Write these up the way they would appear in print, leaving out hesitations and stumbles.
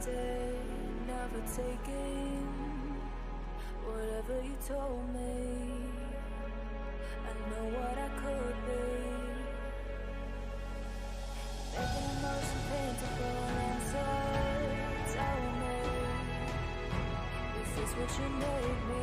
granted, never taking whatever you told me. I know what I could be, making emotion paintable answers. Tell me, is this what you made me?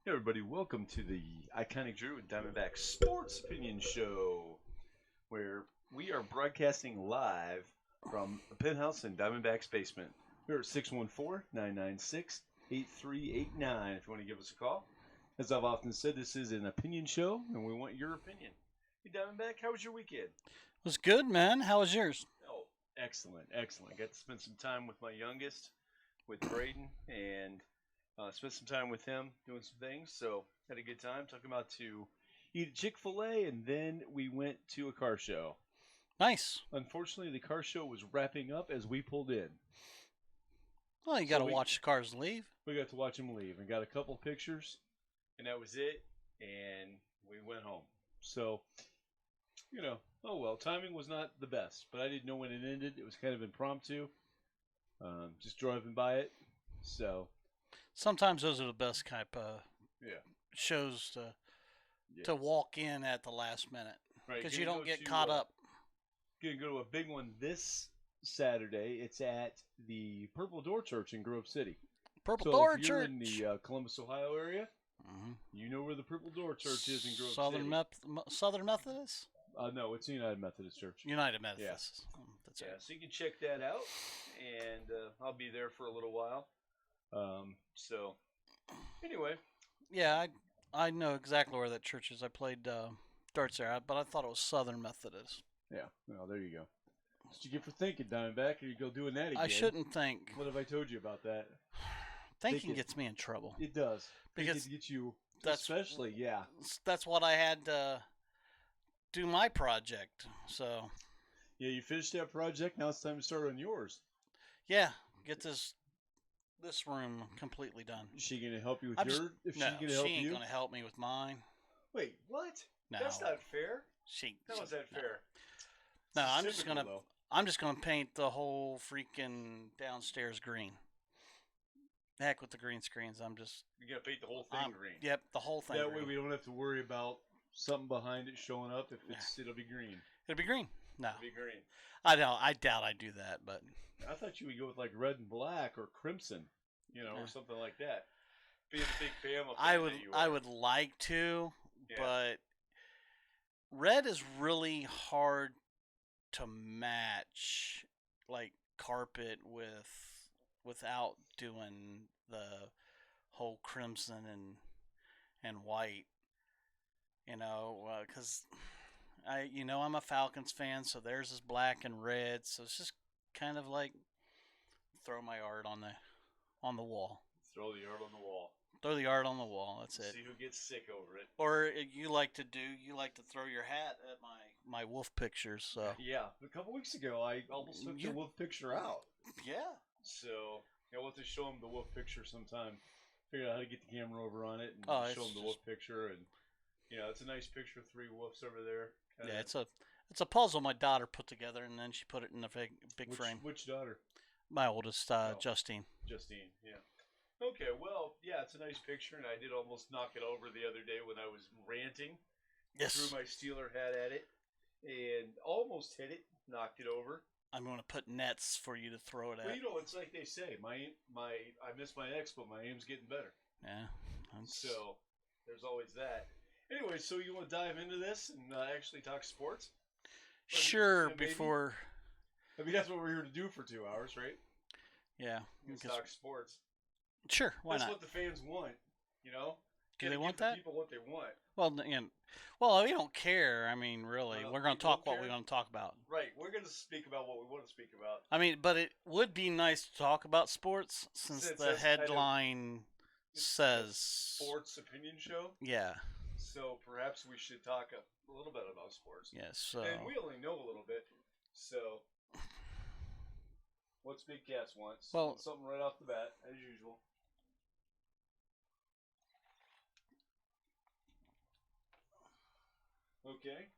Hey everybody, welcome to the Iconic Drew and Diamondback Sports Opinion Show, where we are broadcasting live from a penthouse in Diamondback's basement. We're at 614-996-8389 if you want to give us a call. As I've often said, this is an opinion show, and we want your opinion. Hey, Diamondback, how was your weekend? It was good, man. How was yours? Oh, excellent, excellent. Got to spend some time with my youngest, with Braden, and spent some time with him doing some things. So had a good time. Talking about to eat at Chick-fil-A, and then we went to a car show. Nice. Unfortunately, the car show was wrapping up as we pulled in. Well, you So got to watch the cars leave. We got to watch him leave and got a couple pictures, and that was it. And we went home. So, oh well. Timing was not the best, but I didn't know when it ended. It was kind of impromptu, just driving by it. So, Sometimes those are the best type of yeah, shows to yes. walk in at the last minute Right, because gonna you don't go get to, caught up. Gonna go to a big one this Saturday. It's at the Purple Door Church in Grove City. Purple So Door if you're Church. in the Columbus, Ohio area, Mhm. you know where the Purple Door Church is in Grove Southern City. Southern Methodist? No, it's the United Methodist Church. United Methodist. That's Yeah, right. so you can check that out, and I'll be there for a little while. So, anyway. Yeah, I know exactly where that church is. I played darts there, but I thought it was Southern Methodist. Yeah, well, there you go. That's what you get for thinking, Diamondback, or you go doing that again. I shouldn't think. What have I told you about that? Thinking gets me in trouble. It does. Because it gets you, that's especially, yeah. That's what I had to do my project. So. Yeah, you finished that project. Now it's time to start on yours. Yeah, get this room completely done. Is she gonna help you with yours? No, she ain't gonna help me with mine. Wait, what? No, that's not fair. How is that fair? No, I'm just gonna paint the whole freaking downstairs green. Heck with the green screens. You're gonna paint the whole thing green. Yep, the whole thing. That green. way we don't have to worry about something behind it showing up. It'll be green. It'll be green. No, it'll be green. I know. I doubt I'd do that, but I thought you would go with like red and black or crimson, or something like that. Being a big Bama fan I would like to, but red is really hard to match, like carpet without doing the whole crimson and white. Because I'm a Falcons fan, so theirs is black and red, so it's just kind of like throw my art on the wall. Throw the art on the wall. Throw the art on the wall. That's it. See who gets sick over it. Or you like to throw your hat at my wolf pictures. So yeah, a couple weeks ago I almost took the wolf picture out. Yeah. So we'll have to show them the wolf picture sometime. Figure out how to get the camera over on it and show them the wolf picture. And it's a nice picture. 3 wolves over there. Yeah, it's a puzzle my daughter put together, and then she put it in a big frame. Which daughter? My oldest, Justine. Justine, yeah. Okay, well, yeah, it's a nice picture, and I did almost knock it over the other day when I was ranting. Yes. Threw my Steeler hat at it, and almost hit it, knocked it over. I'm going to put nets for you to throw it at. Well, it's like they say, I miss my ex, but my aim's getting better. Yeah. So, there's always that. Anyway, so you want to dive into this and actually talk sports? Sure, before... I mean, that's what we're here to do for 2 hours, right? Yeah. Let's talk sports. Sure, why not? That's what the fans want, Do they want that? People what they want. Well, we don't care. I mean, really. We're going to talk what we're going to talk about. Right. We're going to speak about what we want to speak about. I mean, but it would be nice to talk about sports since the headline says... Sports opinion show? Yeah. So perhaps we should talk a little bit about sports. Yes. And we only know a little bit. So, what's Big Cass wants? Well, something right off the bat, as usual. Okay.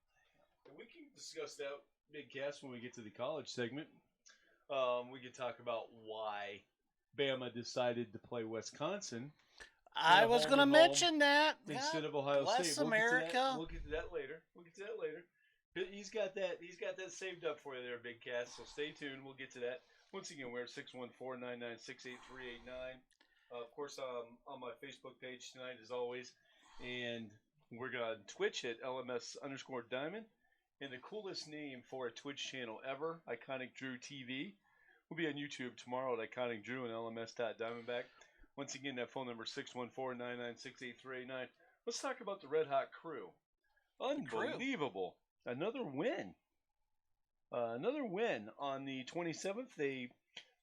And we can discuss that, Big Cass, when we get to the college segment. We can talk about why Bama decided to play Wisconsin. I was going to mention that. Instead of Ohio State. Bless America. We'll get to that later. He's got that saved up for you there, Big Cass. So stay tuned. We'll get to that. Once again, we're at 614-996-8389. Of course, on my Facebook page tonight, as always. And we're on Twitch at LMS_Diamond. And the coolest name for a Twitch channel ever, Iconic Drew TV. We'll be on YouTube tomorrow at Iconic Drew and LMS.Diamondback. Once again, that phone number is 614-996-8389. Let's talk about the Red Hot Crew. Unbelievable. Another win. Another win on the 27th. They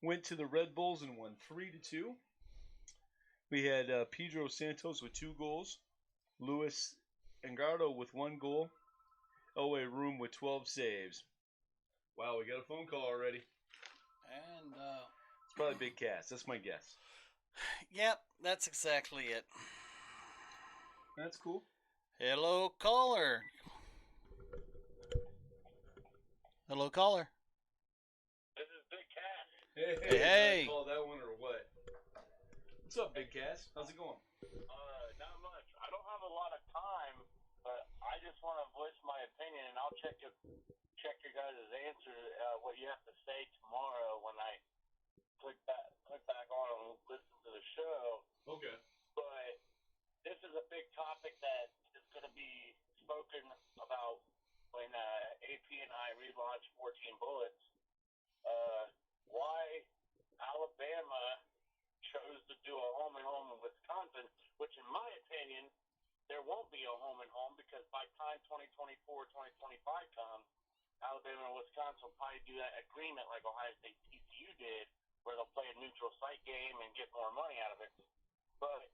went to the Red Bulls and won 3-2. We had Pedro Santos with 2 goals, Luis Engardo with 1 goal, Owe Room with 12 saves. Wow, we got a phone call already. And It's probably Big Cass. That's my guess. yep, that's exactly it. That's cool. Hello, caller. Hello, caller. This is Big Cass. Hey. Call that one or what? What's up, Big Cass? How's it going? Not much. I don't have a lot of time, but I just want to voice my opinion, and I'll check your guys' answer. What you have to say tomorrow when I click back on and listen to the show. Okay. But this is a big topic that is going to be spoken about when AP and I relaunch 14 Bullets. Why Alabama chose to do a home and home in Wisconsin, which in my opinion, there won't be a home and home because by time 2024, 2025 comes, Alabama and Wisconsin will probably do that agreement like Ohio State TCU did, where they'll play a neutral site game and get more money out of it. But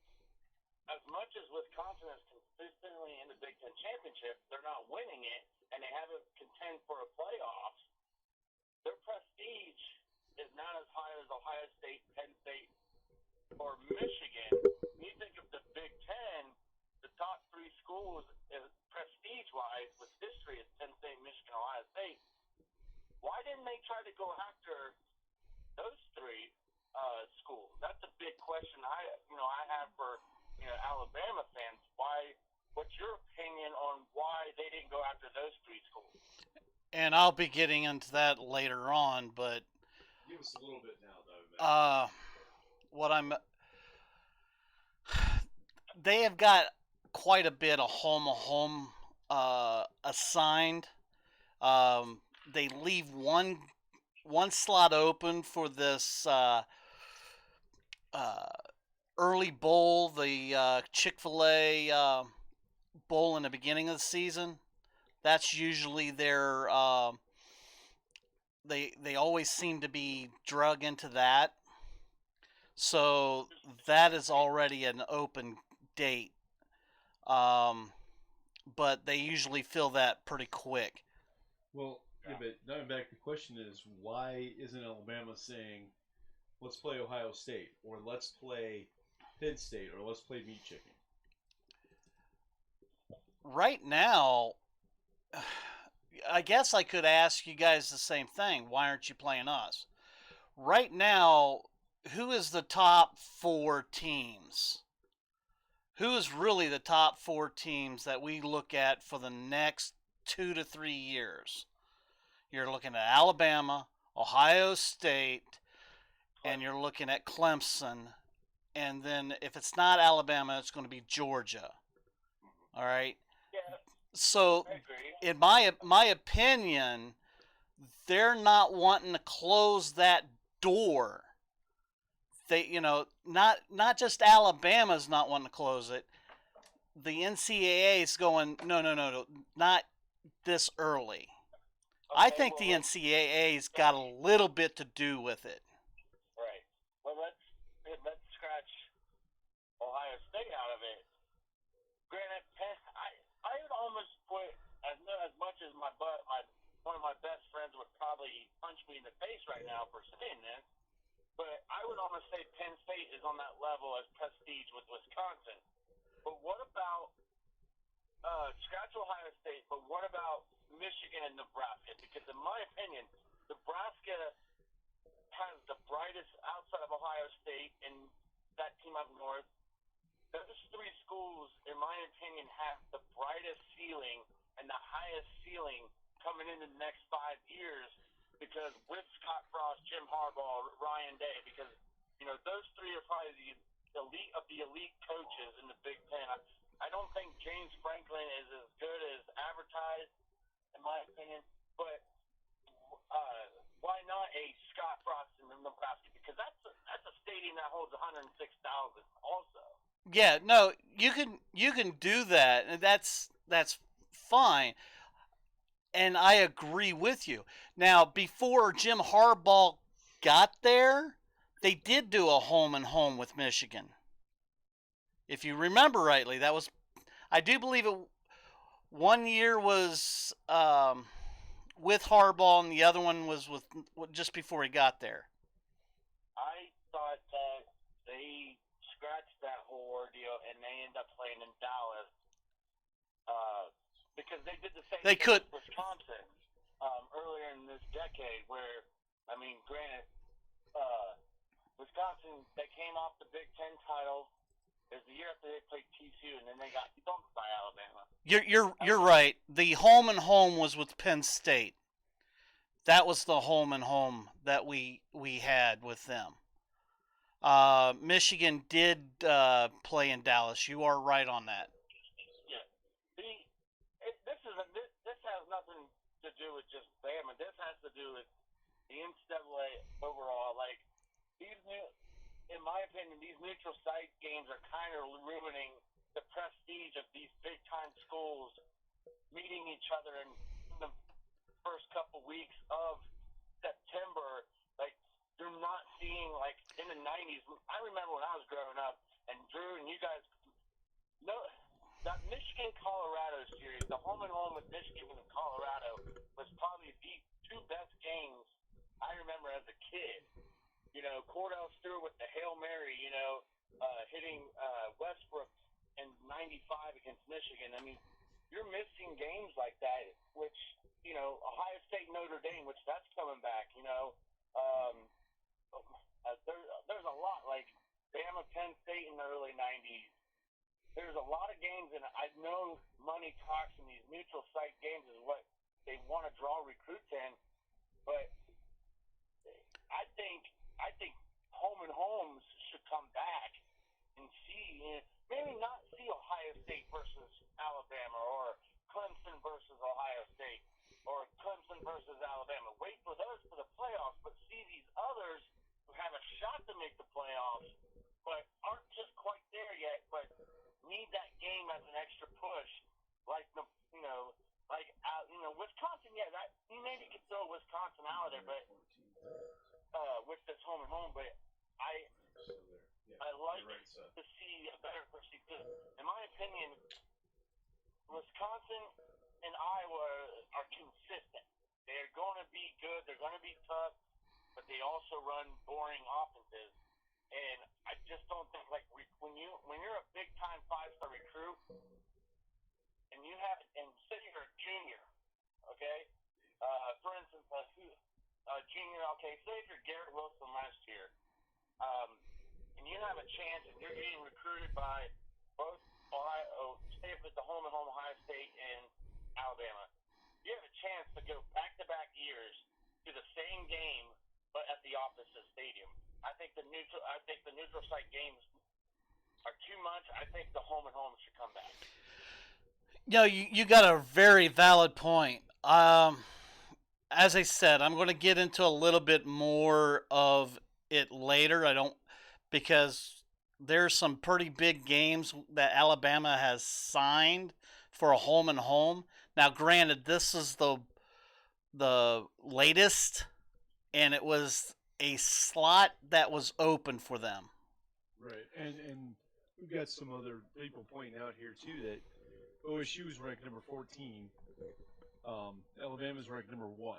as much as Wisconsin is consistently in the Big Ten Championship, they're not winning it, and they haven't contend for a playoffs. Their prestige is not as high as Ohio State, Penn State, or Michigan. You think of the Big Ten, the top 3 schools, prestige-wise, with history, is Penn State, Michigan, Ohio State. Why didn't they try to go after those 3 schools? That's a big question I have for Alabama fans. What's your opinion on why they didn't go after those 3 schools? And I'll be getting into that later on, but Give us a little bit now, though. They have got quite a bit of home assigned. They leave one slot open for this early bowl, the Chick-fil-A bowl in the beginning of the season. That's usually their they always seem to be drug into that. So that is already an open date. But they usually fill that pretty quick. Well, yeah, but Diamondback, the question is, why isn't Alabama saying, let's play Ohio State, or let's play Penn State, or let's play Meat Chicken? Right now, I guess I could ask you guys the same thing. Why aren't you playing us? Right now, who is the top 4 teams? Who is really the top 4 teams that we look at for the next 2 to 3 years? You're looking at Alabama, Ohio State, and you're looking at Clemson. And then if it's not Alabama, it's going to be Georgia. All right? Yeah, So, I agree. in my opinion, they're not wanting to close that door. They, not just Alabama's not wanting to close it. The NCAA is going, no, not this early. I think the NCAA's got a little bit to do with it. Right. Well, let's scratch Ohio State out of it. Granted, I would almost put as much as one of my best friends would probably punch me in the face right now for saying this, but I would almost say Penn State is on that level as prestige with Wisconsin. But what about scratch Ohio State? But what about Michigan and Nebraska? Because in my opinion, Nebraska has the brightest outside of Ohio State and that team up north. Those 3 schools, in my opinion, have the brightest ceiling and the highest ceiling coming into the next 5 years because with Scott Frost, Jim Harbaugh, Ryan Day, because, those 3 are probably the elite of the elite coaches in the Big Ten. I don't think James Franklin is as good as advertised, in my opinion, but why not a Scott Frost in Nebraska? Because that's a stadium that holds 106,000 also. Yeah, no, you can do that, and that's fine. And I agree with you. Now, before Jim Harbaugh got there, they did do a home and home with Michigan. If you remember rightly, that was, I do believe it. One year was with Harbaugh, and the other one was with just before he got there. I thought that they scratched that whole ordeal and they ended up playing in Dallas because they did the same They thing could. with Wisconsin earlier in this decade where, I mean, granted, Wisconsin, they came off the Big Ten title. It was the year after they played TCU, and then they got dumped by Alabama. You're right. The home and home was with Penn State. That was the home and home that we had with them. Michigan did play in Dallas. You are right on that. Yeah. This has nothing to do with just Bama. This has to do with the NCAA overall. Like, in my opinion, these neutral site games are kind of ruining the prestige of these big-time schools meeting each other in the first couple weeks of September. Like, you're not seeing, like, in the 90s. I remember when I was growing up, and Drew and you guys know that Michigan-Colorado series, the home and home with Michigan and Colorado, was probably the two best games I remember as a kid. You know, Cordell Stewart with the Hail Mary, hitting Westbrook in 95 against Michigan. I mean, you're missing games like that, which, Ohio State, Notre Dame, which that's coming back, there's a lot, like Bama, Penn State in the early 90s. There's a lot of games, and I know money talks in these neutral site games is what they want to draw recruits in, but I think home and homes should come back and see, maybe not see Ohio State versus Alabama or Clemson versus Ohio State or Clemson versus Alabama. Wait for those for the playoffs, but see these others who have a shot to make the playoffs but aren't just quite there yet, but need that game as an extra push, like Wisconsin. Yeah, that you maybe could throw Wisconsin out of there, but with this home and home, but I like to see a better perceived. In my opinion, Wisconsin and Iowa are consistent. They're going to be good. They're going to be tough, but they also run boring offenses. And I just don't think when you're a big time 5-star recruit and say you're a junior, okay? For instance, junior, okay, say if you're Garrett Wilson last year, and you have a chance and you're getting recruited by both say if it's the home and home Ohio State and Alabama, you have a chance to go back-to-back years to the same game but at the opposite stadium. I think the neutral site games are too much. I think the home and home should come back. You got a very valid point. As I said, I'm going to get into a little bit more of it later. Because there's some pretty big games that Alabama has signed for a home and home. Now, granted, this is the latest, and it was a slot that was open for them. Right, and we've got some other people pointing out here too that OSU is ranked number 14. Alabama's ranked number 1.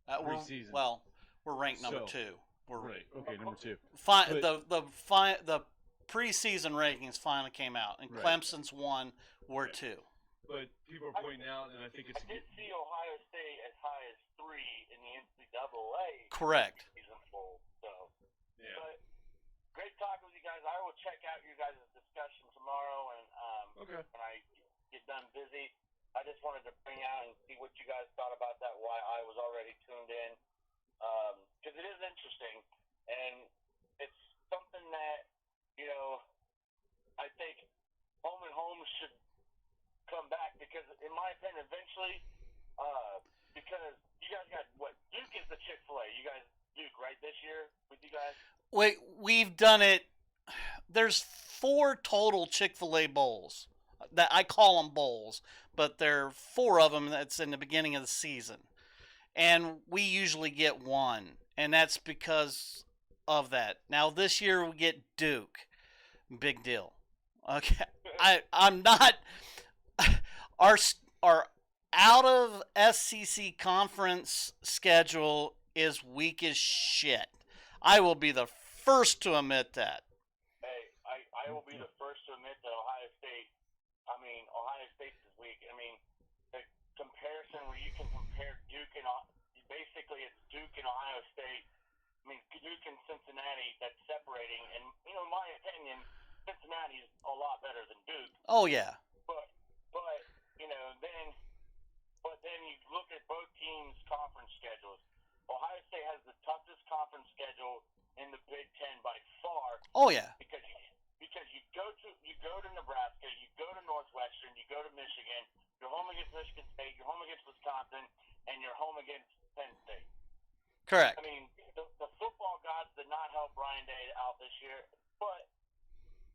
Preseason. We're ranked number 2. We're right. Okay, number 2. The preseason rankings finally came out, and right. Clemson's 1, we're right. 2. But people are pointing out, and I think it's. I did see Ohio State as high as 3 in the NCAA. Correct. Season full, so. Yeah. But great talking with you guys. I will check out your guys' discussion tomorrow, and when I get done busy, I just wanted to bring out and see what you guys thought about that. Why I was already tuned in, because it is interesting, and it's something that I think home and home should come back, because in my opinion eventually because you guys got Duke is the Chick-fil-A. You guys Duke right this year with you guys? We've done it. There's 4 total Chick-fil-A bowls. that I call them bowls, but there are 4 of them that's in the beginning of the season, and we usually get one, and that's because of that. Now this year we get Duke, big deal. Okay, I'm not our our out of SEC conference schedule is weak as shit. I will be the first to admit that. Hey, I will be the first to admit that Ohio State is weak. I mean, the comparison where you can compare Duke and basically it's Duke and Ohio State. I mean, Duke and Cincinnati, that's separating. And, in my opinion, Cincinnati is a lot better than Duke. Oh, yeah. But then you look at both teams' conference schedules. Ohio State has the toughest conference schedule in the Big Ten by far. Oh, yeah. Because you go to Nebraska, you go to Northwestern, you go to Michigan, you're home against Michigan State, you're home against Wisconsin, and you're home against Penn State. Correct. I mean, the football gods did not help Ryan Day out this year, but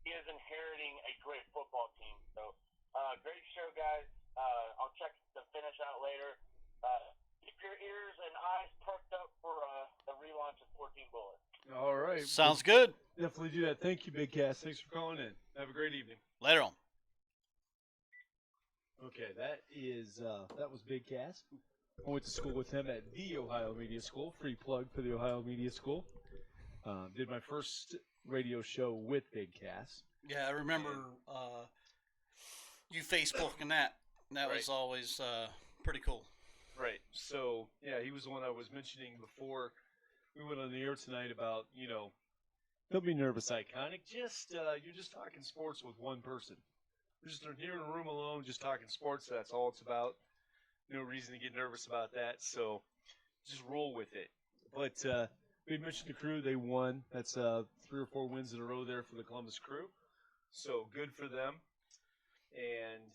he is inheriting a great football team. So, great show, guys. I'll check the finish out later. Keep your ears and eyes perked up for the relaunch of 14 Bullets. All right. Sounds good. Definitely do that. Thank you, Big Cass. Thanks for calling in. Have a great evening. Later on. Okay, that was Big Cass. I went to school with him at the Ohio Media School. Free plug for the Ohio Media School. Did my first radio show with Big Cass. Yeah, I remember you Facebooking that. That Right. was always pretty cool. Right. So, yeah, he was the one I was mentioning before we went on the air tonight about, don't be nervous, Iconic. You're just talking sports with one person. You're just here in a room alone, just talking sports. That's all it's about. No reason to get nervous about that. So, just roll with it. But we mentioned the Crew. They won. That's 3 or 4 wins in a row there for the Columbus Crew. So, good for them. And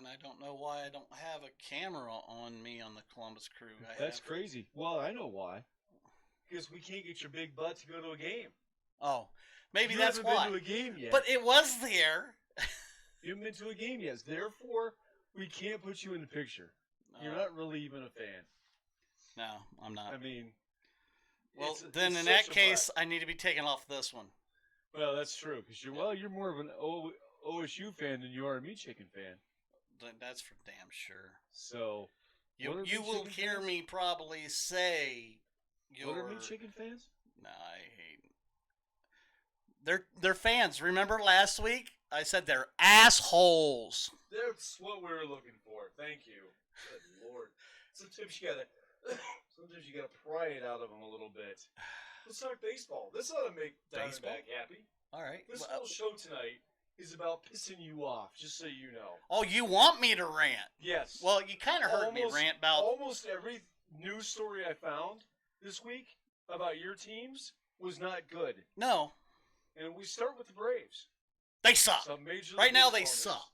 I don't know why I don't have a camera on me on the Columbus Crew. That's crazy. Well, I know why. Because we can't get your big butt to go to a game. Oh, maybe You that's haven't why. been to a game yet. But it was there. You haven't been to a game yet. Therefore, we can't put you in the picture. You're not really even a fan. No, I'm not. I mean, well, it's then in such that a case, blast. I need to be taken off this one. Well, that's true. Because you're more of an OSU fan than you are a meat chicken fan. That's for damn sure. So, You what are will meat chicken hear fans? me probably say What are meat chicken fans? No, I hate. They're fans. Remember last week? I said they're assholes. That's what we were looking for. Thank you. Good Lord. Sometimes you gotta pry it out of them a little bit. Let's talk baseball. This ought to make Baseball? Diamondback happy. All right. This whole show tonight is about pissing you off, just so you know. Oh, you want me to rant? Yes. Well, you kind of heard me rant about. Almost every news story I found this week about your teams was not good. No, And we start with the Braves. they suck. Some Major League Right now, they Baseball news. suck.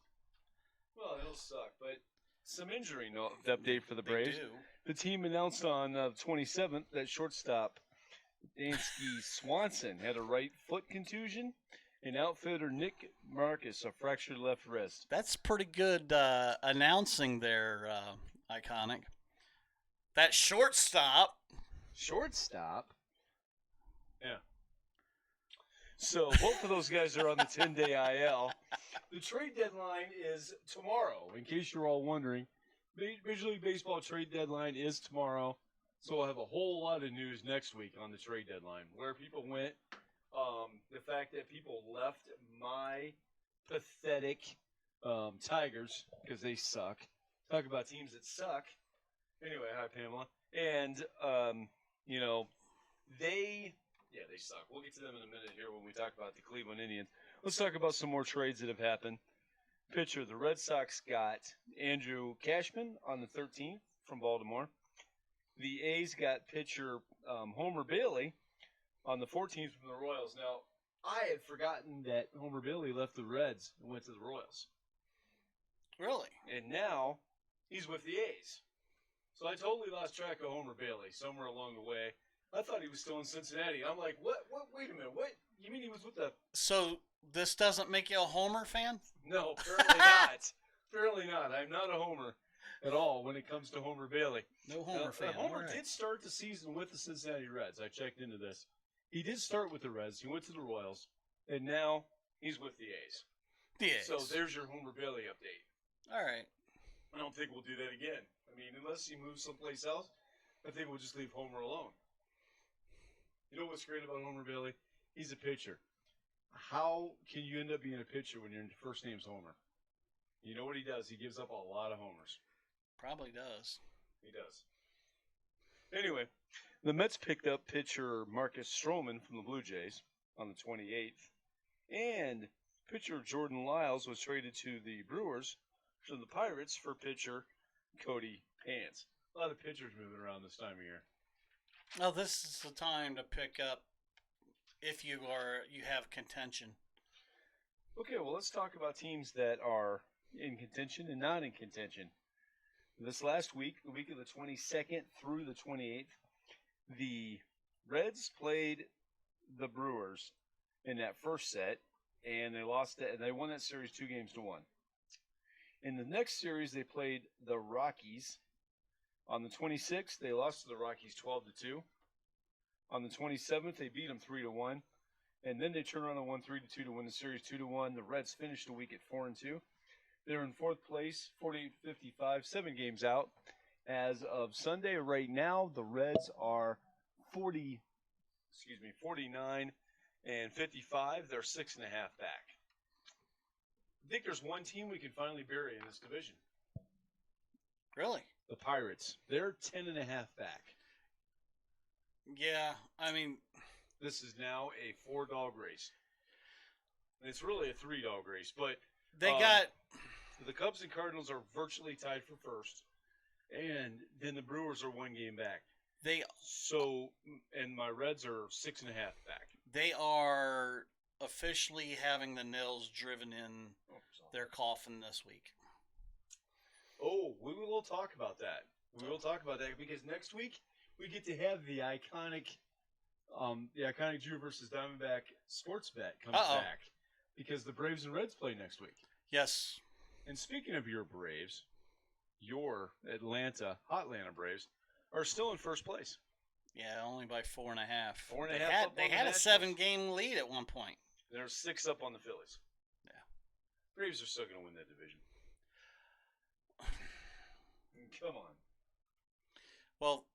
Well, they'll suck, but some injury update for the They Braves. do. The team announced on the 27th that shortstop Dansky Swanson had a right foot contusion, and outfielder Nick Marcus a fractured left wrist. That's pretty good announcing there, Iconic. That shortstop. Shortstop? Yeah. So both of those guys are on the 10-day IL. The trade deadline is tomorrow, in case you're all wondering. Major League Baseball trade deadline is tomorrow. So we'll have a whole lot of news next week on the trade deadline. Where people went, the fact that people left my pathetic Tigers, because they suck. Talk about teams that suck. Anyway, hi Pamela. And, they suck. We'll get to them in a minute here when we talk about the Cleveland Indians. Let's talk about some more trades that have happened. Pitcher, the Red Sox got Andrew Cashman on the 13th from Baltimore. The A's got pitcher Homer Bailey on the 14th from the Royals. Now, I had forgotten that Homer Bailey left the Reds and went to the Royals. Really? And now he's with the A's. So I totally lost track of Homer Bailey somewhere along the way. I thought he was still in Cincinnati. I'm like, what? Wait a minute. What? You mean he was with the... So this doesn't make you a Homer fan? No, apparently not. Apparently not. I'm not a homer at all when it comes to Homer Bailey. No Homer fan. Homer All right. did start the season with the Cincinnati Reds. I checked into this. He did start with the Reds. He went to the Royals, and now he's with the A's. Yes. So there's your Homer Bailey update. All right. I don't think we'll do that again. I mean, unless he moves someplace else, I think we'll just leave Homer alone. You know what's great about Homer Bailey? He's a pitcher. How can you end up being a pitcher when your first name's Homer? You know what he does? He gives up a lot of homers. Probably does. He does. Anyway, the Mets picked up pitcher Marcus Stroman from the Blue Jays on the 28th, and pitcher Jordan Lyles was traded to the Brewers from the Pirates for pitcher Cody Pants. A lot of pitchers moving around this time of year. Well, this is the time to pick up if you have contention. Okay, well, let's talk about teams that are in contention and not in contention. This last week, the week of the 22nd through the 28th, the Reds played the Brewers in that first set, and they lost that. They won that series 2-1. In the next series, they played the Rockies. On the 26th, they lost to the Rockies 12-2. On the 27th, they beat them 3-1, and then they turned around and won 3-2 to win the series 2-1. The Reds finished the week at 4-2. They're in fourth place, 48-55, 7 games out. As of Sunday, right now, the Reds are 49 and 55. They're 6.5 back. I think there's one team we can finally bury in this division. Really? The Pirates. They're 10.5 back. Yeah, I mean, this is now a 4-dog race. It's really a 3-dog race, but they got the Cubs and Cardinals are virtually tied for first, and then the Brewers are 1 game back. And my Reds are 6.5 back. They are officially having the nails driven in their coffin this week. Oh, we will talk about that. We will talk about that because next week we get to have the iconic Drew versus Diamondback sports bet comes back because the Braves and Reds play next week. Yes. And speaking of your Braves, your Hotlanta Braves are still in first place. Yeah, only by 4.5. 4.5. They had a 7-game lead at one point. They're 6 up on the Phillies. Yeah. Braves are still going to win that division. Come on. Well,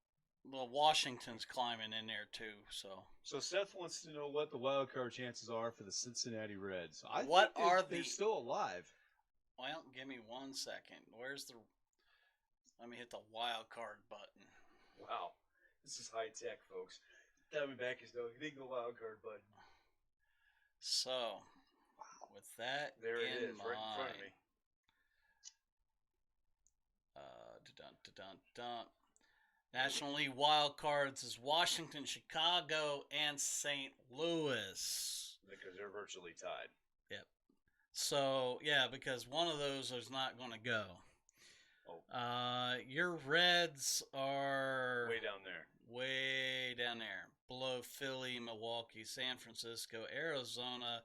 Washington's climbing in there too. So Seth wants to know what the wild card chances are for the Cincinnati Reds. They're still alive? Well, give me 1 second. Let me hit the wild card button. Wow, this is high tech, folks. Diamondback is hitting the wild card button. So, with that there it is, mind, right in front of me. National League wild cards is Washington, Chicago, and St. Louis. Because they're virtually tied. Yep. So, yeah, because one of those is not going to go. Oh. Your Reds are way down there. Way down there. Below Philly, Milwaukee, San Francisco, Arizona,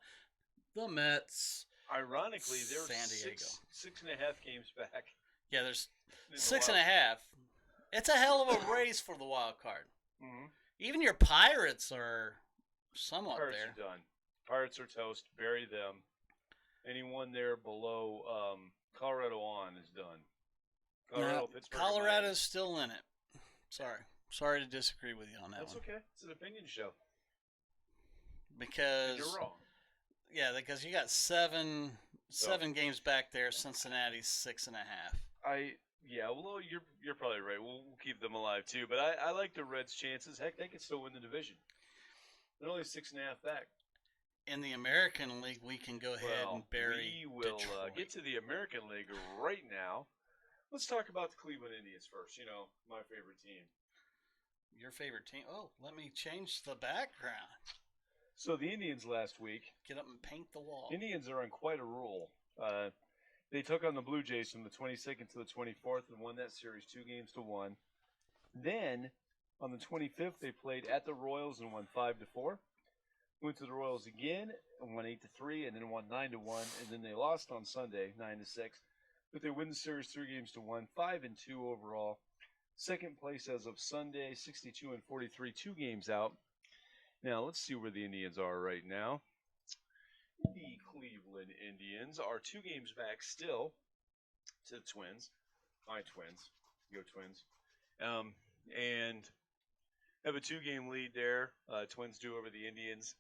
the Mets. Ironically, they're San Diego. 6.5 games back. Yeah, there's 6.5. It's a hell of a race for the wild card. Mm-hmm. Even your Pirates are somewhat Pirates there. Are done. Pirates are toast. Bury them. Anyone there below Colorado on is done. Colorado's still in it. Sorry to disagree with you on that That's one. okay. It's an opinion show. Because you're wrong. Yeah, because you got seven games back there. Cincinnati's 6.5. Well, you're probably right. We'll keep them alive too. But I like the Reds' chances. Heck, they could still win the division. They're only 6.5 back. In the American League, we can go ahead and bury We will Detroit. get to the American League right now. Let's talk about the Cleveland Indians first. You know, my favorite team. Your favorite team? Oh, let me change the background. So the Indians last week. Get up and paint the wall. Indians are on quite a roll. They took on the Blue Jays from the 22nd to the 24th and won that series 2-1. Then, on the 25th, they played at the Royals and won 5-4. Went to the Royals again and won 8-3, and then won 9-1, and then they lost on Sunday 9-6 but they win the series 3-1, 5-2 overall. Second place as of Sunday, 62-43, 2 games out. Now let's see where the Indians are right now. The Cleveland Indians are 2 games back still to the Twins. My Twins. Go Twins. And have a 2-game lead there. Twins do over the Indians.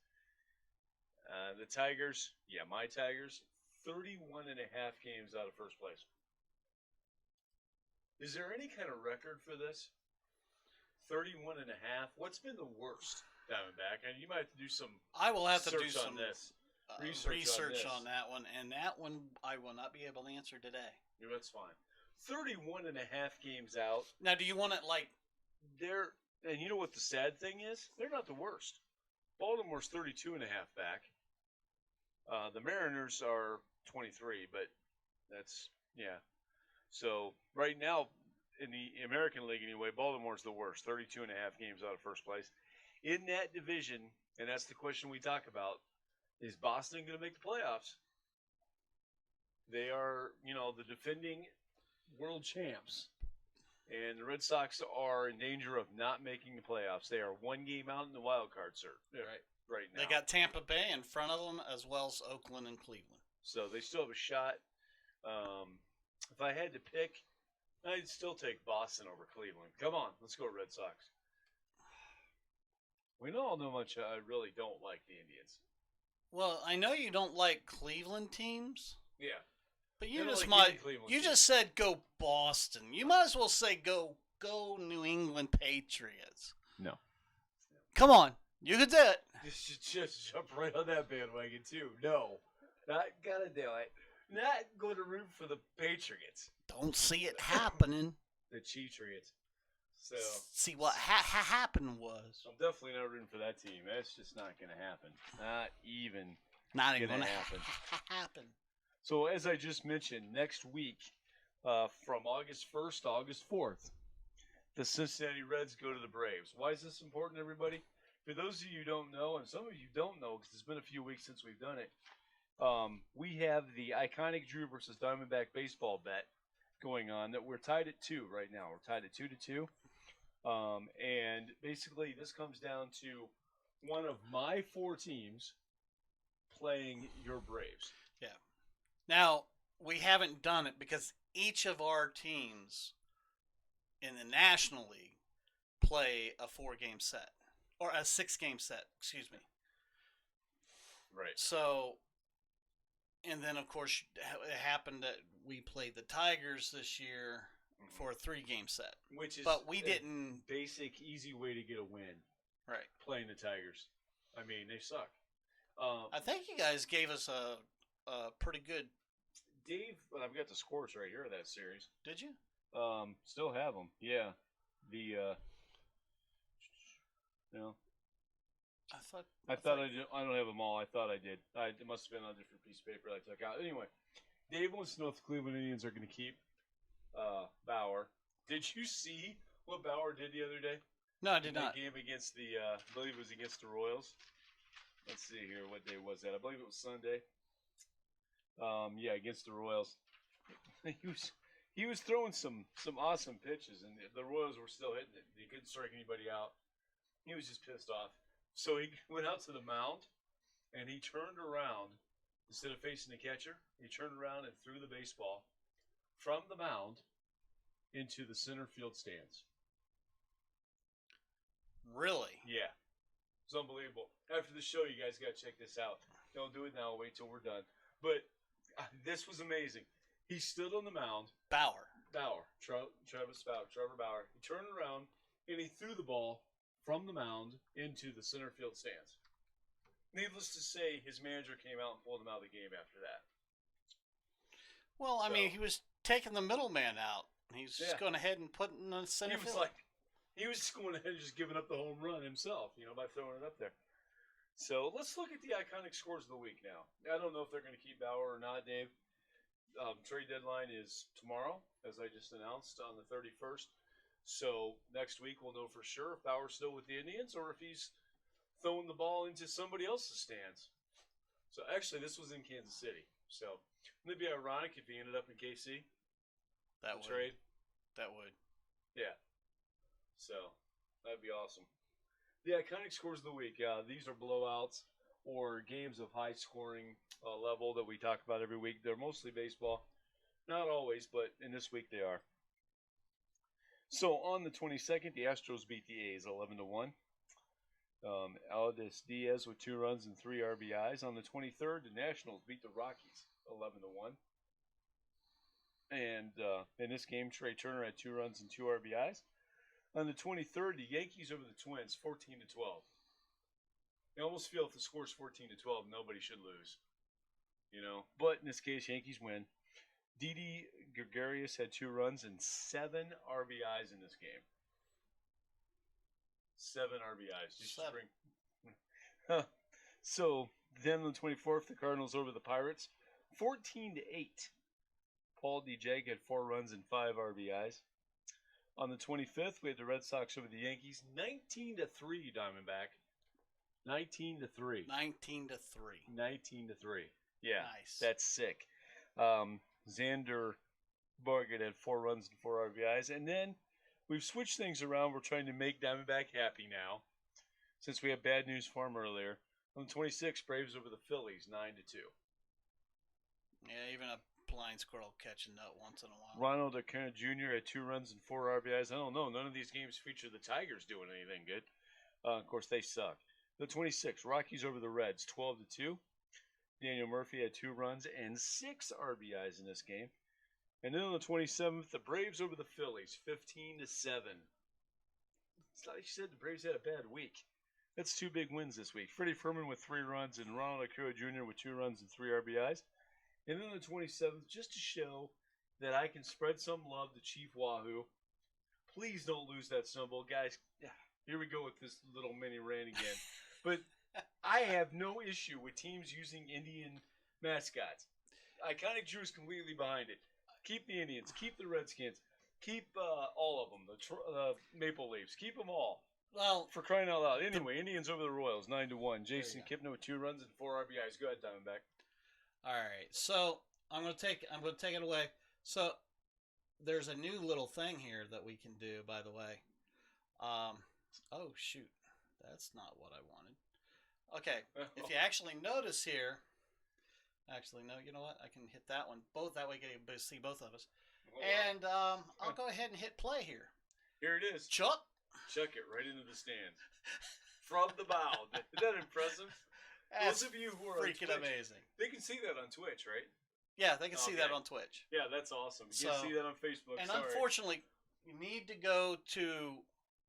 The Tigers, my Tigers, 31 and a half games out of first place. Is there any kind of record for this? 31 and a half? What's been the worst, Diamondback? And you might have to do some I will have to do search some on this. research this. on that one, and that one I will not be able to answer today. Yeah, that's fine. 31 and a half games out. Now, do you want it like And you know what the sad thing is? They're not the worst. Baltimore's 32 and a half back. The Mariners are 23, but that's, So right now, in the American League anyway, Baltimore's the worst. 32 and a half games out of first place. In that division, and that's the question we talk about, is Boston going to make the playoffs? They are, the defending world champs. And the Red Sox are in danger of not making the playoffs. They are 1 game out in the wild card, sir. Right now. they got Tampa Bay in front of them, as well as Oakland and Cleveland. So they still have a shot. If I had to pick, I'd still take Boston over Cleveland. Come on, let's go Red Sox. We all know how much I really don't like the Indians. Well, I know you don't like Cleveland teams. Yeah. But you I don't just like any might. Cleveland You team. just said go Boston. You might as well say go New England Patriots. No. Come on, you could do it. Just jump right on that bandwagon, too. No. Not gonna do it. Not going to root for the Patriots. Don't see it happening. The Cheatriots. So See what happened was I'm definitely not rooting for that team. That's just not going to happen. Not even. not even Gonna going to happen. happen. So as I just mentioned, next week, from August 1st to August 4th, the Cincinnati Reds go to the Braves. Why is this important, everybody? For those of you who don't know, and some of you don't know because it's been a few weeks since we've done it, we have the iconic Drew versus Diamondback baseball bet going on that we're tied at 2 right now. We're tied at 2-2. And basically this comes down to one of my 4 teams playing your Braves. Yeah. Now, we haven't done it because each of our teams in the National League play a 4-game set. Or a 6-game set, excuse me. Right. So, and then of course it happened that we played the Tigers this year for a 3-game set. Which is But we a didn't. basic, easy way to get a win. Right. Playing the Tigers. I mean, they suck. I think you guys gave us a pretty good. Dave, I've got the scores right here of that series. Did you? Still have them. Yeah. I thought I did. I don't have them all. I thought I did. It must have been on a different piece of paper I took out. Anyway, Dave wants to know if the Cleveland Indians are going to keep Bauer. Did you see what Bauer did the other day? No, I did not. That game against I believe it was against the Royals. Let's see here. What day was that? I believe it was Sunday. Against the Royals. He was throwing some awesome pitches, and the Royals were still hitting it. He couldn't strike anybody out. He was just pissed off. So he went out to the mound, and he turned around. Instead of facing the catcher, he turned around and threw the baseball from the mound into the center field stands. Really? Yeah. It's unbelievable. After the show, you guys got to check this out. Don't do it now. Wait till we're done. But this was amazing. He stood on the mound. Bauer. Trevor Bauer. He turned around, and he threw the ball from the mound into the center field stands. Needless to say, his manager came out and pulled him out of the game after that. Well, I mean, he was taking the middleman out. He's just going ahead and putting the center field. He was just going ahead and just giving up the home run himself, by throwing it up there. So let's look at the iconic scores of the week now. I don't know if they're going to keep Bauer or not, Dave. Trade deadline is tomorrow, as I just announced, on the 31st. So next week we'll know for sure if Bauer's still with the Indians or if he's throwing the ball into somebody else's stands. So actually, this was in Kansas City. So wouldn't it be ironic if he ended up in KC? That the would. trade? That would. Yeah. So, that'd be awesome. The iconic scores of the week. These are blowouts or games of high scoring level that we talk about every week. They're mostly baseball. Not always, but in this week they are. So on the 22nd, the Astros beat the A's 11-1. Aldis Diaz with 2 runs and 3 RBIs. On the 23rd, the Nationals beat the Rockies 11-1. And in this game, Trey Turner had 2 runs and 2 RBIs. On the 23rd, the Yankees over the Twins 14-12. I almost feel if the score's 14-12, nobody should lose. But in this case, Yankees win. Didi Gregorius had 2 runs and 7 RBIs in this game. 7 RBIs. Just 7. Spring. So then on the 24th, the Cardinals over the Pirates, 14-8. Paul DeJong had 4 runs and 5 RBIs. On the 25th, we had the Red Sox over the Yankees, 19-3. Diamondback, 19-3. 19-3. 19-3. Yeah, Nice. that's sick. Xander Bogaert had 4 runs and 4 RBIs. And then we've switched things around. We're trying to make Diamondback happy now, since we had bad news for him earlier. On the 26th, Braves over the Phillies, 9-2. Yeah, even a blind squirrel catch a nut once in a while. Ronald Acuna Jr. had 2 runs and 4 RBIs. I don't know. None of these games feature the Tigers doing anything good. Of course, they suck. The 26th, Rockies over the Reds, 12-2. Daniel Murphy had 2 runs and 6 RBIs in this game. And then on the 27th, the Braves over the Phillies, 15-7. It's like you said, the Braves had a bad week. That's 2 big wins this week. Freddie Freeman with 3 runs and Ronald Acuna Jr. with 2 runs and 3 RBIs. And then on the 27th, just to show that I can spread some love to Chief Wahoo. Please don't lose that snowball. Guys, here we go with this little mini rant again. But I have no issue with teams using Indian mascots. Iconic Drew is completely behind it. Keep the Indians. Keep the Redskins. Keep all of them. The Maple Leafs. Keep them all. Well, For crying out loud. Anyway, Indians over the Royals, 9-1. Jason Kipner with 2 runs and 4 RBIs. Go ahead, Diamondback. all right. So I'm gonna take it away. So there's a new little thing here that we can do. By the way, oh shoot, that's not what I wanted. Okay, if you actually notice here, no, you know what? I can hit that one. Both that way, you can see both of us. And I'll go ahead and hit play here. Here it is. Chuck. Chuck it right into the stands. From the bow. Isn't that impressive? That's Those of you who are on freaking Twitch, amazing. they can see that on Twitch, right? Yeah, they can see that Okay. on Twitch. Yeah, that's awesome. You can So- see that on Facebook. And Sorry. unfortunately, you need to go to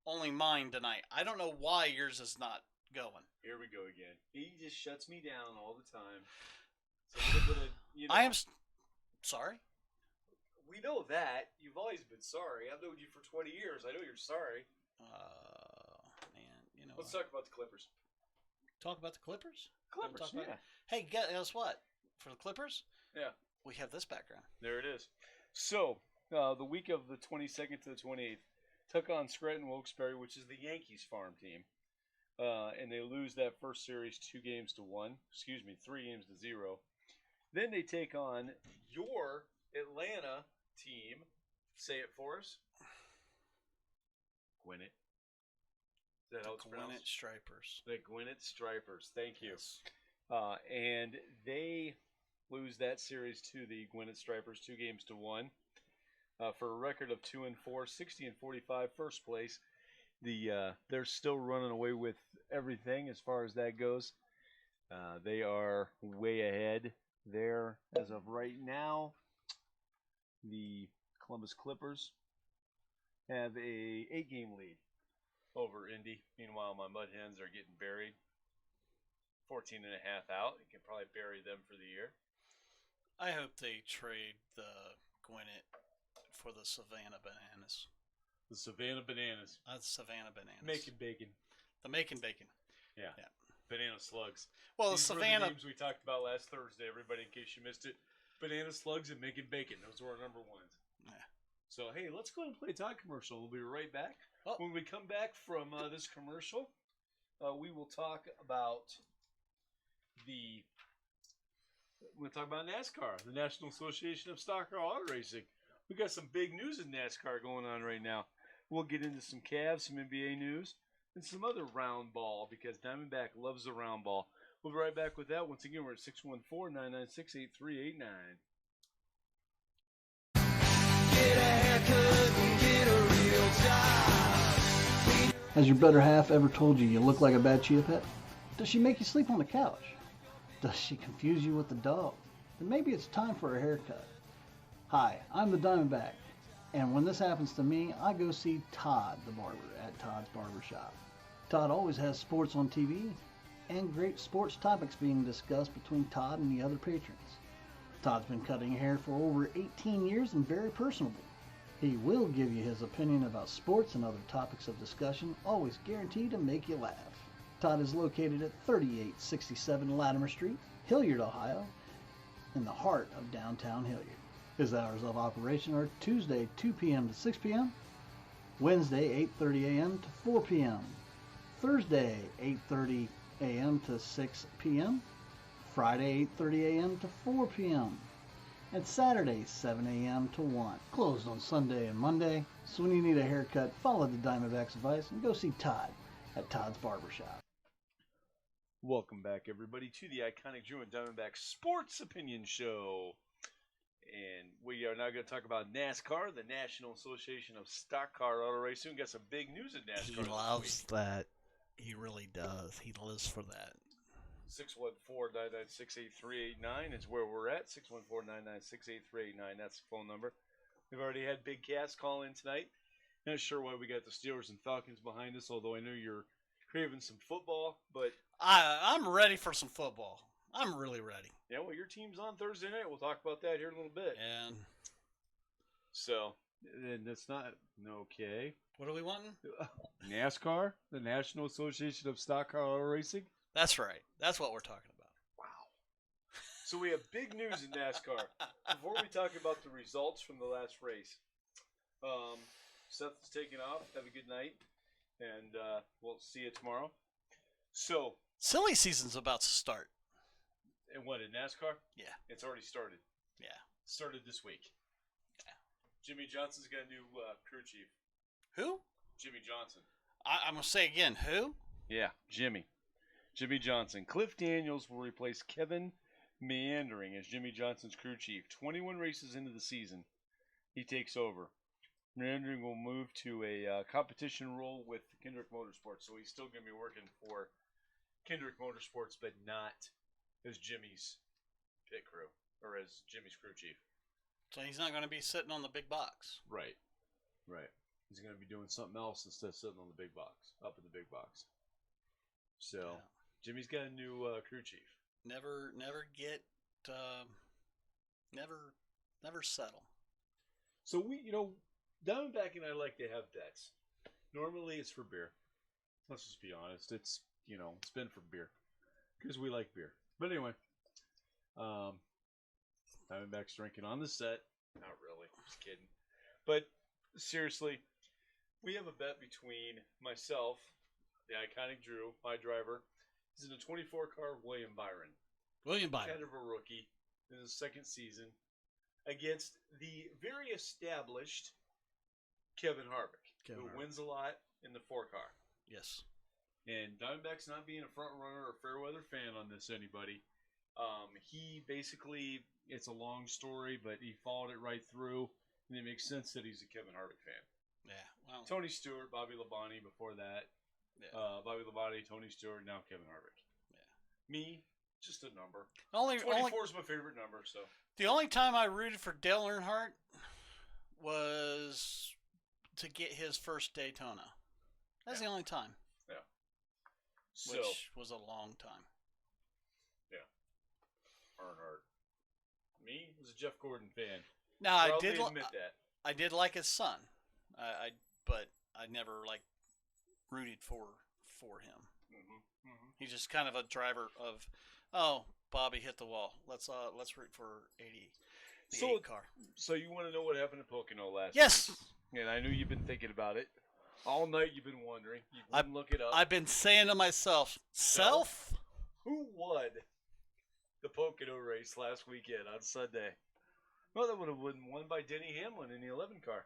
only mine tonight. I don't know why yours is not going. Here we go again. He just shuts me down all the time. It's a little bit of, I am sorry. We know that. You've always been sorry. I've known you for 20 years. I know you're sorry. Man, you know. Let's talk about the Clippers. Talk about the Clippers? Clippers, Talk about- yeah. Hey, guess what? For the Clippers, Yeah. we have this background. There it is. So, the week of the 22nd to the 28th, took on Scranton Wilkes-Barre, which is the Yankees farm team. And they lose that first series 3 games to 0. Then they take on your Atlanta team. Say it for us. Gwinnett. Is that how it's Gwinnett pronounced? Stripers. The Gwinnett Stripers. Thank you. Yes. And they lose that series to the Gwinnett Stripers 2 games to 1 for a record of 2-4, 60-45, first place. They're still running away with everything as far as that goes. They are way ahead there as of right now. The Columbus Clippers have a 8-game lead over Indy. Meanwhile, my Mud Hens are getting buried. 14.5 out. You can probably bury them for the year. I hope they trade the Gwinnett for the Savannah Bananas. The Savannah Bananas. Savannah Bananas. Making bacon. The Macon Bacon. Yeah. Yeah. Banana slugs. Well, These the were Savannah. the names we talked about last Thursday, everybody, in case you missed it. Banana slugs and making bacon. Those were our number ones. Yeah. So, hey, let's go ahead and play a talk commercial. We'll be right back. Oh. When we come back from this commercial, we will talk about we'll talk about NASCAR, the National Association of Stock Car Auto Racing. We got some big news in NASCAR going on right now. We'll get into some Cavs, some NBA news, and some other round ball because Diamondback loves the round ball. We'll be right back with that. Once again, we're at 614-996-8389. Get a haircut and get a real job. Has your better half ever told you look like a bad chia pet? Does she make you sleep on the couch? Does she confuse you with the dog? Then maybe it's time for a haircut. Hi, I'm the Diamondback, and when this happens to me, I go see Todd, the barber, at Todd's Barbershop. Todd always has sports on TV and great sports topics being discussed between Todd and the other patrons. Todd's been cutting hair for over 18 years and very personable. He will give you his opinion about sports and other topics of discussion, always guaranteed to make you laugh. Todd is located at 3867 Latimer Street, Hilliard, Ohio, in the heart of downtown Hilliard. His hours of operation are Tuesday 2 p.m. to 6 p.m., Wednesday 8:30 a.m. to 4 p.m., Thursday 8:30 a.m. to 6 p.m., Friday 8:30 a.m. to 4 p.m., and Saturday 7 a.m. to 1. Closed on Sunday and Monday, so when you need a haircut, follow the Diamondback's advice and go see Todd at Todd's Barbershop. Welcome back, everybody, to the Iconic Drew and Diamondback Sports Opinion Show. And we are now going to talk about NASCAR, the National Association of Stock Car Auto Racing. We got some big news in NASCAR. He loves that. He really does. He lives for that. 614-996-8389 is where we're at. 614-996-8389. That's the phone number. We've already had Big Cass call in tonight. Not sure why we got the Steelers and Falcons behind us, although I know you're craving some football. But I'm ready for some football. I'm really ready. yeah, well, your team's on Thursday night. We'll talk about that here in a little bit. And So, and that's not okay. what are we wanting? NASCAR, the National Association of Stock Car Auto Racing. That's right. That's what we're talking about. Wow. So we have big news in NASCAR. Before we talk about the results from the last race, Seth is taking off. Have a good night, and we'll see you tomorrow. So, Silly season's about to start. and what, in NASCAR? Yeah. It's already started. Yeah. Started this week. Yeah. Jimmy Johnson's got a new crew chief. Who? Jimmy Johnson. I'm going to say again, who? Yeah, Jimmy Johnson. Cliff Daniels will replace Kevin Meandering as Jimmy Johnson's crew chief. 21 races into the season, he takes over. Meandering will move to a competition role with Kendrick Motorsports, so he's still going to be working for Kendrick Motorsports, but not as Jimmy's pit crew or as Jimmy's crew chief. So he's not going to be sitting on the big box. Right. He's going to be doing something else instead of sitting on the big box, up in the big box. So, Yeah. Jimmy's got a new crew chief. Never get, never settle. So Diamondback and I like to have bets. Normally it's for beer. Let's just be honest. It's been for beer because we like beer. But anyway, Diamondback's drinking on the set. Not really. Just kidding. But seriously, we have a bet between myself, the Iconic Drew, my driver. He's in a 24 car William Byron. Kind of a rookie in his second season against the very established Kevin Harvick, who wins a lot in the 4 car. Yes. And Diamondback's not being a front runner or fair weather fan on this, anybody. He basically, it's a long story, but he followed it right through, and it makes sense that he's a Kevin Harvick fan. Yeah. Well. Tony Stewart, Bobby Labonte before that. Yeah. Bobby Labonte, Tony Stewart, now Kevin Harvick. Yeah. Me, just a number. 24 is my favorite number, so. The only time I rooted for Dale Earnhardt was to get his first Daytona. That's the only time. Yeah. So, Which was a long time. Yeah. Earnhardt. Me was a Jeff Gordon fan. Now I did admit that. I did like his son. But I never rooted for him. Mm-hmm. Mm-hmm. He's just kind of a driver of, oh, Bobby hit the wall. Let's root for 8 car. So you want to know what happened to Pocono last Yes. week? And I knew you've been thinking about it. All night you've been wondering. You wouldn't look it up. I've been saying to myself, Who won the Pocono race last weekend on Sunday? Well, that would have been won by Denny Hamlin in the 11 car.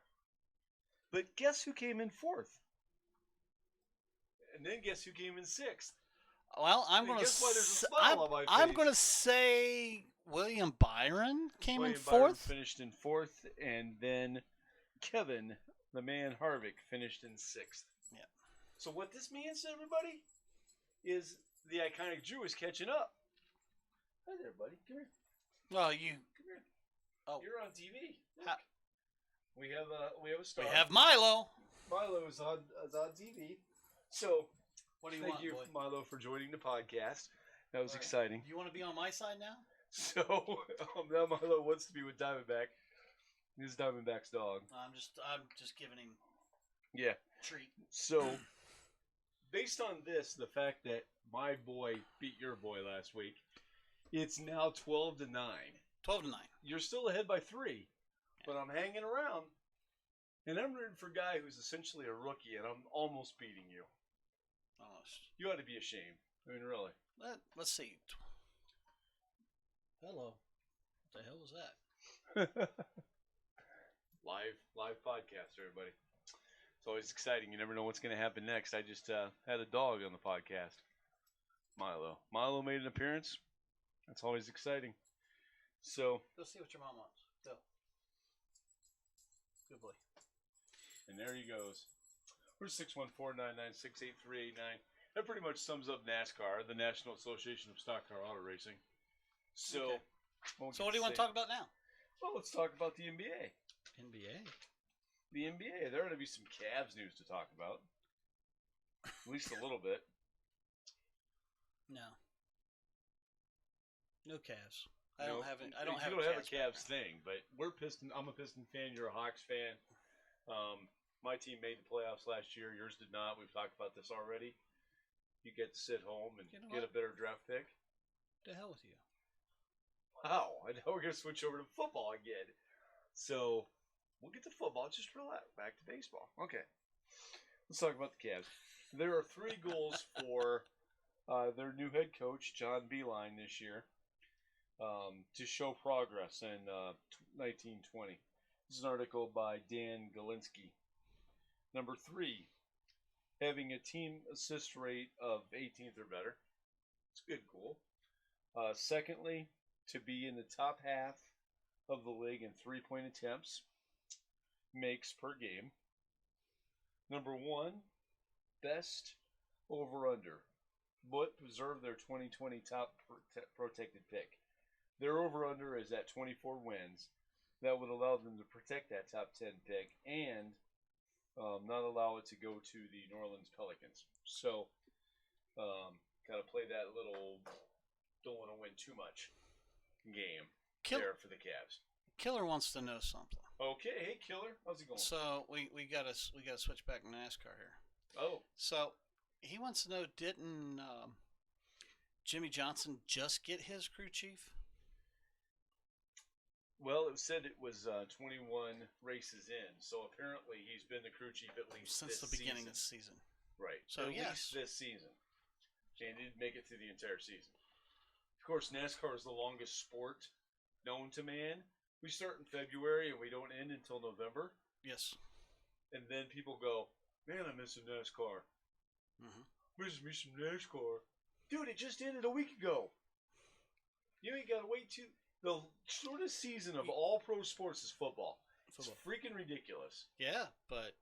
But guess who came in 4th? And then guess who came in 6th? Well, I'm And going to. guess why there's a smile on my I'm face? going to say William Byron came William in Byron 4th. finished in 4th, and then Kevin, the man Harvick, finished in 6th. Yeah. So what this means to everybody is the iconic Drew is catching up. Hi there, buddy. Come here. Well, you. Come here. Oh. You're on TV. Look. Ha- We have a star. We have Milo. Milo is on TV. So What do you thank want, you, boy? Milo, for joining the podcast. That was All right. exciting. You want to be on my side now? So now Milo wants to be with Diamondback. This is Diamondback's dog. I'm just giving him Yeah. a treat. So based on this, the fact that my boy beat your boy last week, it's now 12-9. 12-9. You're still ahead by 3, but I'm hanging around, and I'm rooting for a guy who's essentially a rookie, and I'm almost beating you. Almost. You ought to be ashamed. I mean, really. Let's see. Hello. What the hell was that? Live podcast, everybody. It's always exciting. You never know what's going to happen next. I just had a dog on the podcast. Milo. Milo made an appearance. That's always exciting. So, Go see what your mom wants. Go. Good boy. and there he goes. We're 614-996-8389. That pretty much sums up NASCAR, the National Association of Stock Car Auto Racing. So, Okay. So what do you want to talk about now? Well, let's talk about the NBA. NBA. The NBA. There ought to be some Cavs news to talk about. At least a little bit. No. No Cavs. You know, I don't have. You don't have a Cavs Cavs background. thing, but we're Piston. I'm a Piston fan. You're a Hawks fan. My team made the playoffs last year. Yours did not. We've talked about this already. You get to sit home and You know get what? a better draft pick. To hell with you. Wow, I know we're going to switch over to football again. So we'll get to football. Just relax. Back to baseball. Okay. Let's talk about the Cavs. There are 3 goals for their new head coach, John Beeline, this year to show progress in 1920. This is an article by Dan Galinsky. Number 3, having a team assist rate of 18th or better. It's a good goal. Secondly, to be in the top half of the league in 3-point attempts, makes per game. Number 1, best over-under, but preserve their 2020 top protected pick. Their over-under is at 24 wins. That would allow them to protect that top 10 pick and not allow it to go to the New Orleans Pelicans. So, got to play that little don't want to win too much game there for the Cavs. Killer wants to know something. Okay, hey Killer, how's it going? So we gotta switch back to NASCAR here. Oh, So he wants to know, didn't Jimmy Johnson just get his crew chief? well, it said it was 21 races in, so apparently he's been the crew chief at least Since the this beginning season. of the season. Right. So, at yes. least this season. And didn't make it through the entire season. Of course, NASCAR is the longest sport known to man. We start in February and we don't end until November. Yes. And then people go, man, I miss some NASCAR. Miss me some NASCAR. Dude, it just ended a week ago. You ain't got to wait too. The shortest season of all pro sports is football. It's freaking ridiculous. Yeah, but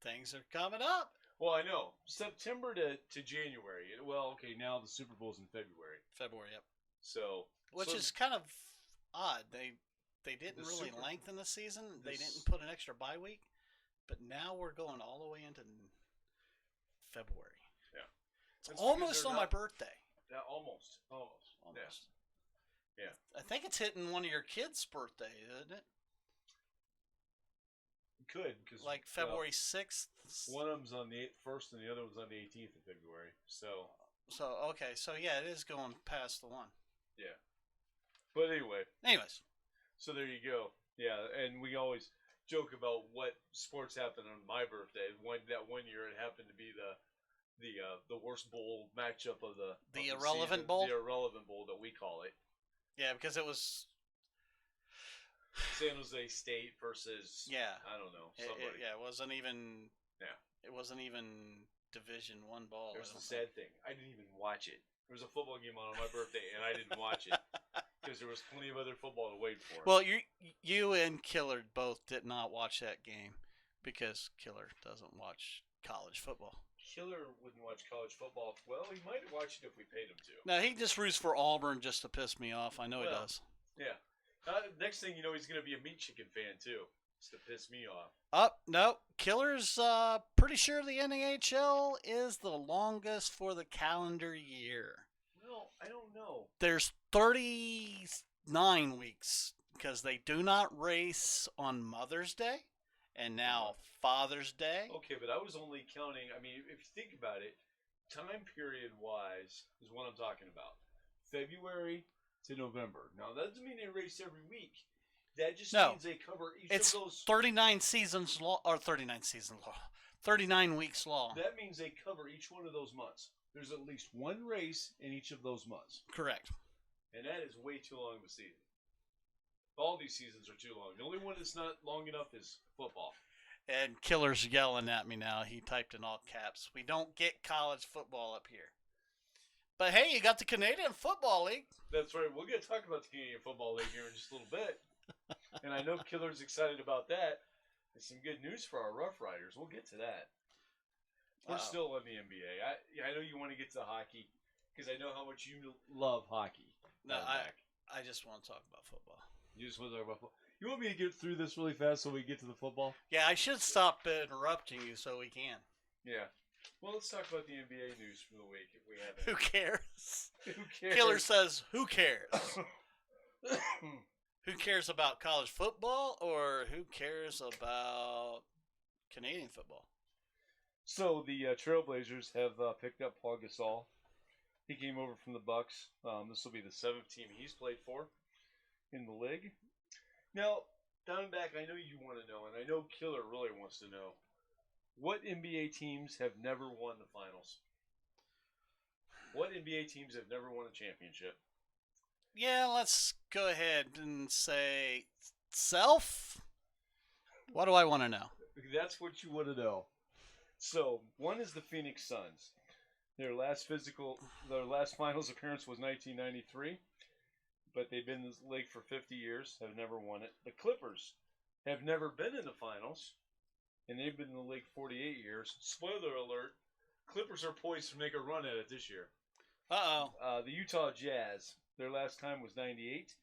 things are coming up. Well, I know. September to January. Well, okay, now the Super Bowl's in February. February, yep. So, Which is kind of odd. They didn't The really Super- lengthen the season. They this- didn't put an extra bye week. But now we're going all the way into February. Yeah. It's That's almost because on they're my not- birthday. Yeah, almost. Almost. Yeah. I think it's hitting one of your kids' birthday, isn't it? Could because Like February 6th. one of them's on the 1st and the other one's on the 18th of February. So So, okay. So, yeah, it is going past the one. yeah. But anyway, Anyways. so there you go. Yeah, and we always joke about what sports happened on my birthday. That one year it happened to be the worst bowl matchup of the irrelevant season, bowl? the irrelevant bowl that we call it. Yeah, because it was San Jose State versus I don't know somebody. It wasn't even. Yeah. It wasn't even Division I ball. Here's the sad thing: I didn't even watch it. There was a football game on my birthday, and I didn't watch it because there was plenty of other football to wait for. Well, you and Killer both did not watch that game because Killer doesn't watch college football. Killer wouldn't watch college football. Well, he might have watched it if we paid him to. No, he just roots for Auburn just to piss me off. I know he does. Yeah. Next thing you know, he's going to be a meat chicken fan too, just to piss me off. No, Killer's pretty sure the NHL is the longest for the calendar year. Well, I don't know. There's 39 weeks because they do not race on Mother's Day and now Father's Day. Okay, but I was only counting. I mean, if you think about it, time period wise is what I'm talking about. February to November. Now, that doesn't mean they race every week. That just means they cover each of those. 39 seasons long, or 39 seasons long, 39 weeks long. That means they cover each one of those months. There's at least one race in each of those months. Correct. And that is way too long of a season. All these seasons are too long. The only one that's not long enough is football. And Killer's yelling at me now. He typed in all caps. We don't get college football up here. But hey, you got the Canadian Football League. That's right. We're going to talk about the Canadian Football League here in just a little bit. And I know Killer's excited about that. There's some good news for our Rough Riders. We'll get to that. We're still in the NBA. I know you want to get to hockey because I know how much you love hockey. No, I just want to talk about football. You just want to talk about football? You want me to get through this really fast so we get to the football? Yeah, I should stop interrupting you so we can. Yeah. Well, let's talk about the NBA news for the week if we have it. Who cares? Who cares? Killer says, who cares? Who cares about college football or who cares about Canadian football? So the Trailblazers have picked up Paul Gasol. He came over from the Bucks. This will be the 7th team he's played for in the league. Now, Diamondback, I know you want to know, and I know Killer really wants to know, what NBA teams have never won the finals? What NBA teams have never won a championship? Yeah, let's go ahead and say self. What do I want to know? That's what you want to know. So, one is the Phoenix Suns. Their last finals appearance was 1993, but they've been in the league for 50 years, have never won it. The Clippers have never been in the finals, and they've been in the league 48 years. Spoiler alert, Clippers are poised to make a run at it this year. Uh-oh. The Utah Jazz, their last time was 98.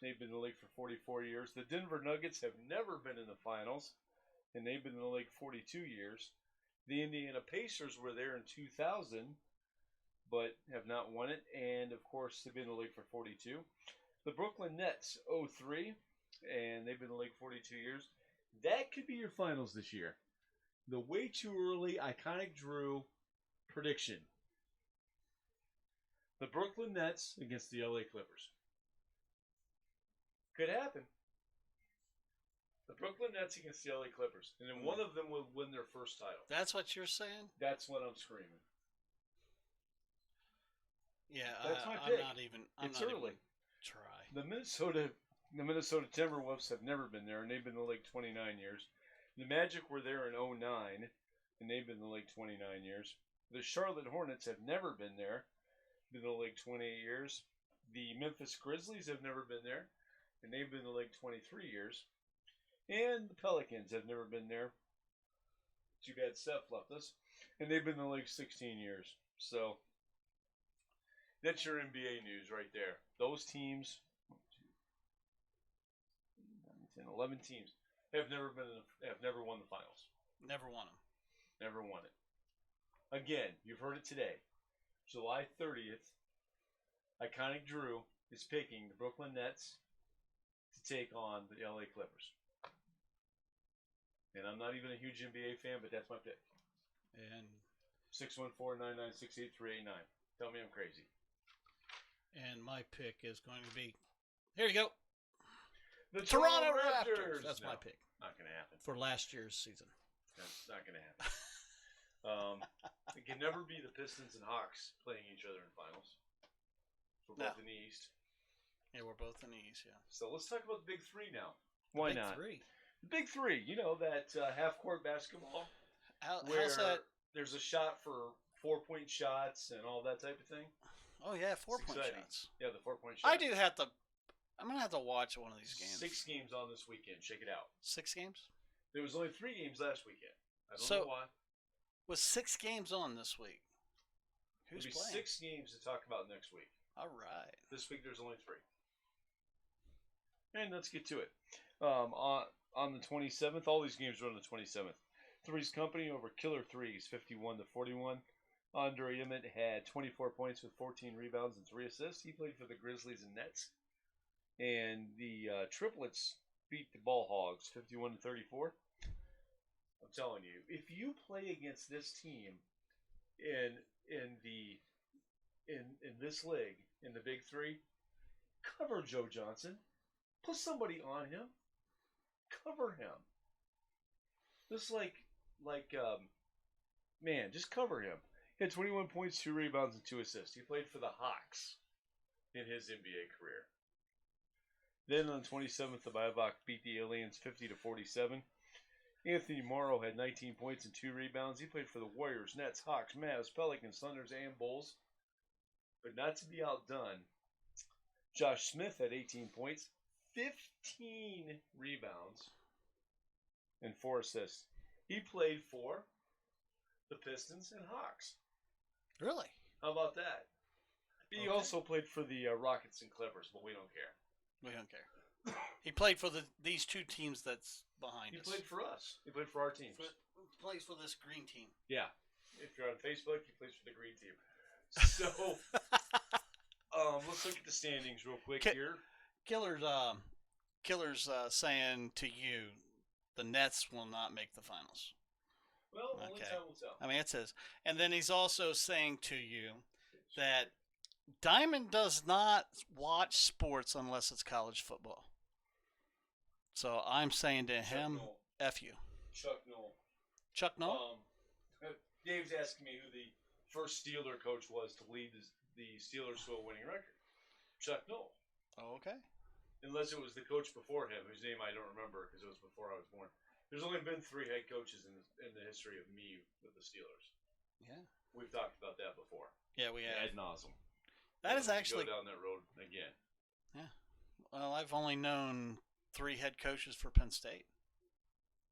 They've been in the league for 44 years. The Denver Nuggets have never been in the finals, and they've been in the league 42 years. The Indiana Pacers were there in 2000, but have not won it. And, of course, they've been in the league for 42. The Brooklyn Nets, 03, and they've been in the league 42 years. That could be your finals this year. The way too early iconic Drew prediction. The Brooklyn Nets against the LA Clippers. Could happen. The Brooklyn Nets against the LA Clippers. And then one of them will win their first title. That's what you're saying? That's what I'm screaming. Yeah, That's my I'm pick. not even. It's early. Try. The Minnesota Timberwolves have never been there, and they've been in the league 29 years. The Magic were there in 09, and they've been in the league 29 years. The Charlotte Hornets have never been there, been in the league 28 years. The Memphis Grizzlies have never been there, and they've been in the league 23 years. And the Pelicans have never been there. Too bad Steph left us. And they've been in the league 16 years. So, that's your NBA news right there. Those teams, 10, 11 teams, have never won the finals. Never won them. Never won it. Again, you've heard it today. July 30th, Iconic Drew is picking the Brooklyn Nets to take on the LA Clippers. And I'm not even a huge NBA fan, but that's my pick. And 614-996-8389. Tell me I'm crazy. And my pick is going to be, here you go, The Toronto Raptors. That's my pick. Not going to happen. For last year's season. That's not going to happen. It can never be the Pistons and Hawks playing each other in finals. We're both in the East. Yeah, we're both in the East, yeah. So let's talk about the big three now. Why Big not? Three. Big three. You know that half-court basketball where How's that? there's a shot for 4-point shots and all that type of thing. Oh yeah, It's 4-point exciting. shots. Yeah, the 4-point shot. I do have to. I'm gonna have to watch one of these games. 6 games on this weekend. Check it out. 6 games. There was only 3 games last weekend. I don't So- know why. With 6 games on this week. Who's There'll be playing? 6 games to talk about next week. All right. This week there's only 3. And let's get to it. On the 27th, all these games are on the 27th. Three's Company over Killer Threes, 51-41. Andre Emmett had 24 points with 14 rebounds and 3 assists. He played for the Grizzlies and Nets. And the Triplets beat the Ball Hogs, 51-34. I'm telling you, if you play against this team in this league, in the Big Three, cover Joe Johnson. Put somebody on him. Cover him. Just just cover him. He had 21 points, 2 rebounds, and 2 assists. He played for the Hawks in his NBA career. Then on the 27th, the Diamondback beat the Aliens 50-47. Anthony Morrow had 19 points and 2 rebounds. He played for the Warriors, Nets, Hawks, Mavs, Pelicans, Thunders, and Bulls. But not to be outdone, Josh Smith had 18 points, 15 rebounds, and 4 assists. He played for the Pistons and Hawks. Really? How about that? He also played for the Rockets and Clippers, but we don't care. We don't care. He played for these 2 teams that's behind He us. played for us. He played for our teams. Plays for this green team. Yeah. If you're on Facebook, he plays for the green team. So, let's look at the standings real quick here. Killer's saying to you, the Nets will not make the finals. Well, only Okay. time will tell. I mean, it says, and then he's also saying to you that Diamond does not watch sports unless it's college football. So I'm saying to him, Noel. F you. Chuck Noel. Chuck Noll? Dave's asking me who the first Steeler coach was to lead the Steelers to a winning record. Chuck Noll. Oh, okay. Unless it was the coach before him, whose name I don't remember because it was before I was born. There's only been 3 head coaches in the history of me with the Steelers. Yeah. We've talked about that before. Yeah, we have. Ad nauseum. That is actually. Go down that road again. Yeah. Well, I've only known 3 head coaches for Penn State.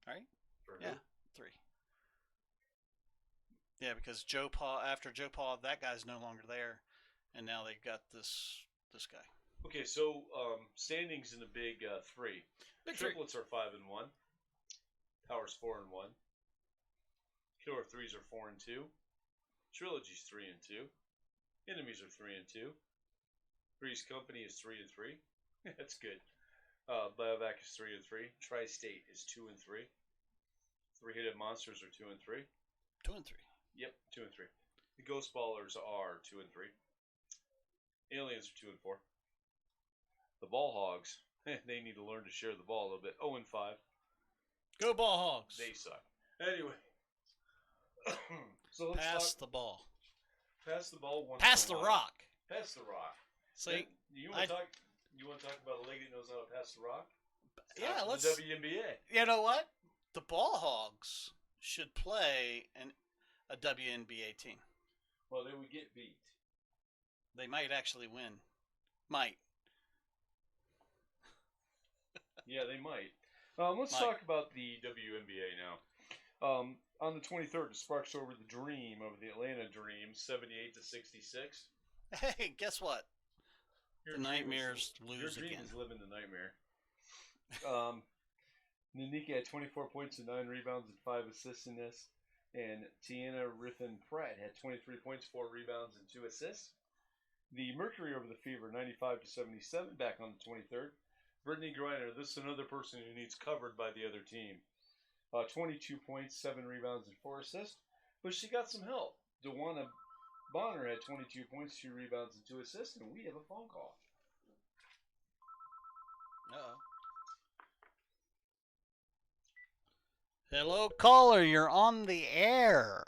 Right? For who? Yeah, 3. Yeah, because after Joe Paul, that guy's no longer there, and now they've got this guy. Okay, so standings in the Big Three. Big Three. Triplets are 5-1. Powers 4-1. Killer Threes are 4-2. Trilogy's 3-2. Enemies are 3-2. Three's Company is 3-3. That's good. Diamondback is 3-3. Tri-State is 2-3. Three-Headed Monsters are 2-3. 2-3. Yep, 2-3. The Ghost Ballers are 2-3. Aliens are 2-4. The Ball Hogs, they need to learn to share the ball a little bit. 0-5. Go Ball Hogs. They suck. Anyway, so let's Pass talk. the ball. Pass the ball. Pass the rock. Pass the rock. See, You want to talk? You want to talk about a league that knows how to pass the rock? yeah, let's. The WNBA. You know what? The Ball Hogs should play a WNBA team. Well, they would get beat. They might actually win. Might. Yeah, they might. Let's talk about the WNBA now. On the 23rd, the Sparks over the Dream, over the Atlanta Dream, 78-66. Hey, guess what? Your The dream Nightmares is, lose your dream again. is living the nightmare. Nanika had 24 points and 9 rebounds and 5 assists in this. And Tiana Riffin Pratt had 23 points, 4 rebounds, and 2 assists. The Mercury over the Fever, 95-77, back on the 23rd. Brittany Griner, this is another person who needs covered by the other team. 22 points, 7 rebounds, and 4 assists. But she got some help. DeWanna Bonner had 22 points, 2 rebounds, and 2 assists. And we have a phone call. Uh-oh. Hello, caller. You're on the air.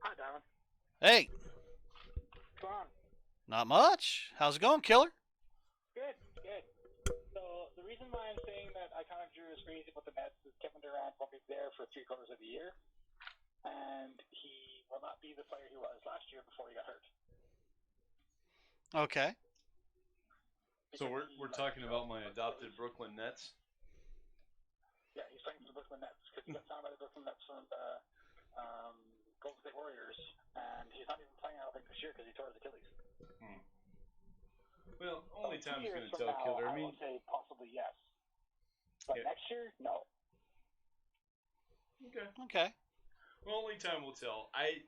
Hi, Diamond. Hey, Come on. not much. How's it going, Killer? Good, good. So the reason why I'm saying that Iconic Drew is crazy about the Nets is Kevin Durant won't be there for 3/4 of the year, and he will not be the player he was last year before he got hurt. Okay. So we're talking about my adopted Brooklyn Nets. Yeah, he's playing for the Brooklyn Nets because he got signed by the Brooklyn Nets from the Golden State Warriors, and he's not even playing, I don't think, this year because he tore his Achilles. Well, only So 2 time's years going to from tell, now, Killer. I I mean, will say possibly yes, but Yeah. next year, no. Okay. well, only time will tell. I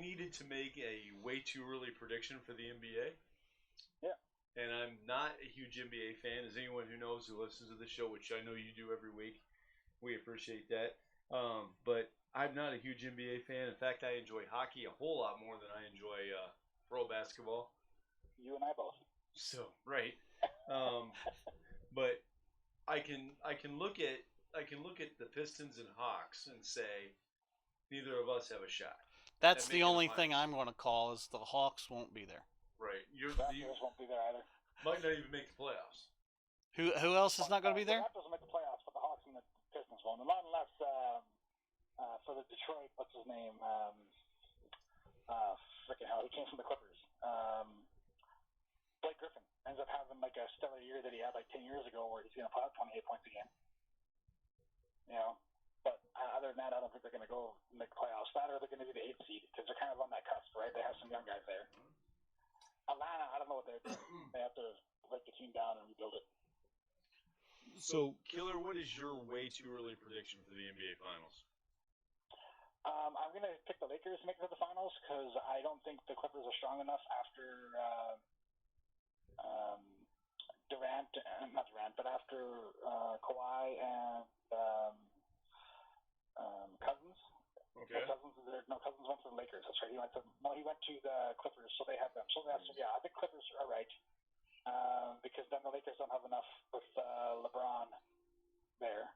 needed to make a way too early prediction for the NBA. Yeah. And I'm not a huge NBA fan, as anyone who knows who listens to the show, which I know you do every week. We appreciate that. But I'm not a huge NBA fan. In fact, I enjoy hockey a whole lot more than I enjoy pro basketball. You and I both. So right, but I can look at the Pistons and Hawks and say neither of us have a shot. That's That the make it only a thing I'm going to call is the Hawks won't be there. Right, you Raptors won't be there either. might not even make the playoffs. Who else is not going to be there? The Raptors will make the playoffs, but the Hawks and the Pistons won't. Not unless for the Detroit, what's his name? Freaking hell, he came from the Clippers. Blake Griffin ends up having like a stellar year that he had like 10 years ago, where he's going to put up 28 points a game. You know, but other than that, I don't think they're going to go make the playoffs. That or they're going to be the 8th seed because they're kind of on that cusp, right? They have some young guys there. Atlanta, I don't know what they're doing. They have to break the team down and rebuild it. So, Killer, what is your way too early prediction for the NBA Finals? I'm going to pick the Lakers to make it to the finals because I don't think the Clippers are strong enough after after Kawhi and Cousins. Okay. Cousins is there. No, Cousins went to the Lakers. That's right. He went to the Clippers, so they have them. So yeah, I think Clippers are right because then the Lakers don't have enough with LeBron there.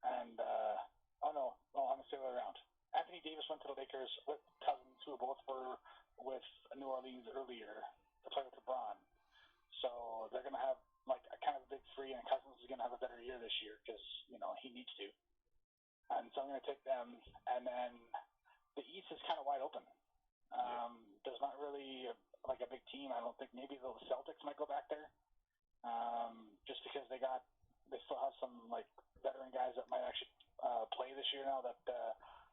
And I'm going to say the other way around. Anthony Davis went to the Lakers with Cousins, who both were with New Orleans earlier to play with LeBron. So they're going to have like a kind of a big three, and Cousins is going to have a better year this year because he needs to. And so I'm going to take them. And then the East is kind of wide open. There's not really like a big team. I don't think maybe the Celtics might go back there, just because they still have some like veteran guys that might actually play this year now that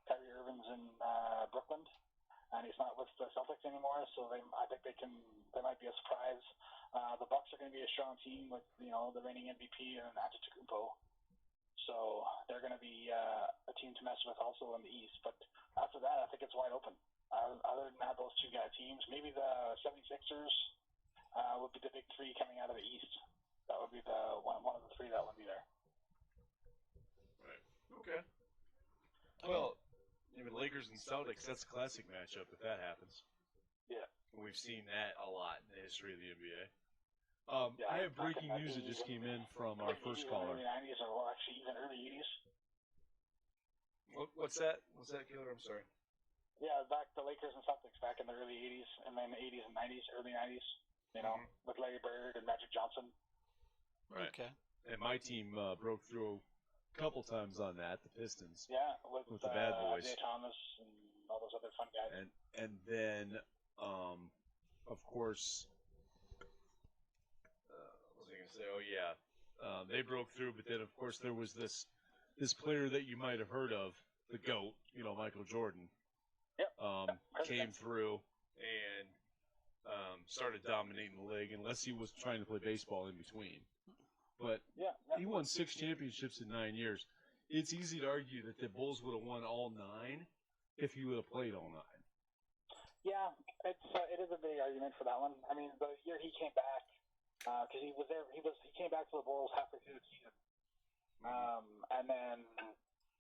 Kyrie Irving's in Brooklyn, and he's not with the Celtics anymore. So I think they might be a surprise. The Bucks are going to be a strong team with the reigning MVP and Antetokounmpo. So they're going to be a team to mess with also in the East. But after that, I think it's wide open. Other than that, those two teams, maybe the 76ers would be the big three coming out of the East. That would be the one of the three that would be there. Right. Okay. Well, even Lakers and Celtics, that's a classic matchup if that happens. Yeah. We've seen that a lot in the history of the NBA. I have breaking news that just came in from our first caller. Early 90s or actually even early 80s. What's that? What's that, Killer? I'm sorry. Yeah, back the Lakers and Celtics back in the early 80s, and then the 80s and 90s, early 90s, with Larry Bird and Magic Johnson. Right. Okay. And my team broke through a couple times on that, the Pistons. Yeah, with the Bad Boys. Isaiah Thomas and all those other fun guys. And then, of course, what was I going to say? Oh, yeah. They broke through, but then, of course, there was this player that you might have heard of, the GOAT, Michael Jordan. Yep. Came through and started dominating the league, unless he was trying to play baseball in between. But he won 6 championships in 9 years. It's easy to argue that the Bulls would have won all 9 if he would have played all 9. Yeah, it is a big argument for that one. I mean, the year he came back, because he was there, he came back to the Bulls halfway through the season, and then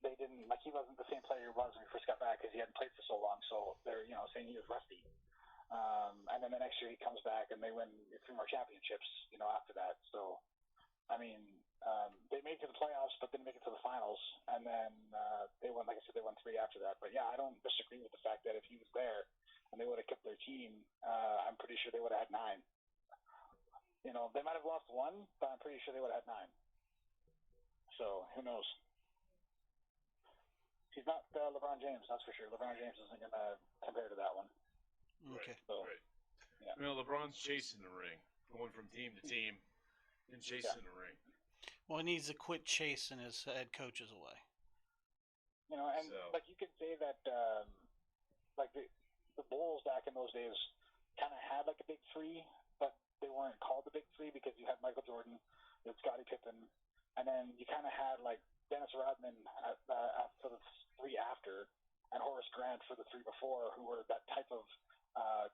they didn't, like, he wasn't the same player he was when he first got back because he hadn't played for so long. So they're saying he was rusty. And then the next year he comes back and they win 3 more championships, after that. So, I mean, they made it to the playoffs, but didn't make it to the finals. And then they won, like I said, they won 3 after that. But yeah, I don't disagree with the fact that if he was there and they would have kept their team, I'm pretty sure they would have had 9. They might have lost one, but I'm pretty sure they would have had 9. So who knows? He's not LeBron James, that's for sure. LeBron James isn't going to compare to that one. Okay. So, Right. Yeah. LeBron's chasing the ring, going from team to team and chasing the ring. Well, he needs to quit chasing his head coaches away. And like you could say that, like the Bulls back in those days kind of had like a big 3, but they weren't called the big 3 because you had Michael Jordan, you had Scottie Pippen, and then you kind of had like Dennis Rodman for the 3 after, and Horace Grant for the 3 before, who were that type of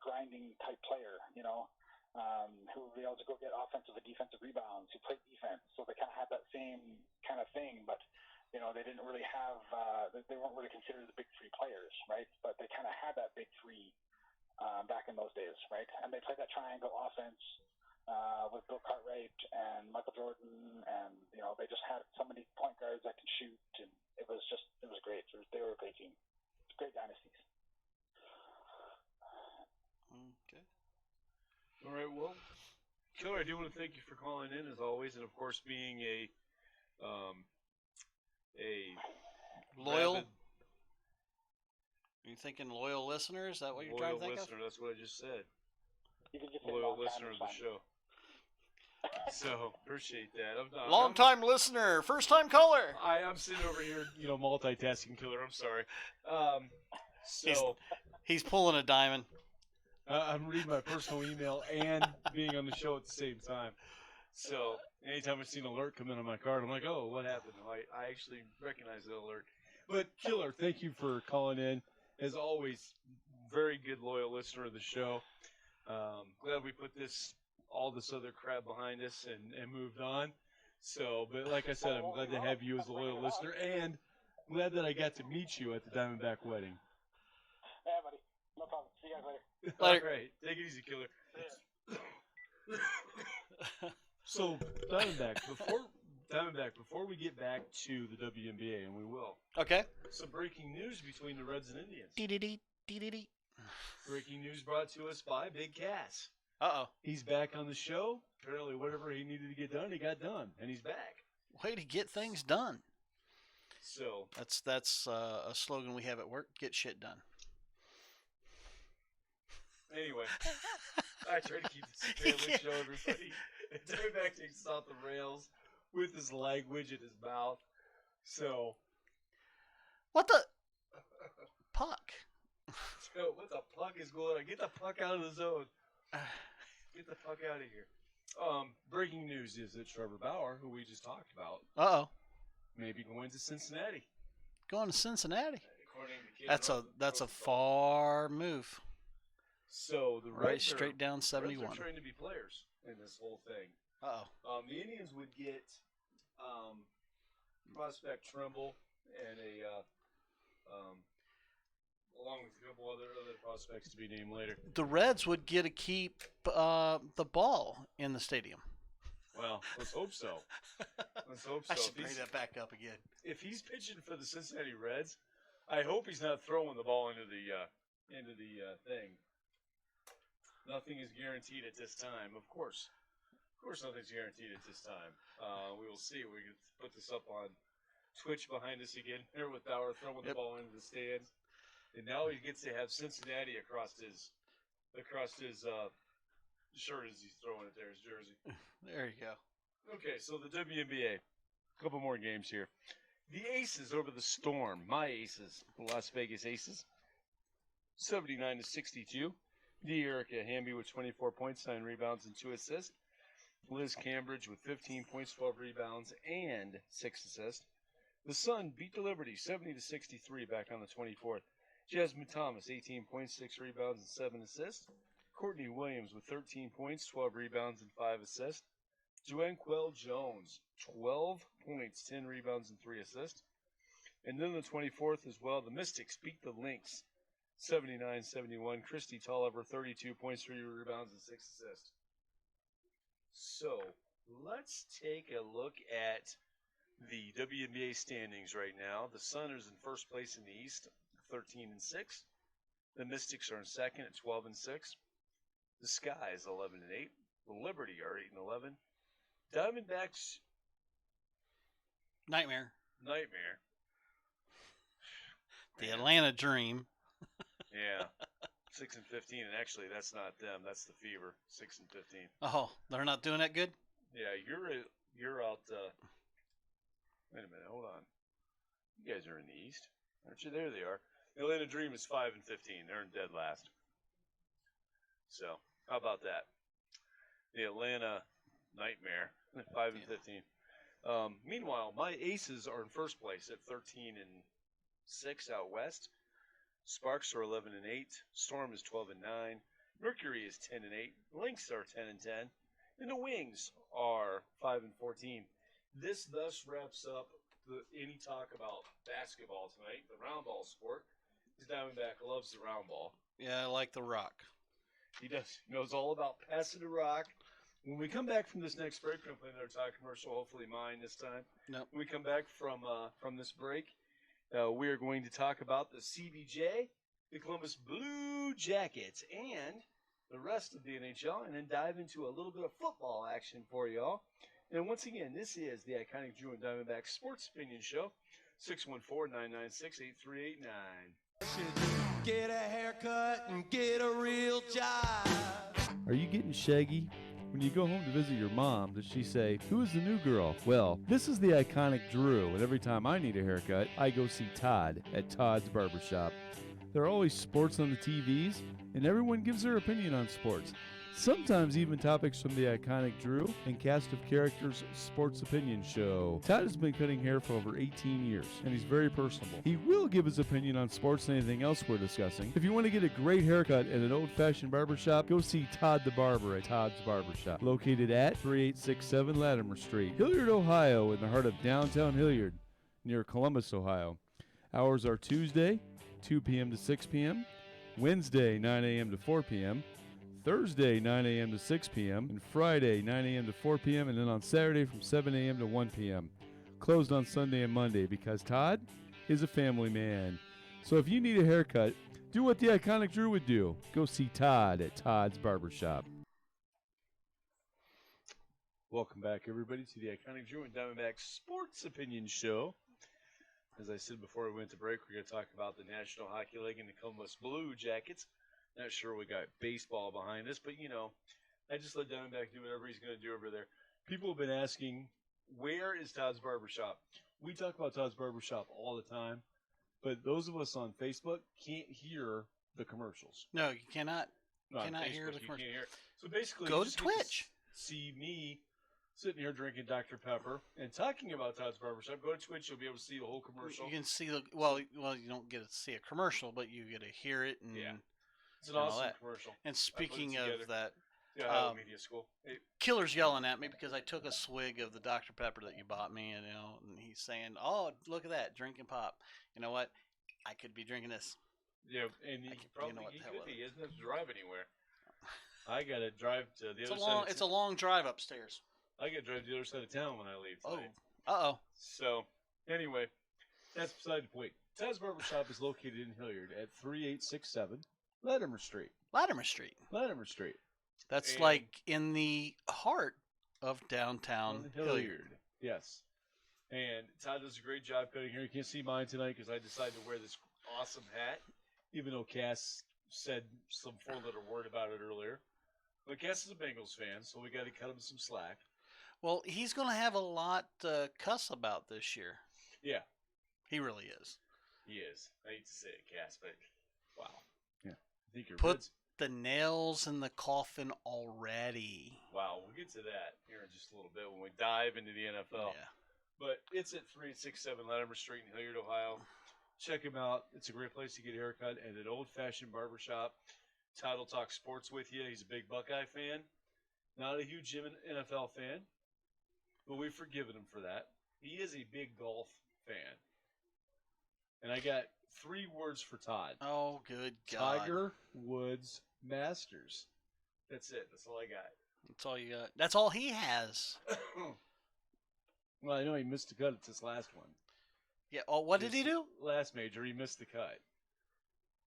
grinding type player, who would be able to go get offensive and defensive rebounds, who played defense. So they kind of had that same kind of thing, but they didn't really have, they weren't really considered the big 3 players, right? But they kind of had that big 3 back in those days, right? And they played that triangle offense with Bill Cartwright and Michael Jordan, and they just had so many point guards that could shoot, and it was great. They were a great team. Great dynasties. Okay. All right, well, Killer, I do want to thank you for calling in as always, and of course being a Loyal. rabid Are you thinking loyal listener? Is that what you're trying to think listener. That's what I just said. You can just say Loyal long time, listener it's of the fine. show. So appreciate that. Long time listener, first time caller. I'm sitting over here, multitasking, Killer. I'm sorry. He's pulling a diamond. I'm reading my personal email and being on the show at the same time. So anytime I see an alert come in on my card, I'm like, oh, what happened? I actually recognize the alert. But Killer, thank you for calling in. As always, very good loyal listener of the show. Glad we put all this other crap behind us and moved on. So, but like I said, I'm glad to have you as a loyal listener, and glad that I got to meet you at the Diamondback wedding. Yeah, buddy. No problem. See you guys later. Later. All right, take it easy, Killer. So, Diamondback, before we get back to the WNBA, and we will, Okay. some breaking news between the Reds and Indians. Dee-dee-dee. Breaking news brought to us by Big Cass. Uh-oh. He's back on the show. Apparently, whatever he needed to get done, he got done, and he's back. Way to get things done. So, That's a slogan we have at work. Get shit done. anyway, I try to keep this a family show, everybody. And Diamondback takes us off the rails with his language in his mouth. So, What the? Puck. what the fuck is going on? Get the fuck out of the zone. Get the fuck out of here. Breaking news is that Trevor Bauer, who we just talked about, Uh-oh. may be going to Cincinnati. Going to Cincinnati. According to Kevin That's a Rosenthal. far move. So the Right Reds straight down Reds 71. are trying to be players in this whole thing. Uh-oh. The Indians would get prospect Trimble and along with a couple other prospects to be named later. The Reds would get to keep the ball in the stadium. Well, let's hope so. Let's hope so. I should bring that back up again. If he's pitching for the Cincinnati Reds, I hope he's not throwing the ball into the thing. Nothing is guaranteed at this time. Of course, nothing's guaranteed at this time. We will see. We can put this up on Twitch behind us again here with Bauer throwing the ball into the stands, and now he gets to have Cincinnati across his shirt as he's throwing it there, his jersey. There you go. Okay, so the WNBA. A couple more games here. The Aces over the Storm. My Aces, the Las Vegas Aces. 79-62. Erica Hamby with 24 points, 9 rebounds, and 2 assists. Liz Cambridge with 15 points, 12 rebounds, and 6 assists. The Sun beat the Liberty 70-63 back on the 24th. Jasmine Thomas, 18 points, 6 rebounds, and 7 assists. Courtney Williams with 13 points, 12 rebounds, and 5 assists. Joanne Quell Jones, 12 points, 10 rebounds, and 3 assists. And then the 24th as well, the Mystics beat the Lynx 79-71. Christy Tolliver, 32 points, 3 rebounds, and 6 assists. So, let's take a look at the WNBA standings right now. The Sun is in first place in the East, 13-6. The Mystics are in second at 12-6. The Sky is 11-8. The Liberty are 8-11. Diamondbacks Nightmare. nightmare. The Man. Atlanta Dream. Yeah. 6-15, and actually that's not them. That's the Fever. 6-15. Oh, they're not doing that good? Yeah, you're out. Wait a minute, hold on. You guys are in the East, aren't you? There they are. The Atlanta Dream is 5-15. They're in dead last. So how about that? The Atlanta Nightmare, 5-15. Meanwhile, my Aces are in first place at 13-6 out west. Sparks are 11-8. Storm is 12-9. Mercury is 10-8. Lynx are 10-10. And the Wings are 5-14. This thus wraps up any talk about basketball tonight, the round ball sport. The Diamondback loves the round ball. Yeah, I like the Rock. He does. He knows all about passing the rock. When we come back from this next break, we're going to play another tie commercial, hopefully mine this time. Nope. When we come back from this break, we are going to talk about the CBJ, the Columbus Blue Jackets, and the rest of the NHL, and then dive into a little bit of football action for y'all. And once again, this is the iconic Drew and Diamondback Sports Opinion Show, 614-996-8389. Get a haircut and get a real job. Are you getting shaggy? When you go home to visit your mom, does she say, "Who is the new girl?" Well, this is the iconic Drew, and every time I need a haircut, I go see Todd at Todd's Barbershop. There are always sports on the TVs, and everyone gives their opinion on sports. Sometimes even topics from the iconic Drew and cast of characters Sports Opinion Show. Todd has been cutting hair for over 18 years, and he's very personable. He will give his opinion on sports and anything else we're discussing. If you want to get a great haircut at an old-fashioned barbershop, go see Todd the Barber at Todd's Barbershop, located at 3867 Latimer Street, Hilliard, Ohio, in the heart of downtown Hilliard, near Columbus, Ohio. Hours are Tuesday, 2 p.m. to 6 p.m., Wednesday, 9 a.m. to 4 p.m., Thursday, 9 a.m. to 6 p.m., and Friday, 9 a.m. to 4 p.m., and then on Saturday from 7 a.m. to 1 p.m. Closed on Sunday and Monday because Todd is a family man. So if you need a haircut, do what the iconic Drew would do. Go see Todd at Todd's Barbershop. Welcome back, everybody, to the iconic Drew and Diamondback Sports Opinion Show. As I said before we went to break, we're going to talk about the National Hockey League and the Columbus Blue Jackets. Not sure we got baseball behind us, but, I just let Diamondback do whatever he's going to do over there. People have been asking, where is Todd's Barbershop? We talk about Todd's Barbershop all the time, but those of us on Facebook can't hear the commercials. No, you cannot. No, Cannot on hear Facebook, the you commercial. can't hear. So basically, Go you to just get to Twitch. see me sitting here drinking Dr. Pepper and talking about Todd's Barbershop. Go to Twitch, you'll be able to see the whole commercial. You can see the well. You don't get to see a commercial, but you get to hear it. And, Yeah. It's an and all awesome that. commercial. And speaking together. of that, Yeah, Ohio Media School. Hey, Killer's yelling at me because I took a swig of the Dr. Pepper that you bought me, and he's saying, "Oh, look at that, drinking pop." You know what? I could be drinking this. yeah, and you you know what he the hell could it be. is. He doesn't have to drive anywhere. I got to drive to the It's other a side. long. It's a long drive upstairs. I got to drive to the other side of town when I leave Oh, tonight. oh. So, anyway, that's beside the point. Todd's Barbershop is located in Hilliard at 3867 Latimer Street. Latimer Street. Latimer Street. That's And- like in the heart of downtown Hilliard. Yes. And Todd does a great job cutting hair. You can't see mine tonight because I decided to wear this awesome hat, even though Cass said some four-letter word about it earlier. But Cass is a Bengals fan, so we got to cut him some slack. Well, he's going to have a lot to cuss about this year. Yeah, He really is. he is. I hate to say it, Cass, but wow. Yeah. I think you're Put the nails in the coffin already. Wow, we'll get to that here in just a little bit when we dive into the NFL. Yeah. But it's at 3867 Latimer Street in Hilliard, Ohio. Check him out. It's a great place to get a haircut and an old-fashioned barbershop. Todd will talk sports with you. He's a big Buckeye fan. Not a huge NFL fan, but we've forgiven him for that. He is a big golf fan. And I got 3 words for Todd. Oh, good God. Tiger Woods Masters. That's it. That's all I got. That's all you got. That's all he has. Well, I know he missed the cut at this last one. Yeah. Oh, what did he do? Last major, he missed the cut.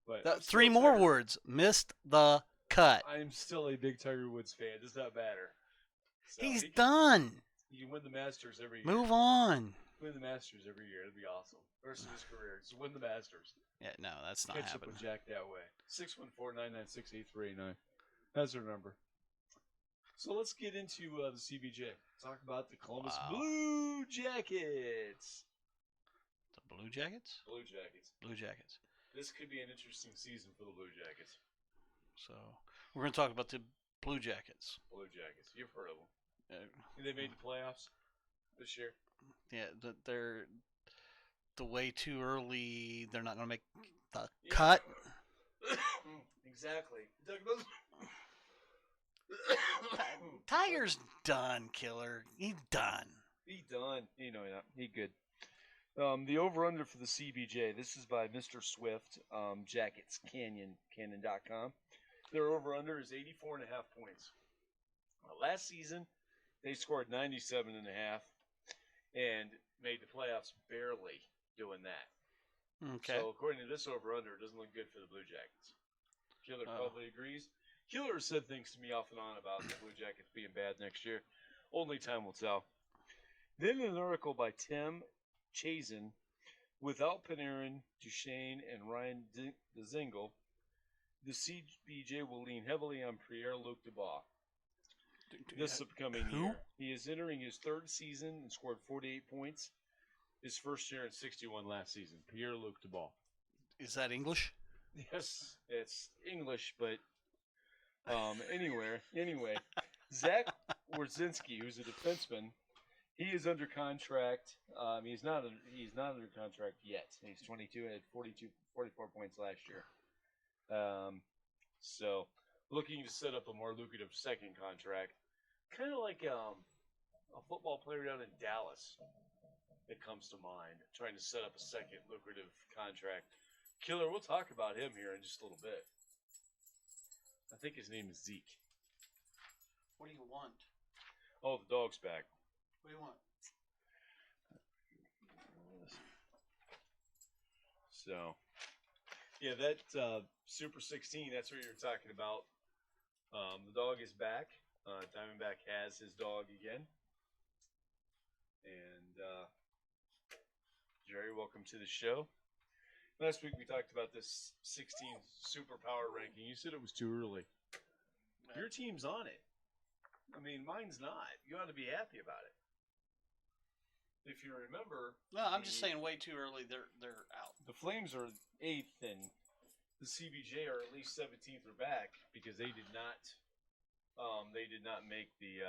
But 3 more words. Missed the cut. I'm still a big Tiger Woods fan. Does not matter. So He's he can- done. He can win the Masters every year. Move on. Win the Masters every year. It'd be awesome. Rest of his career. Just win the Masters. Yeah, no, that's not Catch up happening. with Jack that way. 614-996-8389. That's our number. So let's get into the CBJ. Talk about the Columbus Wow. Blue Jackets. The Blue Jackets? Blue Jackets. Blue Jackets. This could be an interesting season for the Blue Jackets. So we're going to talk about the Blue Jackets. Blue Jackets. You've heard of them. Uh, They made the playoffs this year. yeah, they're the way too early. They're not going to make the Yeah. cut. Exactly. Tiger's done, killer. He's done. He done. You know, he good. The over-under for the CBJ, this is by Mr. Swift, Jackets, Canyon.com. Their over-under is 84.5 points. Last season, they scored 97.5 and made the playoffs barely doing that. Okay. So according to this over-under, it doesn't look good for the Blue Jackets. Killer probably agrees. Killer said things to me off and on about the Blue Jackets being bad next year. Only time will tell. Then an article by Tim Chazen, without Panarin, Duchesne, and Ryan Dzingel, the CBJ will lean heavily on Pierre-Luc Dubois this upcoming year. He is entering his third season and scored 48 points his first year and 61 last season. Pierre-Luc Dubois. Is that English? Yes, it's English, but anyway, Zach Wardzinski, who's a defenseman, he is under contract. He's not under contract yet. He's 22 and had 44 points last year. So looking to set up a more lucrative second contract, kind of like a football player down in Dallas. It comes to mind, trying to set up a second lucrative contract. Killer, we'll talk about him here in just a little bit. I think his name is Zeke. What do you want? Oh, the dog's back. What do you want? So, yeah, that Super 16, that's what you're talking about. The dog is back. Diamondback has his dog again. And, Jerry, welcome to the show. Last week we talked about this 16 superpower ranking. You said it was too early. Your team's on it. I mean, mine's not. You ought to be happy about it. If you remember, No, I'm just saying way too early. They're out. the Flames are 8th, and the CBJ are at least 17th or back because they did not make the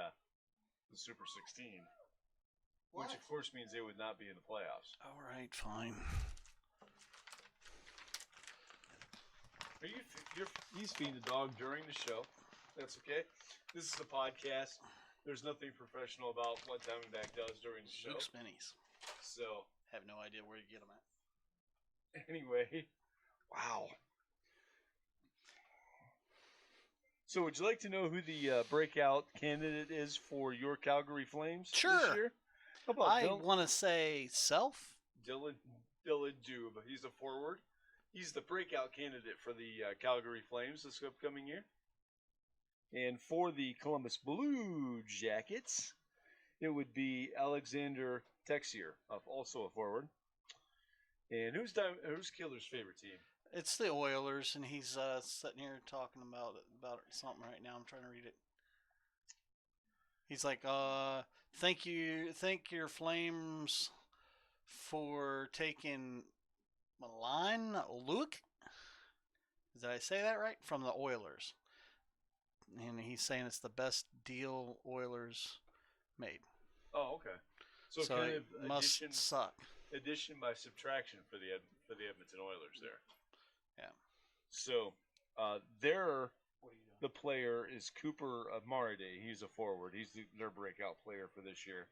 Super 16, which of course means they would not be in the playoffs. All right, fine. He's feeding the dog during the show. That's okay. This is a podcast. There's nothing professional about what Diamondback does during the show. Luke's minis. So Have no idea where you get them at. anyway, wow. So would you like to know who the breakout candidate is for your Calgary Flames this Sure. year? How about I want to say self. Dylan Dube? He's a forward. He's the breakout candidate for the Calgary Flames this upcoming year. And for the Columbus Blue Jackets, it would be Alexander Texier, also a forward. And who's Killer's favorite team? It's the Oilers, and he's sitting here talking about something right now. I'm trying to read it. He's like, thank your Flames for taking Milan Luke. Did I say that right? From the Oilers. And he's saying it's the best deal Oilers made. Oh, okay. So kind it of must suck. addition by subtraction for the Edmonton Oilers there. Yeah. So the player is Cooper Marade. He's a forward. He's their breakout player for this year.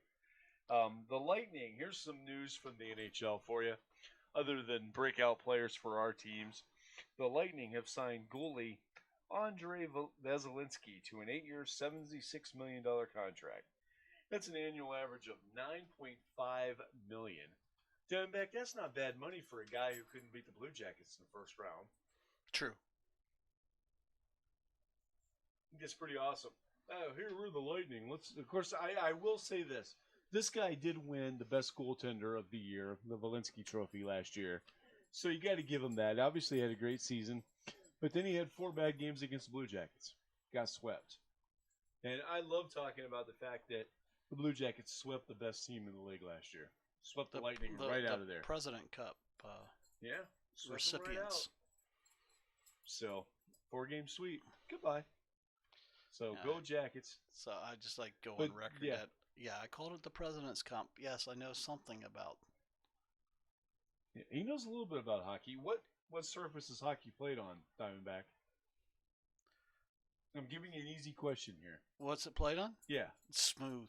The Lightning. Here's some news from the NHL for you. Other than breakout players for our teams, the Lightning have signed goalie Andrei Vasilevsky to an 8-year, $76 million contract. That's an annual average of $9.5 million. Diamondback, that's not bad money for a guy who couldn't beat the Blue Jackets in the first round. True. It's pretty awesome. Oh, here we're the Lightning. Of course, I will say this. This guy did win the best goaltender of the year, the Valensky Trophy last year. So you got to give him that. Obviously, he had a great season. But then he had 4 bad games against the Blue Jackets. Got swept. And I love talking about the fact that the Blue Jackets swept the best team in the league last year. Swept the Lightning right out of there. President Cup Yeah. recipients. So, 4-game sweep. Goodbye. So, go Jackets. So I just like go But, on record yeah. that, yeah, I called it the President's Cup. Yes, I know something about. Yeah, he knows a little bit about hockey. What surface is hockey played on, Diamondback? I'm giving you an easy question here. What's it played on? Yeah. It's smooth.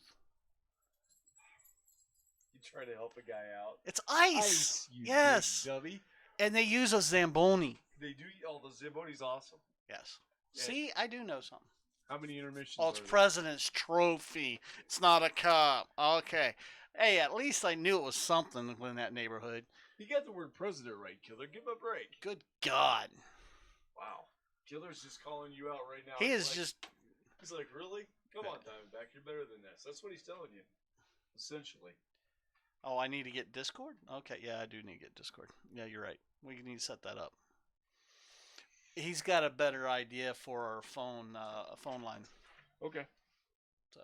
You try to help a guy out. It's ice. You Yes. big dubby. And they use a Zamboni. They do. Oh, the Zamboni's awesome. Yes. Yeah. See, I do know something. How many intermissions? Oh, it's are there? President's Trophy. It's not a cup. Okay. Hey, at least I knew it was something in that neighborhood. You got the word president right, Killer. Give him a break. Good God. Wow. Killer's just calling you out right now. He He's is like- just. He's like, really? Come on, Diamondback. You're better than this. That's what he's telling you. Essentially. Oh, I need to get Discord? Okay, yeah, I do need to get Discord. Yeah, you're right. We need to set that up. He's got a better idea for our phone line. Okay. So,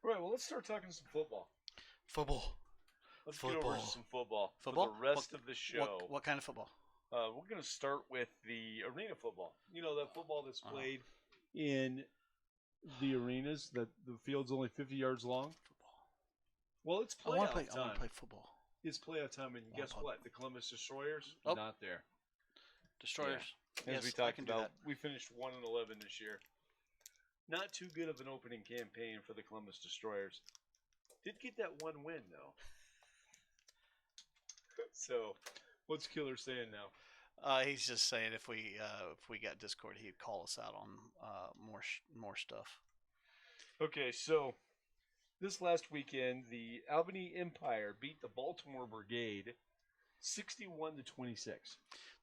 All right, well, let's start talking some football. football. Let's get over Football. to some football. Football? For the rest of the show. What kind of football? We're going to start with the arena football. You know, that football that's Uh-huh. played in the arenas, that the field's only 50 yards long. Football. Well, it's I want playoff to time. play football. It's playoff time, and wanna guess play- what? The Columbus Destroyers, Oh. not there. Destroyers. As Yes, we I talked can do about, that. we finished 1-11 this year. Not too good of an opening campaign for the Columbus Destroyers. Did get that one win though. So, what's Killer saying now? He's just saying if we got Discord, he'd call us out on more stuff. Okay, so this last weekend, the Albany Empire beat the Baltimore Brigade 61-26.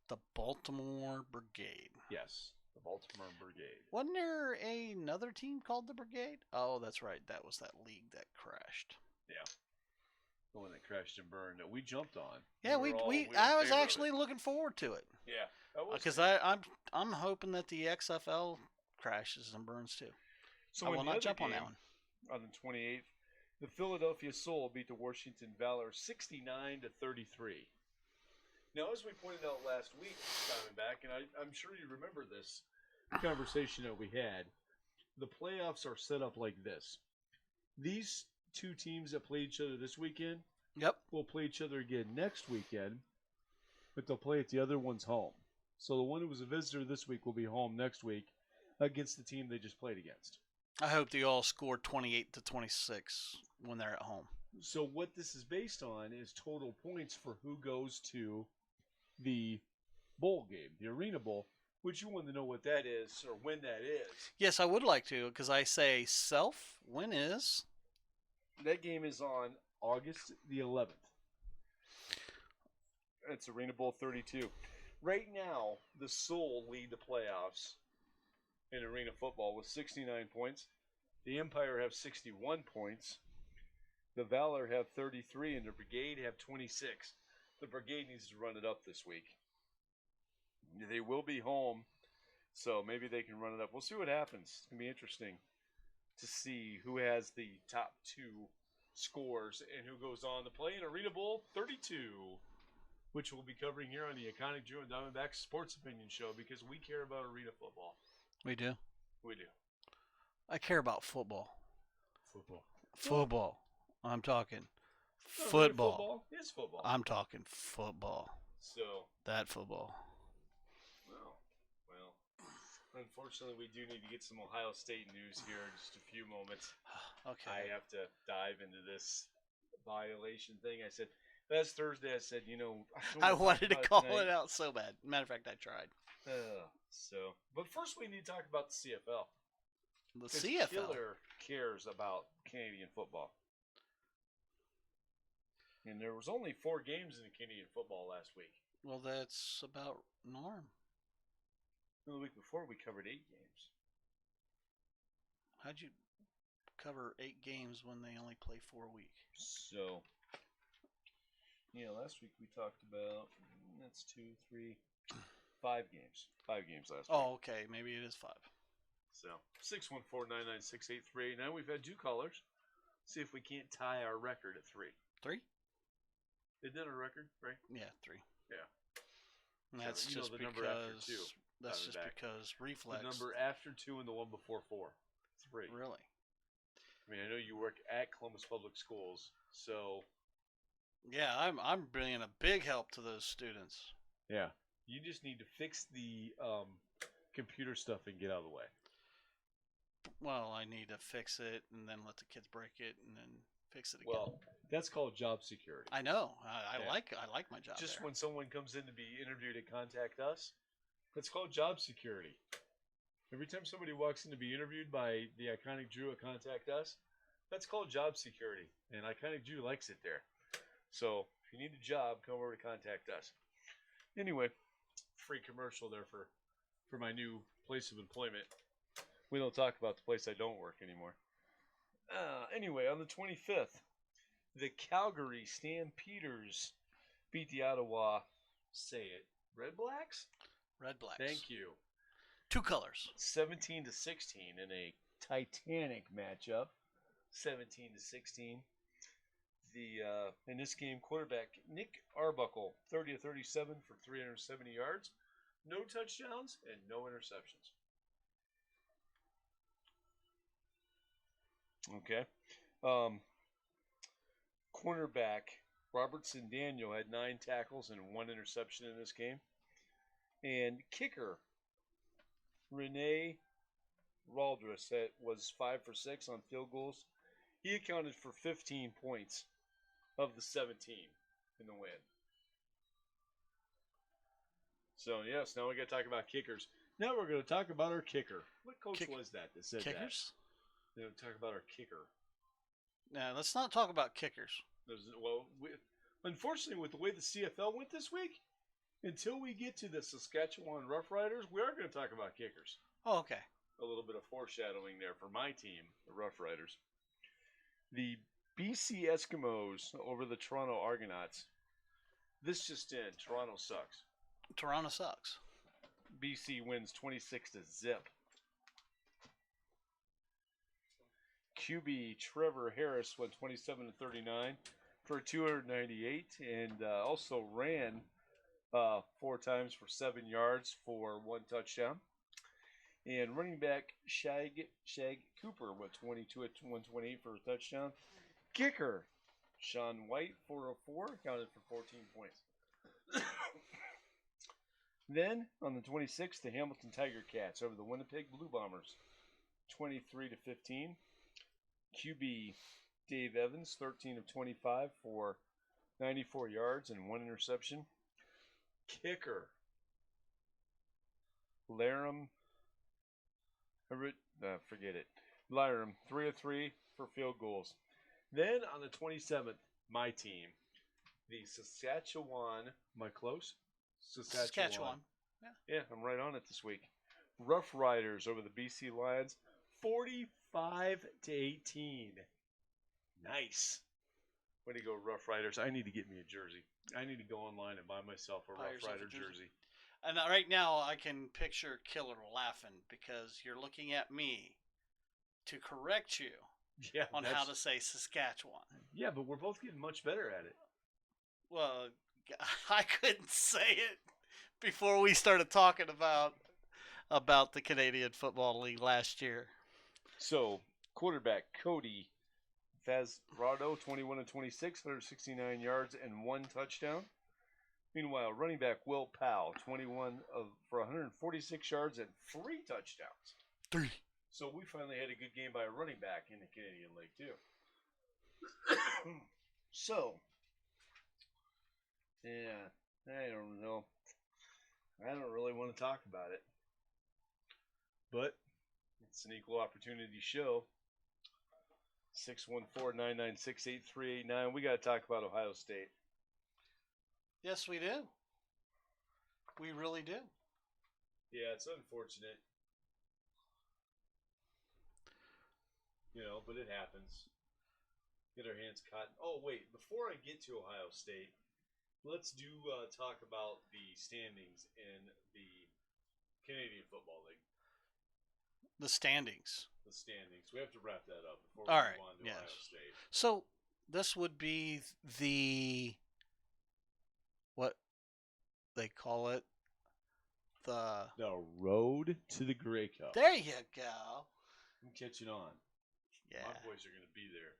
The Baltimore Brigade. Yes, the Baltimore Brigade. Wasn't there another team called the Brigade? Oh, that's right. That was that league that crashed. Yeah. The one that crashed and burned that we jumped on. Yeah, were all- we were in I was favor of it. actually looking forward to it Yeah. That was because I'm hoping that the XFL crashes and burns too. So I in will the not other jump on that game, one. On the 28th, the Philadelphia Soul beat the Washington Valor 69-33. Now, as we pointed out last week, Diamondback, and I'm sure you remember this conversation that we had, the playoffs are set up like this. These two teams that play each other this weekend Yep. will play each other again next weekend, but they'll play at the other one's home. So the one who was a visitor this week will be home next week against the team they just played against. I hope they all score 28-26 when they're at home. So what this is based on is total points for who goes to the bowl game, the Arena Bowl, which you want to know what that is or when that is. Yes, I would like to because I say self. When is? That game is on August the 11th. It's Arena Bowl 32. Right now, the Soul lead the playoffs in Arena Football with 69 points. The Empire have 61 points. The Valor have 33, and the Brigade have 26. The Brigade needs to run it up this week. They will be home, so maybe they can run it up. We'll see what happens. It's going to be interesting to see who has the top two scores and who goes on to play in Arena Bowl 32, which we'll be covering here on the Iconic Drew and Diamondback Sports Opinion Show because we care about arena football. We do. We do. I care about football. Football. Football. I'm talking Arena football. Football is football. I'm talking football. So, That football. well, unfortunately, we do need to get some Ohio State news here in just a few moments. Okay. I have to dive into this violation thing. I said, last Thursday, I said, I wanted to call it out so bad. Matter of fact, I tried. But first we need to talk about the CFL. The 'Cause CFL. Killer cares about Canadian football. And there was only 4 games in the Canadian football last week. Well, that's about norm. The week before, we covered 8 games. How'd you cover 8 games when they only play 4 a week? So, yeah, last week we talked about, that's 2, 3, 5 games. 5 games last week. Oh, okay. Maybe it is 5. So, 614-996-8389. We've had 2 callers. See if we can't tie our record at 3. 3? Isn't that a record, right? Yeah, 3. Yeah. And that's you know just the because number after 2. that's just Diamondback. because reflex. The number after 2 and the one before 4. 3. Really? I mean, I know you work at Columbus Public Schools, so Yeah, I'm bringing a big help to those students. yeah, you just need to fix the computer stuff and get out of the way. Well, I need to fix it and then let the kids break it and then fix it again. Well, that's called job security. I know. I Yeah. like my job. Just there. when someone comes in to be interviewed and contact us, that's called job security. Every time somebody walks in to be interviewed by the Iconic Drew at Contact Us, that's called job security. And Iconic Drew likes it there. So if you need a job, come over to Contact Us. Anyway, free commercial there for my new place of employment. We don't talk about the place I don't work anymore. Anyway, on the 25th, the Calgary Stampeders beat the Ottawa, say it, Red Blacks? Red Blacks. Thank you. 2 colors. 17-16 in a titanic matchup. 17-16. In this game, quarterback Nick Arbuckle, 30-37 for 370 yards, no touchdowns and no interceptions. Okay. Cornerback Robertson Daniel had 9 tackles and 1 interception in this game. And kicker Rene Raldrus was 5 for 6 on field goals. He accounted for 15 points of the 17 in the win. So, yes, now we got to talk about kickers. Now we're going to talk about our kicker. What coach was that said Kickers? that? You know, talk about our kicker. Now, let's not talk about kickers. Unfortunately, with the way the CFL went this week, until we get to the Saskatchewan Roughriders, we are going to talk about kickers. Oh, okay. A little bit of foreshadowing there for my team, the Roughriders. The BC Eskimos over the Toronto Argonauts. This just in, Toronto sucks. Toronto sucks. BC wins 26-0. QB Trevor Harris went 27-39 for 298 and also ran 4 times for 7 yards for 1 touchdown. And running back Shag Cooper went 22 at 128 for a touchdown. Kicker Sean White 404 accounted for 14 points. Then on the 26th, the Hamilton Tiger Cats over the Winnipeg Blue Bombers 23-15. QB Dave Evans 13 of 25 for 94 yards and 1 interception. Kicker Laram Lyram 3 of 3 for field goals. Then on the 27th, my team, the Saskatchewan. Am I close? Saskatchewan. Yeah, I'm right on it this week. Rough Riders over the BC Lions, 45-18. Nice. Way to go, Rough Riders. I need to get me a jersey. I need to go online and buy myself a Rough Rider jersey. And right now I can picture Killer laughing because you're looking at me to correct you on how to say Saskatchewan. Yeah, but we're both getting much better at it. Well, I couldn't say it before we started talking about the Canadian Football League last year. So, quarterback Cody Fazrado, 21 of 26, 169 yards and 1 touchdown. Meanwhile, running back Will Powell, 21 for 146 yards and 3 touchdowns. 3. So we finally had a good game by a running back in the Canadian League too. So, yeah, I don't know. I don't really want to talk about it, but it's an equal opportunity show. 614-996-8389. We got to talk about Ohio State. Yes, we do. We really do. Yeah, it's unfortunate. But it happens. Get our hands caught. Oh, wait. Before I get to Ohio State, let's talk about the standings in the Canadian Football League. The standings. The standings. We have to wrap that up before we All move right. on to Yes. Ohio State. So this would be the what they call it. The road to the Grey Cup. There you go. I'm catching on. Yeah. My boys are going to be there.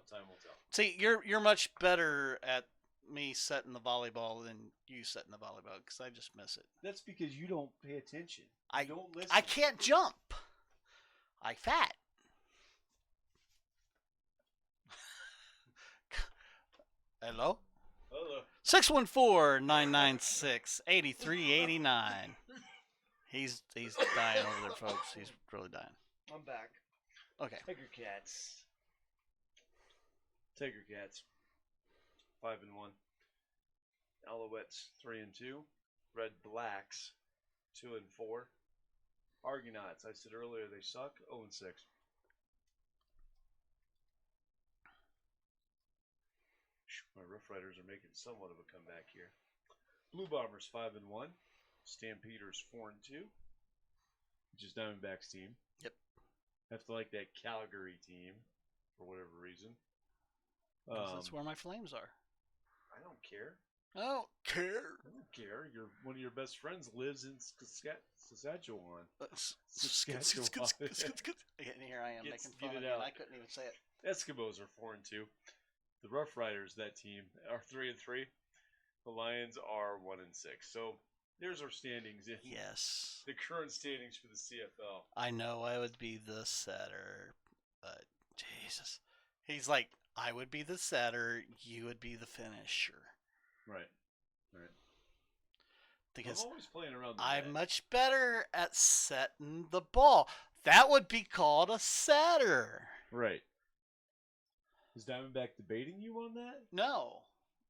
Time will tell. See, you're much better at me setting the volleyball than you setting the volleyball because I just miss it. That's because you don't pay attention. I don't listen. I can't jump. I fat. Hello? Hello. 614-996-8389. He's dying over there, folks. He's really dying. I'm back. Okay. Tiger Cats. 5-1. Alouettes 3-2. Red Blacks 2-4. Argonauts. I said earlier they suck. 0-6. My Rough Riders are making somewhat of a comeback here. Blue Bombers 5-1. Stampeders 4-2, which is Diamondback's team. Yep. Have to like that Calgary team for whatever reason. That's where my Flames are. I don't care. I don't care. I don't care. One of your best friends lives in Saskatchewan. And here I am Gets- making fun get of it you, and out. I couldn't even say it. Eskimos are 4-2. The Rough Riders, that team, are 3-3. The Lions are 1-6. So there's our standings in Yes. the current standings for the CFL. I know I would be the setter, but Jesus. He's like, I would be the setter, you would be the finisher. Right. Because I'm always playing around the I'm net. much better at setting the ball. That would be called a setter. Right. Is Diamondback debating you on that? No.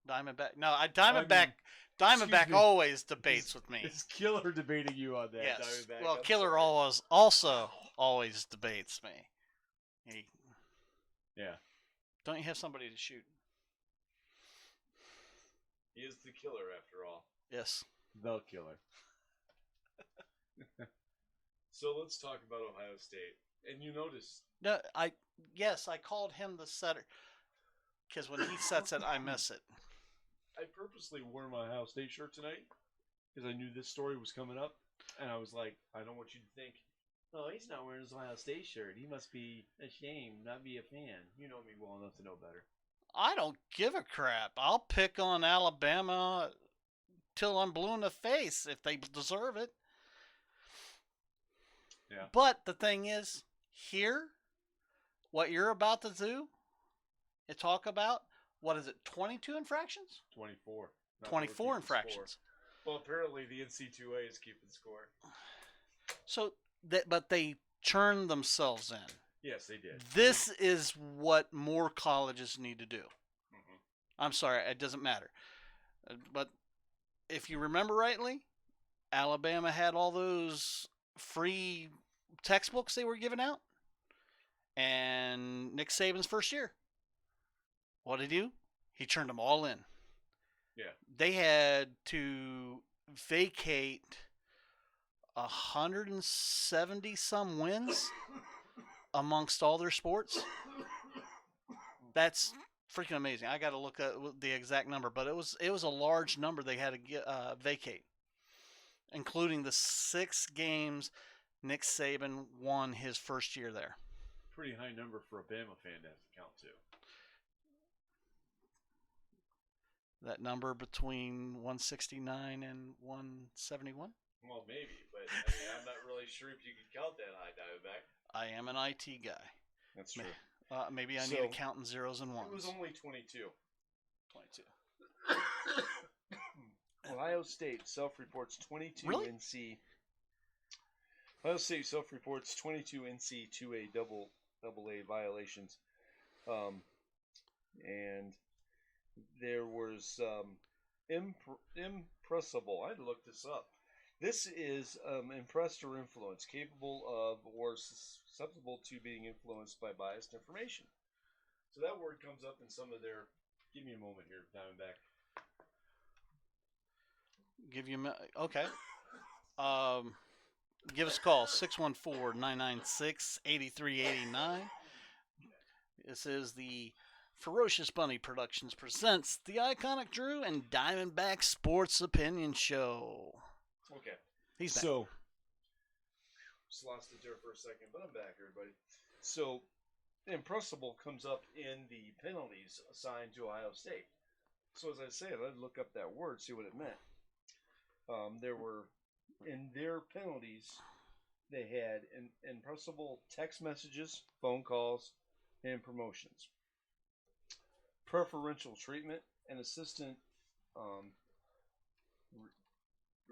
Diamondback. No, Diamondback excuse me. always debates with me. Is Killer debating you on that? Yes. Diamondback? Well, I'm Killer sorry. always debates me. Yeah. Don't you have somebody to shoot? He is the killer after all. Yes. The Killer. So let's talk about Ohio State. And you notice. No, I called him the setter because when he sets it, I miss it. I purposely wore my Ohio State shirt tonight because I knew this story was coming up, and I was like, I don't want you to think, oh, he's not wearing his Ohio State shirt. He must be ashamed, not be a fan. You know me well enough to know better. I don't give a crap. I'll pick on Alabama till I'm blue in the face if they deserve it. Yeah. But the thing is, here, what you're about to do, you talk about, what is it, 22 infractions? 24. Not 24 keeping infractions. Score. Well, apparently the NC2A is keeping score. So, but they churned themselves in. Yes, they did. This is what more colleges need to do. Mm-hmm. I'm sorry, it doesn't matter. But if you remember rightly, Alabama had all those free textbooks they were giving out. And Nick Saban's first year, what did he do? He turned them all in. Yeah. They had to vacate 170 some wins amongst all their sports. That's freaking amazing. I got to look at the exact number, but it was a large number they had to vacate, including the 6 games Nick Saban won his first year there. Pretty high number for a Bama fan to have to count to. That number between 169 and 171? Well, maybe, but I'm not really sure if you could count that high, Diamondback. I am an IT guy. That's true. Maybe I need to count in zeros and ones. It was only 22. 22. Ohio State self-reports 22 Really? NC. Ohio State self-reports 22 NC2A double A violations, and there was impressible. I had to look this up. This is impressed or influenced, capable of or susceptible to being influenced by biased information. So that word comes up in some of their. Give me a moment here, Diamondback. Give you okay. Give us a call 614-996-8389. This is the Ferocious Bunny Productions presents the Iconic Drew and Diamondback Sports Opinion Show. Okay. He's back. So, just lost it there for a second, but I'm back, everybody. So, impressible comes up in the penalties assigned to Ohio State. So, as I said, I'd look up that word, see what it meant. There were, in their penalties, they had impressible text messages, phone calls, and promotions. Preferential treatment, an assistant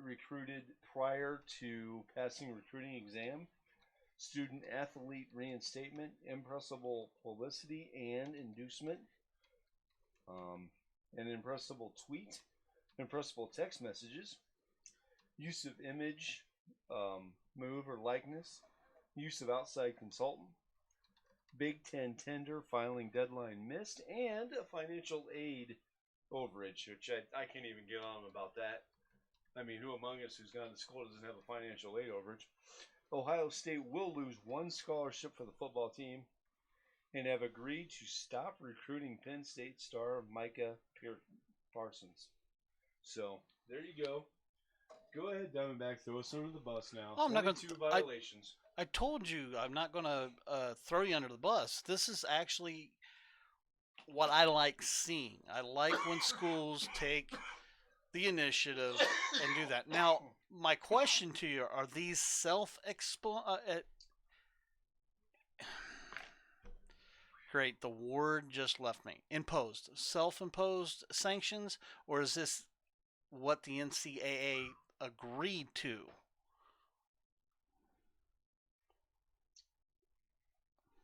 recruited prior to passing recruiting exam, student athlete reinstatement, impressible publicity and inducement, an impressible tweet, impressible text messages, use of image, move or likeness, use of outside consultant, Big Ten tender, filing deadline missed, and a financial aid overage, which I can't even get on about that. I mean, who among us who's gone to school doesn't have a financial aid overage? Ohio State will lose one scholarship for the football team and have agreed to stop recruiting Penn State star Micah Parsons. So, there you go. Go ahead, Diamondback. Throw us under the bus now. Oh, I'm not gonna- 22 violations. I told you I'm not going to throw you under the bus. This is actually what I like seeing. I like when schools take the initiative and do that. Now, my question to you, are these Great, the word just left me. Imposed. Self-imposed sanctions, or is this what the NCAA agreed to?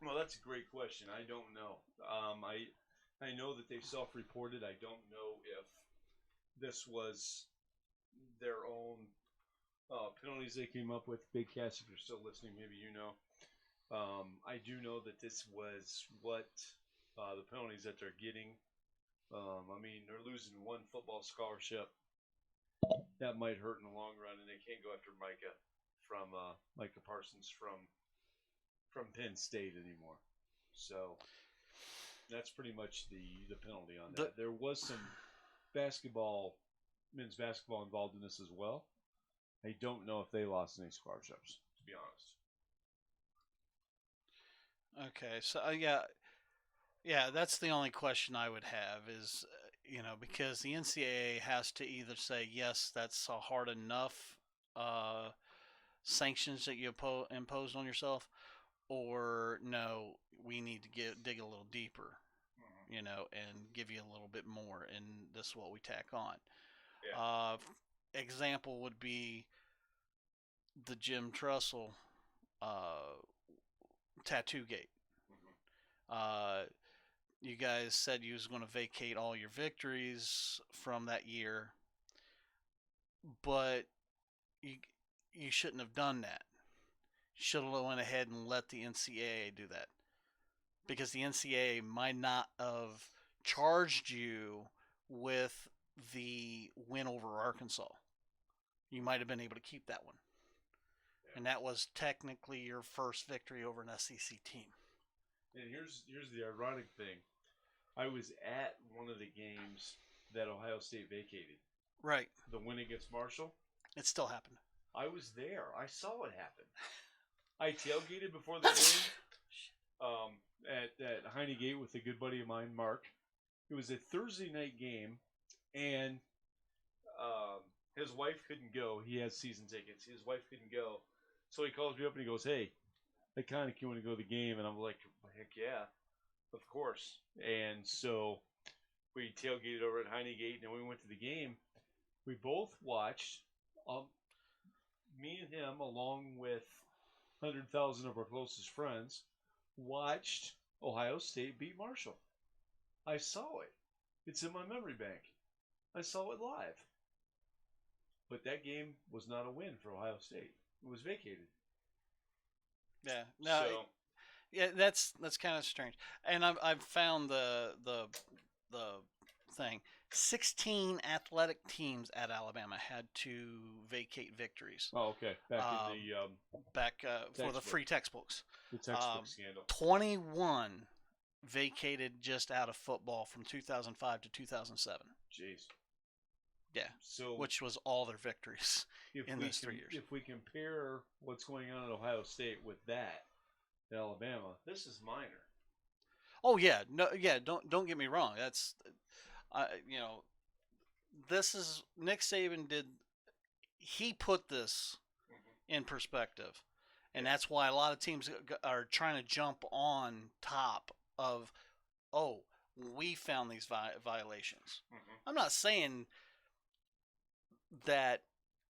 Well, that's a great question. I don't know. I know that they've self-reported. I don't know if this was their own penalties they came up with. Big Cass, if you're still listening, maybe you know. I do know that this was what the penalties that they're getting. I mean, they're losing one football scholarship. That might hurt in the long run, and they can't go after Micah Parsons from Penn State anymore. So that's pretty much the penalty on that. There was some men's basketball involved in this as well. I don't know if they lost any scholarships, to be honest. Okay, so yeah, that's the only question I would have is, because the NCAA has to either say yes, that's a hard enough sanctions that you impose on yourself, or no, we need to dig a little deeper, and give you a little bit more, and this is what we tack on. Yeah. Example would be the Jim Trussell tattoo gate. You guys said you was going to vacate all your victories from that year, but you shouldn't have done that. Should have went ahead and let the NCAA do that, because the NCAA might not have charged you with the win over Arkansas. You might have been able to keep that one. Yeah. And that was technically your first victory over an SEC team. And here's the ironic thing. I was at one of the games that Ohio State vacated. Right. The win against Marshall. It still happened. I was there. I saw it happen. I tailgated before the game at Heine Gate with a good buddy of mine, Mark. It was a Thursday night game, and his wife couldn't go. He has season tickets. His wife couldn't go. So he calls me up and he goes, "Hey, I kind of want to go to the game." And I'm like, "Heck yeah, of course." And so we tailgated over at Heine Gate, and then we went to the game. We both watched, me and him, along with 100,000 of our closest friends, watched Ohio State beat Marshall. I saw it. It's in my memory bank. I saw it live. but that game was not a win for Ohio State. It was vacated. Yeah. No. So, Yeah, that's kind of strange. And I've found the thing. 16 athletic teams at Alabama had to vacate victories okay. Back in for the textbook. free textbooks. the textbook scandal. 21 vacated just out of football from 2005 to 2007. Jeez. Yeah. So, Which was all their victories if in we those 3 years. If we compare what's going on at Ohio State with that at Alabama, this is minor. Oh yeah, no, yeah. Don't get me wrong. That's, this is Nick Saban did. He put this in perspective, and that's why a lot of teams are trying to jump on top of. Oh, we found these violations. I'm not saying that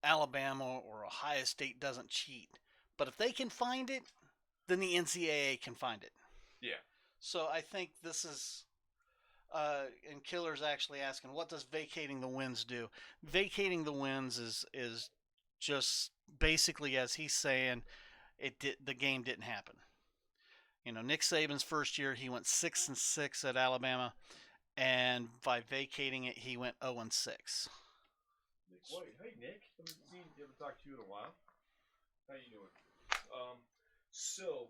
Alabama or Ohio State doesn't cheat, but if they can find it, then the NCAA can find it. Yeah. So I think this is, and Killer's actually asking, what does vacating the wins do? Vacating the wins is just basically, as he's saying, the game didn't happen. Nick Saban's first year, he went 6-6 at Alabama, and by vacating it, he went 0-6. Nick White. Hey, Nick. Haven't talked to you in a while. How you doing? So,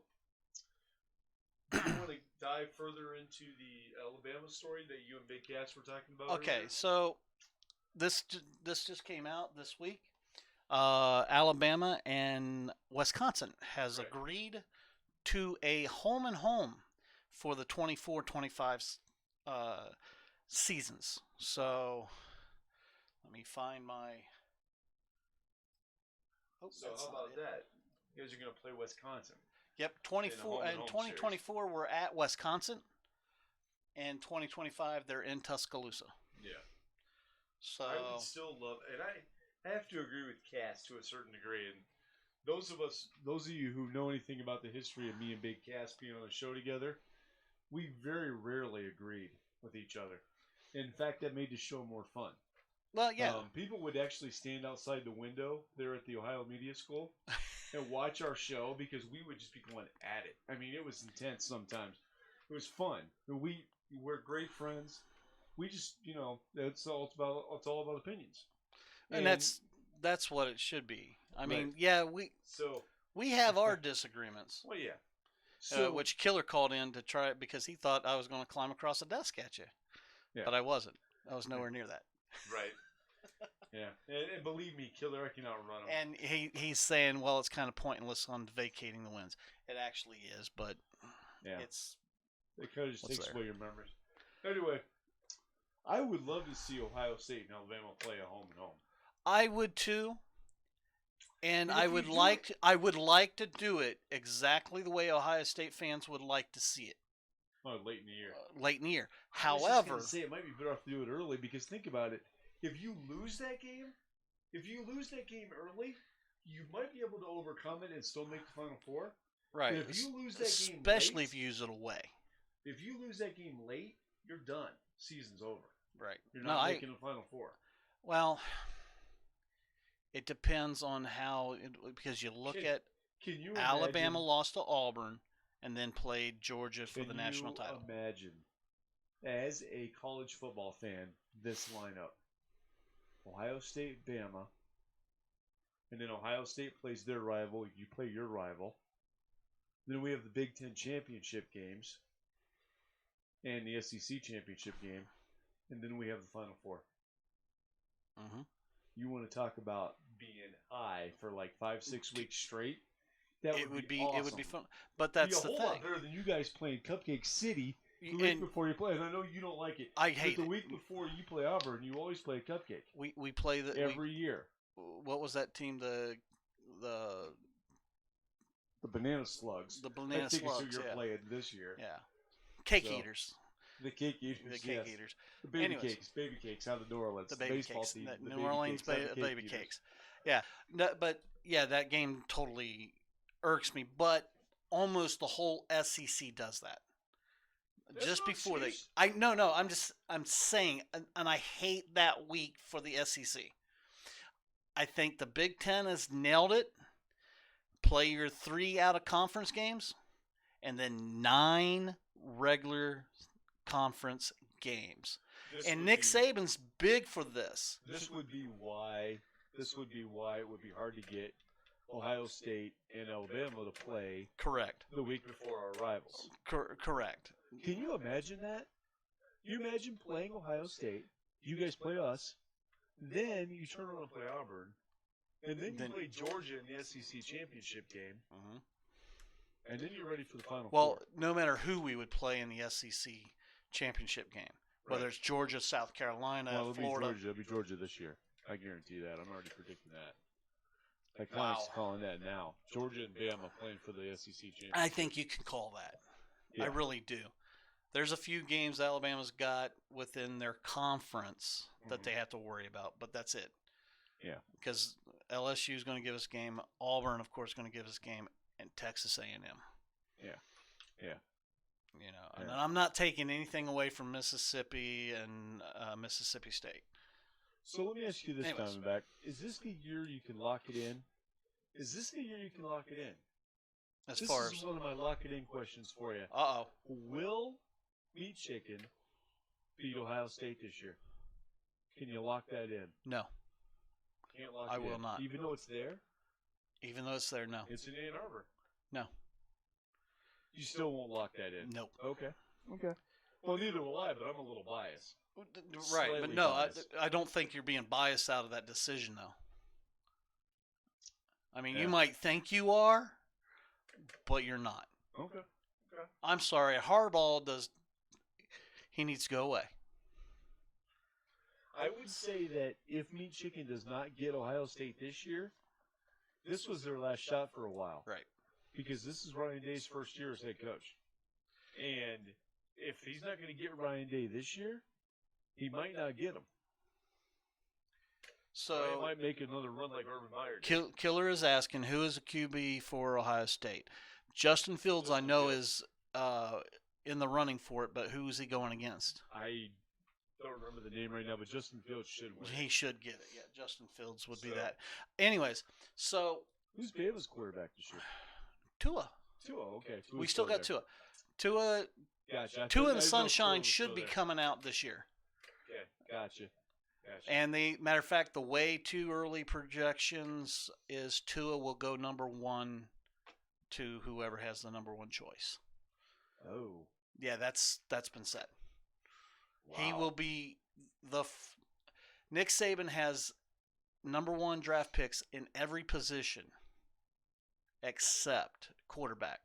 do you want to dive further into the Alabama story that you and Big Cass were talking about? Okay, earlier? so this just came out this week. Alabama and Wisconsin has Right. agreed to a home and home for the 24-25 seasons. So let me find my. Oh, So that's how not about it. that? You guys are going to play Wisconsin. Yep, home 24 and and home 2024 we're at Wisconsin, and 2025 they're in Tuscaloosa. Yeah. So I would still love, and I have to agree with Cass to a certain degree. And those of you who know anything about the history of me and Big Cass being on the show together, we very rarely agreed with each other. In fact, that made the show more fun. well, yeah. People would actually stand outside the window there at the Ohio Media School and watch our show because we would just be going at it. I mean, it was intense sometimes. It was fun. We're great friends. We just, it's all about opinions. And that's what it should be. I mean, Right. yeah, So, we have our disagreements, well, yeah. So, which Killer called in to try it because he thought I was going to climb across a desk at you, Yeah. but I wasn't. I was nowhere near that. right. Yeah. And believe me, Killer, I can outrun him. And he's saying, well, it's kind of pointless on vacating the wins. It actually is, but Yeah. it's It kind of just What's takes there? away your memories. Anyway, I would love to see Ohio State and Alabama play a home and home. I would too. And But I if would you do like I would like to do it exactly the way Ohio State fans would like to see it Late in the year. late in the year. I was just However, gonna say it might be better off to do it early because think about it. If you lose that game early, you might be able to overcome it and still make the Final Four. right, But if you lose that game especially late, if you use it away. if you lose that game late, you're done. Season's over. Right. You're No, not making the Final Four. well, it depends on how because you look Can- at Can you Alabama imagine, lost to Auburn and then played Georgia for can the national you title. Imagine, as a college football fan, this lineup: Ohio State, Bama, and then Ohio State plays their rival. You play your rival. Then we have the Big Ten championship games and the SEC championship game, and then we have the Final Four. hmm You want to talk about being high for like 5-6 weeks straight? That It would be awesome. it would be fun, but that's Be a the whole lot thing. better than you guys playing Cupcake City the week And before you play. And I know you don't like it. I hate but the it. week before you play Auburn, you always play Cupcake We play the every year. what was that team the The Banana Slugs. Banana I think Slugs, is who you're yeah. playing this year. Yeah. Cake So, eaters. The Cake Eaters. The cake yes. eaters. The baby Anyways. cakes. Baby cakes out of New Orleans. The baby baseball cakes. team. The the New baby Orleans cakes, not the baby Cake cakes. Eaters. Yeah. No, but yeah, that game totally irks me. But almost the whole SEC does that. That's Just no before excuse. I'm saying, and I hate that week for the SEC. I think the Big Ten has nailed it. Play your 3 out of conference games, and then 9 regular conference games. And Nick Saban's big for this. This would be why it would be hard to get Ohio State and Alabama to play Correct. the week before our rivals. Correct. Can you imagine that? You imagine playing Ohio State, you guys play us, then you turn around and play Auburn, and then you play Georgia in the SEC championship game, and then you're ready for the Final Four. No matter who we would play in the SEC championship game, whether it's Georgia, South Carolina, Florida. It'll be Georgia this year. I guarantee that. I'm already predicting that. Iconic's calling that now. Georgia and Bama playing for the SEC championship. I think you can call that. Yeah. I really do. There's a few games Alabama's got within their conference that they have to worry about, but that's it. Yeah. Because LSU is going to give us a game. Auburn, of course, is going to give us a game, and Texas A&M. Yeah. Yeah. You know, and I'm not taking anything away from Mississippi and Mississippi State. So let me ask you this, Diamondback. Is this the year you can lock it in? This is one of my lock it in questions for you. Uh-oh. Will Meat Chicken beat Ohio State this year? Can you lock that in? No. Can't lock it in. I will not. Even though it's there? Even though it's there, no. It's in Ann Arbor. No. You still won't lock that in? Nope. Okay. Well, neither will I, but I'm a little biased. Right, Slightly but no, biased. I don't think you're being biased out of that decision, though. I mean, Yeah. you might think you are, but you're not. Okay. I'm sorry, Harbaugh he needs to go away. I would say that if Meat Chicken does not get Ohio State this year, this was their last shot for a while. Right. Because this is Ryan Day's first year as head coach. And if he's not going to get Ryan Day this year, he might not get him. So he might make another run like Urban Meyer did. Killer is asking, who is a QB for Ohio State? Justin Fields, I know, is in the running for it, but who is he going against? I don't remember the name right now, but Justin Fields should win. He should get it. Yeah, Justin Fields would be that. Anyways, so who's Bama's quarterback this year? Tua. Okay. We still got Tua. Gotcha. Tua and Sunshine should be coming out this year. Okay, gotcha. And the matter of fact, the way too early projections is Tua will go number 1 to whoever has the number 1 choice. Oh. Yeah, that's been said. Wow. He will be Nick Saban has number 1 draft picks in every position except quarterback.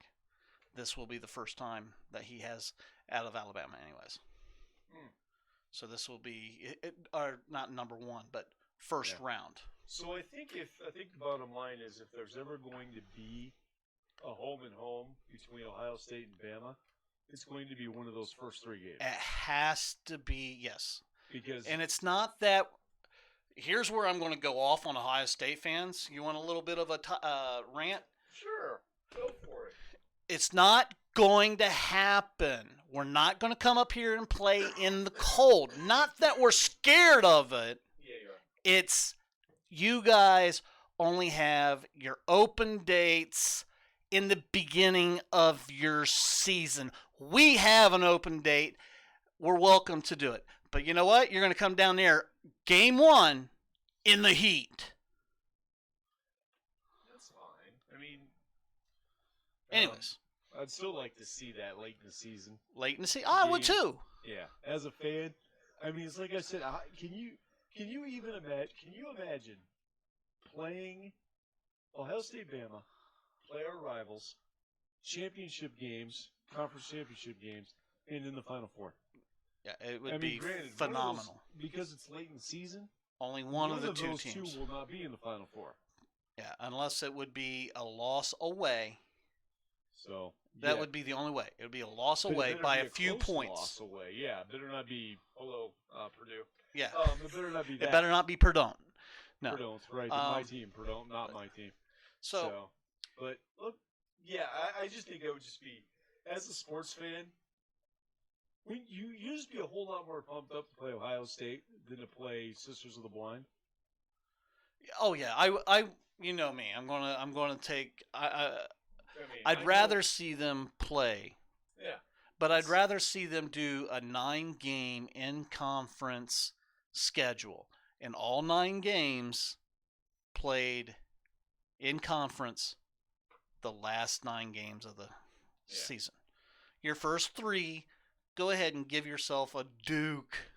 This will be the first time that he has out of Alabama anyways. So this will be not number 1, but first round. So I think the bottom line is if there's ever going to be a home and home between Ohio State and Bama, it's going to be one of those first 3 games. It has to be, yes. And it's not that. Here's where I'm going to go off on Ohio State fans. You want a little bit of a rant? Sure, go for it. It's not going to happen. We're not going to come up here and play in the cold. Not that we're scared of it. Yeah, you're right. It's you guys only have your open dates in the beginning of your season. We have an open date. We're welcome to do it. But you know what? You're going to come down there game 1 in the heat. That's fine. I mean, anyways. I'd still like to see that late in the season. Late in the season? I would too. Yeah. As a fan, I mean, it's like I said, can you imagine playing Ohio State Bama, play our rivals, championship games, conference championship games, and in the Final Four? Yeah, it would be phenomenal. Because it's late in the season, only one of the two those teams two will not be in the Final Four. Yeah, unless it would be a loss away. So that would be the only way. It would be a loss away by a few points. Loss away, yeah. Better not be Purdue. Yeah. It better not be that. It better not be Purdue. No. Purdue, right? My team, Purdue, not my team. So, but look, yeah, I just think it would just be, as a sports fan, you just be a whole lot more pumped up to play Ohio State than to play Sisters of the Blind. Oh yeah, you know me. I'm gonna take. I I'd know- rather see them play, Yeah. but I'd rather see them do a 9-game in conference schedule, and all 9 games played in conference the last 9 games of the season. Your first 3, go ahead and give yourself a Duke.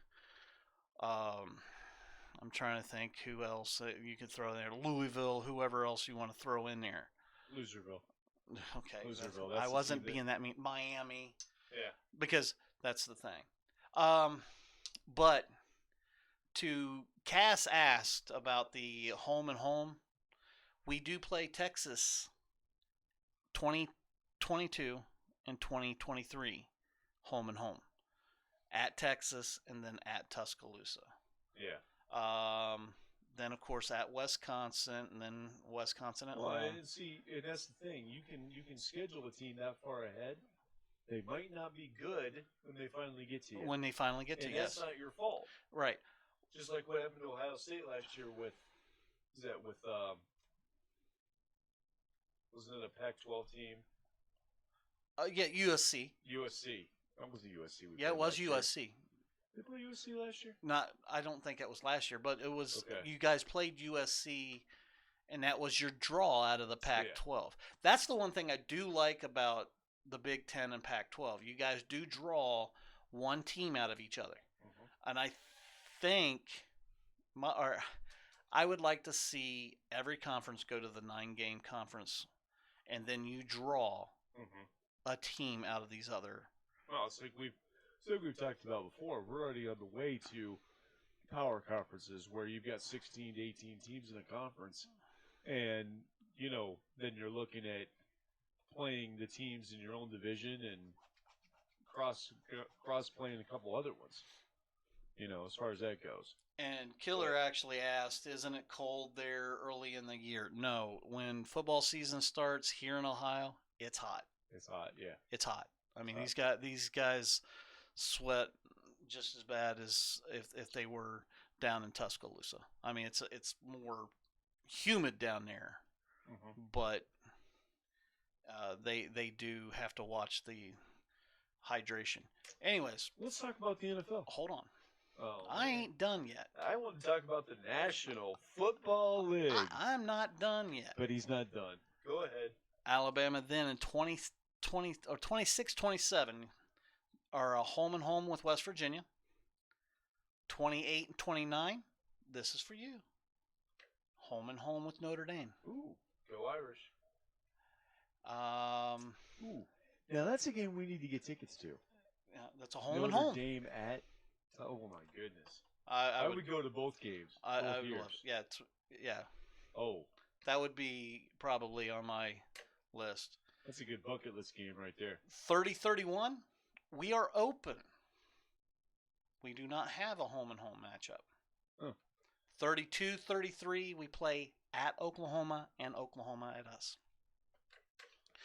I'm trying to think who else you could throw in there. Louisville, whoever else you want to throw in there. Loserville. Okay. Loserville. I wasn't being that mean. Miami. Yeah. Because that's the thing. But Cass asked about the home and home. We do play Texas 2022 and 2023 home and home. At Texas and then at Tuscaloosa. Yeah. Then of course at Wisconsin and then Wisconsin at home. And see, and that's the thing. You can schedule a team that far ahead. They might not be good when they finally get to you. When they finally get to you. That's not your fault. Right. Just like what happened to Ohio State last year with wasn't it a Pac-12 team? Yeah, USC. USC. That was the USC. Yeah, it was USC. They play USC last year? I don't think it was last year, but it was. Okay. You guys played USC, and that was your draw out of the Pac-12. That's the one thing I do like about the Big Ten and Pac-12. You guys do draw one team out of each other, and I think, I would like to see every conference go to the 9-game conference, and then you draw a team out of these other. Well, it's like we've talked about before. We're already on the way to power conferences where you've got 16 to 18 teams in a conference, and then you're looking at playing the teams in your own division and cross playing a couple other ones. As far as that goes. And Killer actually asked, "Isn't it cold there early in the year?" No, when football season starts here in Ohio, it's hot. It's hot, yeah. It's hot. I mean, these guys sweat just as bad as if they were down in Tuscaloosa. I mean, it's more humid down there, but they do have to watch the hydration. Anyways, let's talk about the NFL. Hold on. Oh, I ain't done yet. I want to talk about the National Football League. I'm not done yet. But he's not done. Go ahead. Alabama then in 2020 or 26-27 are a home and home with West Virginia. 28 and 29, this is for you. Home and home with Notre Dame. Ooh, go Irish. Ooh. Now that's a game we need to get tickets to. Yeah, that's a home Notre and home. Dame at. Oh my goodness. I would go to both games. I would love, yeah. Oh. That would be probably on my list. That's a good bucket list game right there. 30-31, we are open. We do not have a home and home matchup. 32-33, we play at Oklahoma and Oklahoma at us.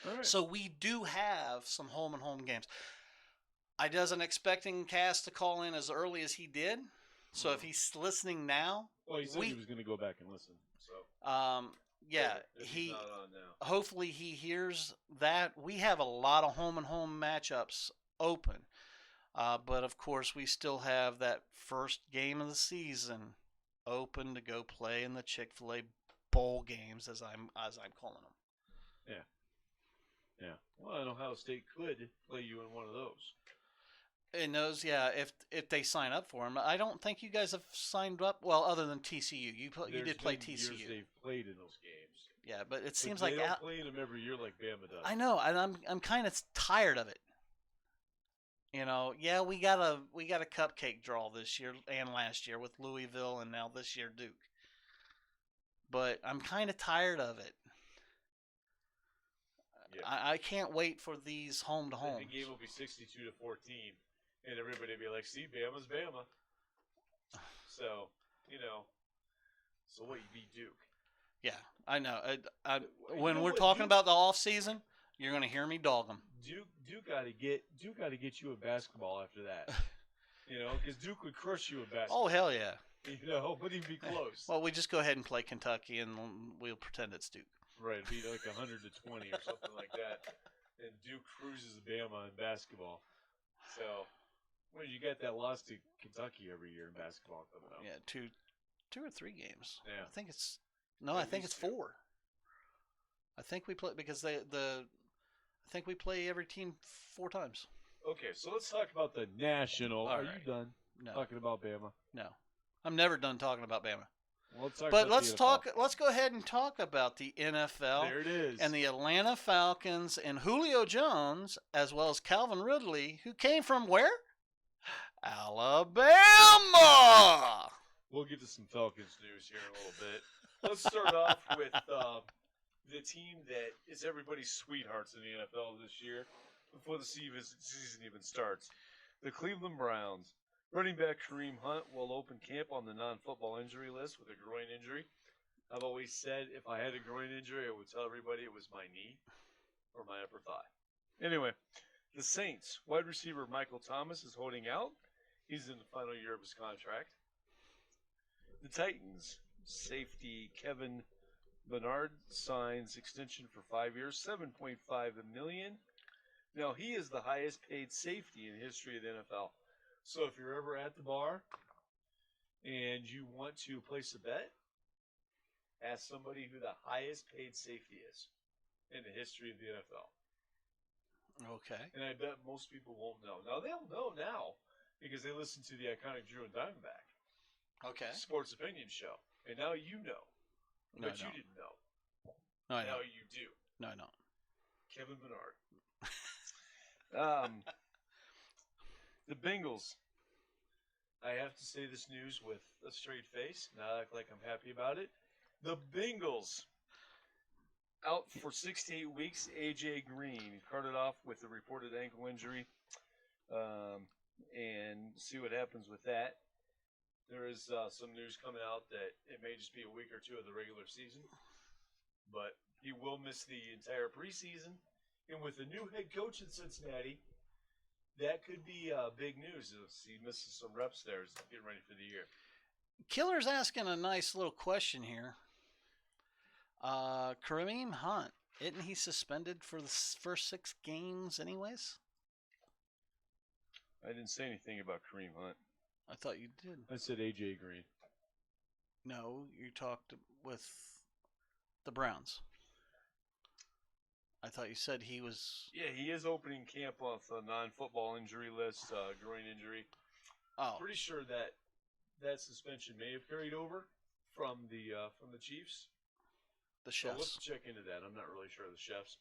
All right. So we do have some home and home games. I wasn't expecting Cass to call in as early as he did. So if he's listening now, well, he said he was going to go back and listen. So yeah, he's not on now. Hopefully he hears that. We have a lot of home and home matchups open, but of course we still have that first game of the season open to go play in the Chick-fil-A bowl games, as I'm calling them. Yeah. Well, and Ohio State could play you in one of those. In those, yeah, if they sign up for them. I don't think you guys have signed up. Well, other than TCU, you did play TCU. Years they've played in those games. Yeah, but it seems they like don't play them every year like Bama does. I know, and I'm kind of tired of it. Yeah, we got a cupcake draw this year and last year with Louisville, and now this year Duke. But I'm kind of tired of it. Yeah. I can't wait for these home to homes. The game will be 62-14. And everybody will be like, see, Bama's Bama. So, so what, you beat Duke? Yeah, I know. When we're talking about the off season, you're going to hear me dog them. Duke got to get you in basketball after that. Because Duke would crush you in basketball. Oh, hell yeah. Wouldn't even be close. Well, we just go ahead and play Kentucky, and we'll pretend it's Duke. Right, it'd be like 100-20 or something like that. And Duke cruises Bama in basketball. So, well, you got that loss to Kentucky every year in basketball coming up. Yeah, two or three games. Yeah. I think it's I think it's 4. I think we play because I think we play every team 4 times. Okay, so let's talk about the national. All Are right. you done No, talking about Bama? no, I'm never done talking about Bama. Well, let's talk But about let's the NFL. talk. Let's go ahead and talk about the NFL There it is. and the Atlanta Falcons and Julio Jones, as well as Calvin Ridley, who came from where? Alabama. We'll get to some Falcons news here in a little bit. Let's start off with the team that is everybody's sweethearts in the NFL this year before the season even starts. The Cleveland Browns. Running back Kareem Hunt will open camp on the non-football injury list with a groin injury. I've always said if I had a groin injury, I would tell everybody it was my knee or my upper thigh. Anyway, the Saints. Wide receiver Michael Thomas is holding out. He's in the final year of his contract. The Titans. Safety Kevin Bernard signs extension for 5 years, $7.5 million. Now, he is the highest paid safety in the history of the NFL. So if you're ever at the bar and you want to place a bet, ask somebody who the highest paid safety is in the history of the NFL. Okay. And I bet most people won't know. Now, they'll know now because they listen to the iconic Drew and Diamondback Okay. sports opinion show. And now you know. No, But I you don't. didn't know. No, I Now don't. you do. No, I don't. Kevin Bernard. The Bengals. I have to say this news with a straight face, not act like I'm happy about it. The Bengals out for 6 to 8 weeks. AJ Green carted off with a reported ankle injury, and see what happens with that. There is some news coming out that it may just be a week or two of the regular season, but he will miss the entire preseason. And with the new head coach in Cincinnati, that could be big news as he misses some reps there as he's getting ready for the year. Killer's asking a nice little question here. Kareem Hunt, isn't he suspended for the first 6 games anyways? I didn't say anything about Kareem Hunt. I thought you did. I said AJ Green. No, you talked with the Browns. I thought you said he was. Yeah, he is opening camp off the non-football injury list, groin injury. Oh, Pretty sure that suspension may have carried over from the Chiefs. the So let's chefs. check into that. I'm not really sure of the chefs.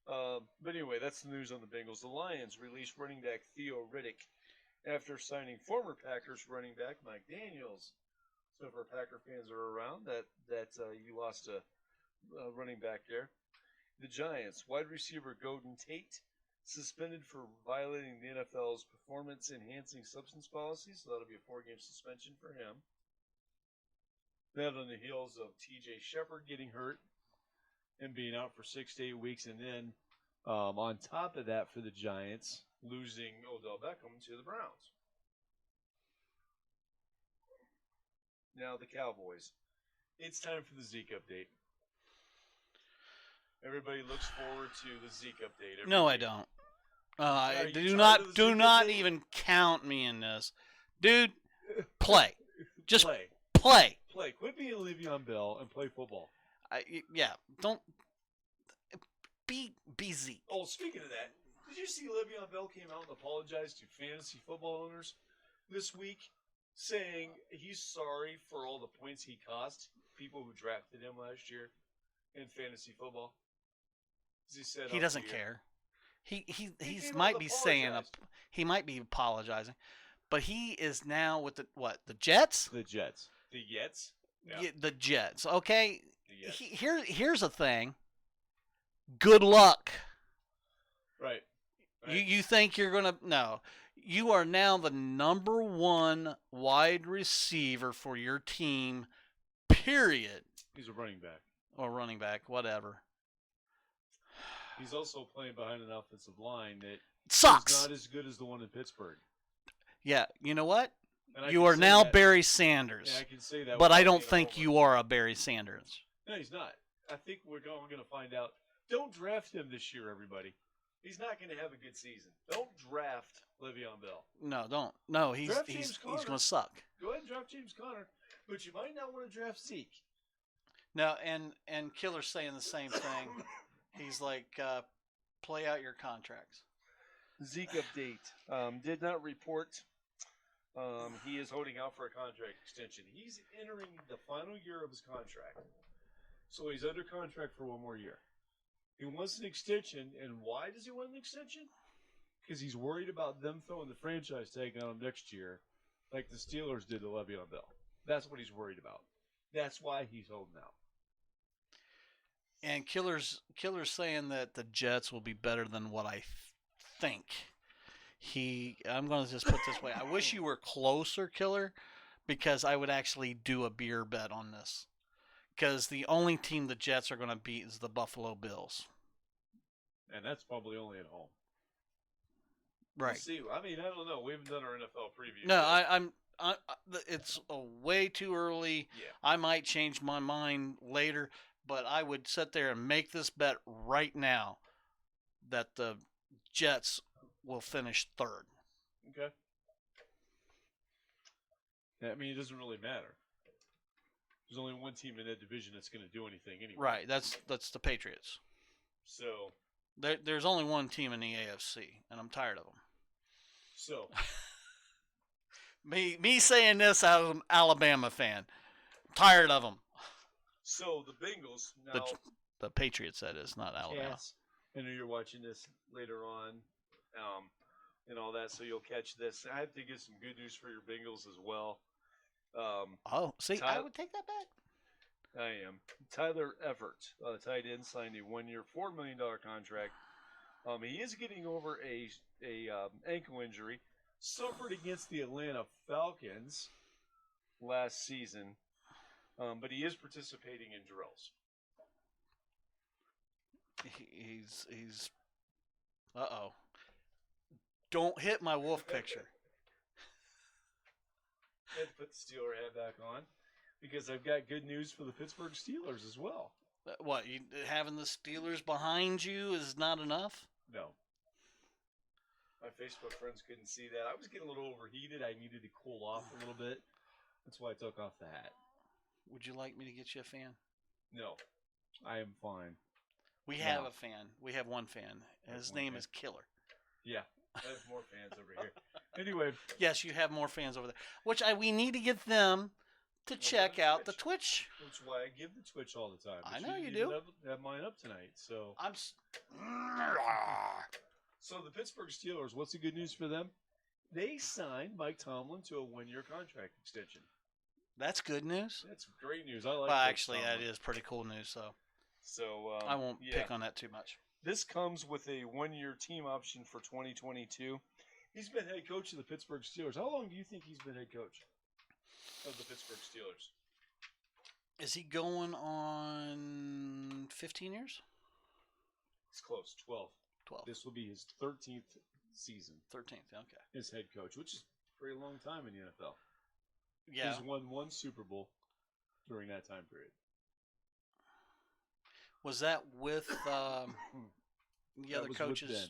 But anyway, that's the news on the Bengals. The Lions released running back Theo Riddick after signing former Packers running back Mike Daniels. So if our Packer fans are around, that you lost a running back there. The Giants wide receiver Golden Tate suspended for violating the NFL's performance-enhancing substance policy, so that'll be a 4-game suspension for him. That on the heels of T.J. Shepard getting hurt and being out for 6 to 8 weeks, and then on top of that for the Giants, losing Odell Beckham to the Browns. Now the Cowboys. It's time for the Zeke update. Everybody looks forward to the Zeke update. every No, I week. don't. Are you Do tired not of the do Zeke not update? even count me in this, dude. Play, just play. play. Play. Quit being Le'Veon Bell and play football. Yeah, don't be Zeke. Oh, speaking of that, did you see Le'Veon Bell came out and apologized to fantasy football owners this week, saying he's sorry for all the points he cost people who drafted him last year in fantasy football? He said He up doesn't the year. care. He came might out be and saying apologized. he might be apologizing, but he is now with the Jets? The Jets. The Jets? Yeah, the Jets. Okay. The Jets. Here's the thing. Good luck. Right. You think you're gonna no. You are now the number 1 wide receiver for your team, period. He's a running back. Or running back, whatever. He's also playing behind an offensive line that is Sucks. not as good as the one in Pittsburgh. Yeah, you know what? And I You can are say now that- Barry Sanders. Yeah, I can say that. But I without don't being a think homer. you are a Barry Sanders. No, he's not. I think we're going to find out. Don't draft him this year, everybody. He's not going to have a good season. Don't draft Le'Veon Bell. No, don't. No, he's Draft he's James he's Conner. going to suck. Go ahead and draft James Conner, but you might not want to draft Zeke. No, and Killer's saying the same thing. He's like, play out your contracts. Zeke update. Did not report. He is holding out for a contract extension. He's entering the final year of his contract. So he's under contract for one more year. He wants an extension, and why does he want an extension? Because he's worried about them throwing the franchise tag on him next year, like the Steelers did to Le'Veon Bell. That's what he's worried about. That's why he's holding out. And Killer's saying that the Jets will be better than what I think. I'm going to just put it this way. I wish you were closer, Killer, because I would actually do a beer bet on this. Because the only team the Jets are going to beat is the Buffalo Bills. And that's probably only at home. Right. We'll see. I mean, I don't know. We haven't done our NFL preview. No, yet. it's way too early. Yeah. I might change my mind later, but I would sit there and make this bet right now that the Jets will finish third. Okay. I mean, it doesn't really matter. There's only one team in that division that's going to do anything anyway. Right. That's the Patriots. So. There's only one team in the AFC, and I'm tired of them. So. Me saying this as an Alabama fan. I'm tired of them. So the Bengals now. The Patriots, that is, not Alabama. Cats, I know you're watching this later on, and all that, so you'll catch this. I have to get some good news for your Bengals as well. I Tyler- would take that bet. I am. Tyler Everett, tight end, signed a 1-year, $4 million contract. He is getting over a ankle injury, suffered against the Atlanta Falcons last season, but he is participating in drills. He's uh-oh. Don't hit my wolf picture. I had to put the Steeler hat back on because I've got good news for the Pittsburgh Steelers as well. What, having the Steelers behind you is not enough? No. My Facebook friends couldn't see that. I was getting a little overheated. I needed to cool off a little bit. That's why I took off the hat. Would you like me to get you a fan? No. I am fine. We have a fan. We have one fan. His name is Killer. Yeah. I have more fans over here. Anyway. Yes, you have more fans over there. Which we need to get them to check out the Twitch. That's why I give the Twitch all the time. I But know you didn't do. Have mine up tonight. So. Ah. So the Pittsburgh Steelers, what's the good news for them? They signed Mike Tomlin to a 1-year contract extension. That's good news. That's great news. I like. Well, Mike actually, Tomlin. that is pretty cool news. So I won't pick on that too much. This comes with a 1-year team option for 2022. He's been head coach of the Pittsburgh Steelers. How long do you think he's been head coach of the Pittsburgh Steelers? Is he going on 15 years? It's close, 12. 12. This will be his 13th season 13th, okay. as head coach, which is a very long time in the NFL. Yeah. He's won 1 Super Bowl during that time period. Was that with the That other was with coaches? Ben.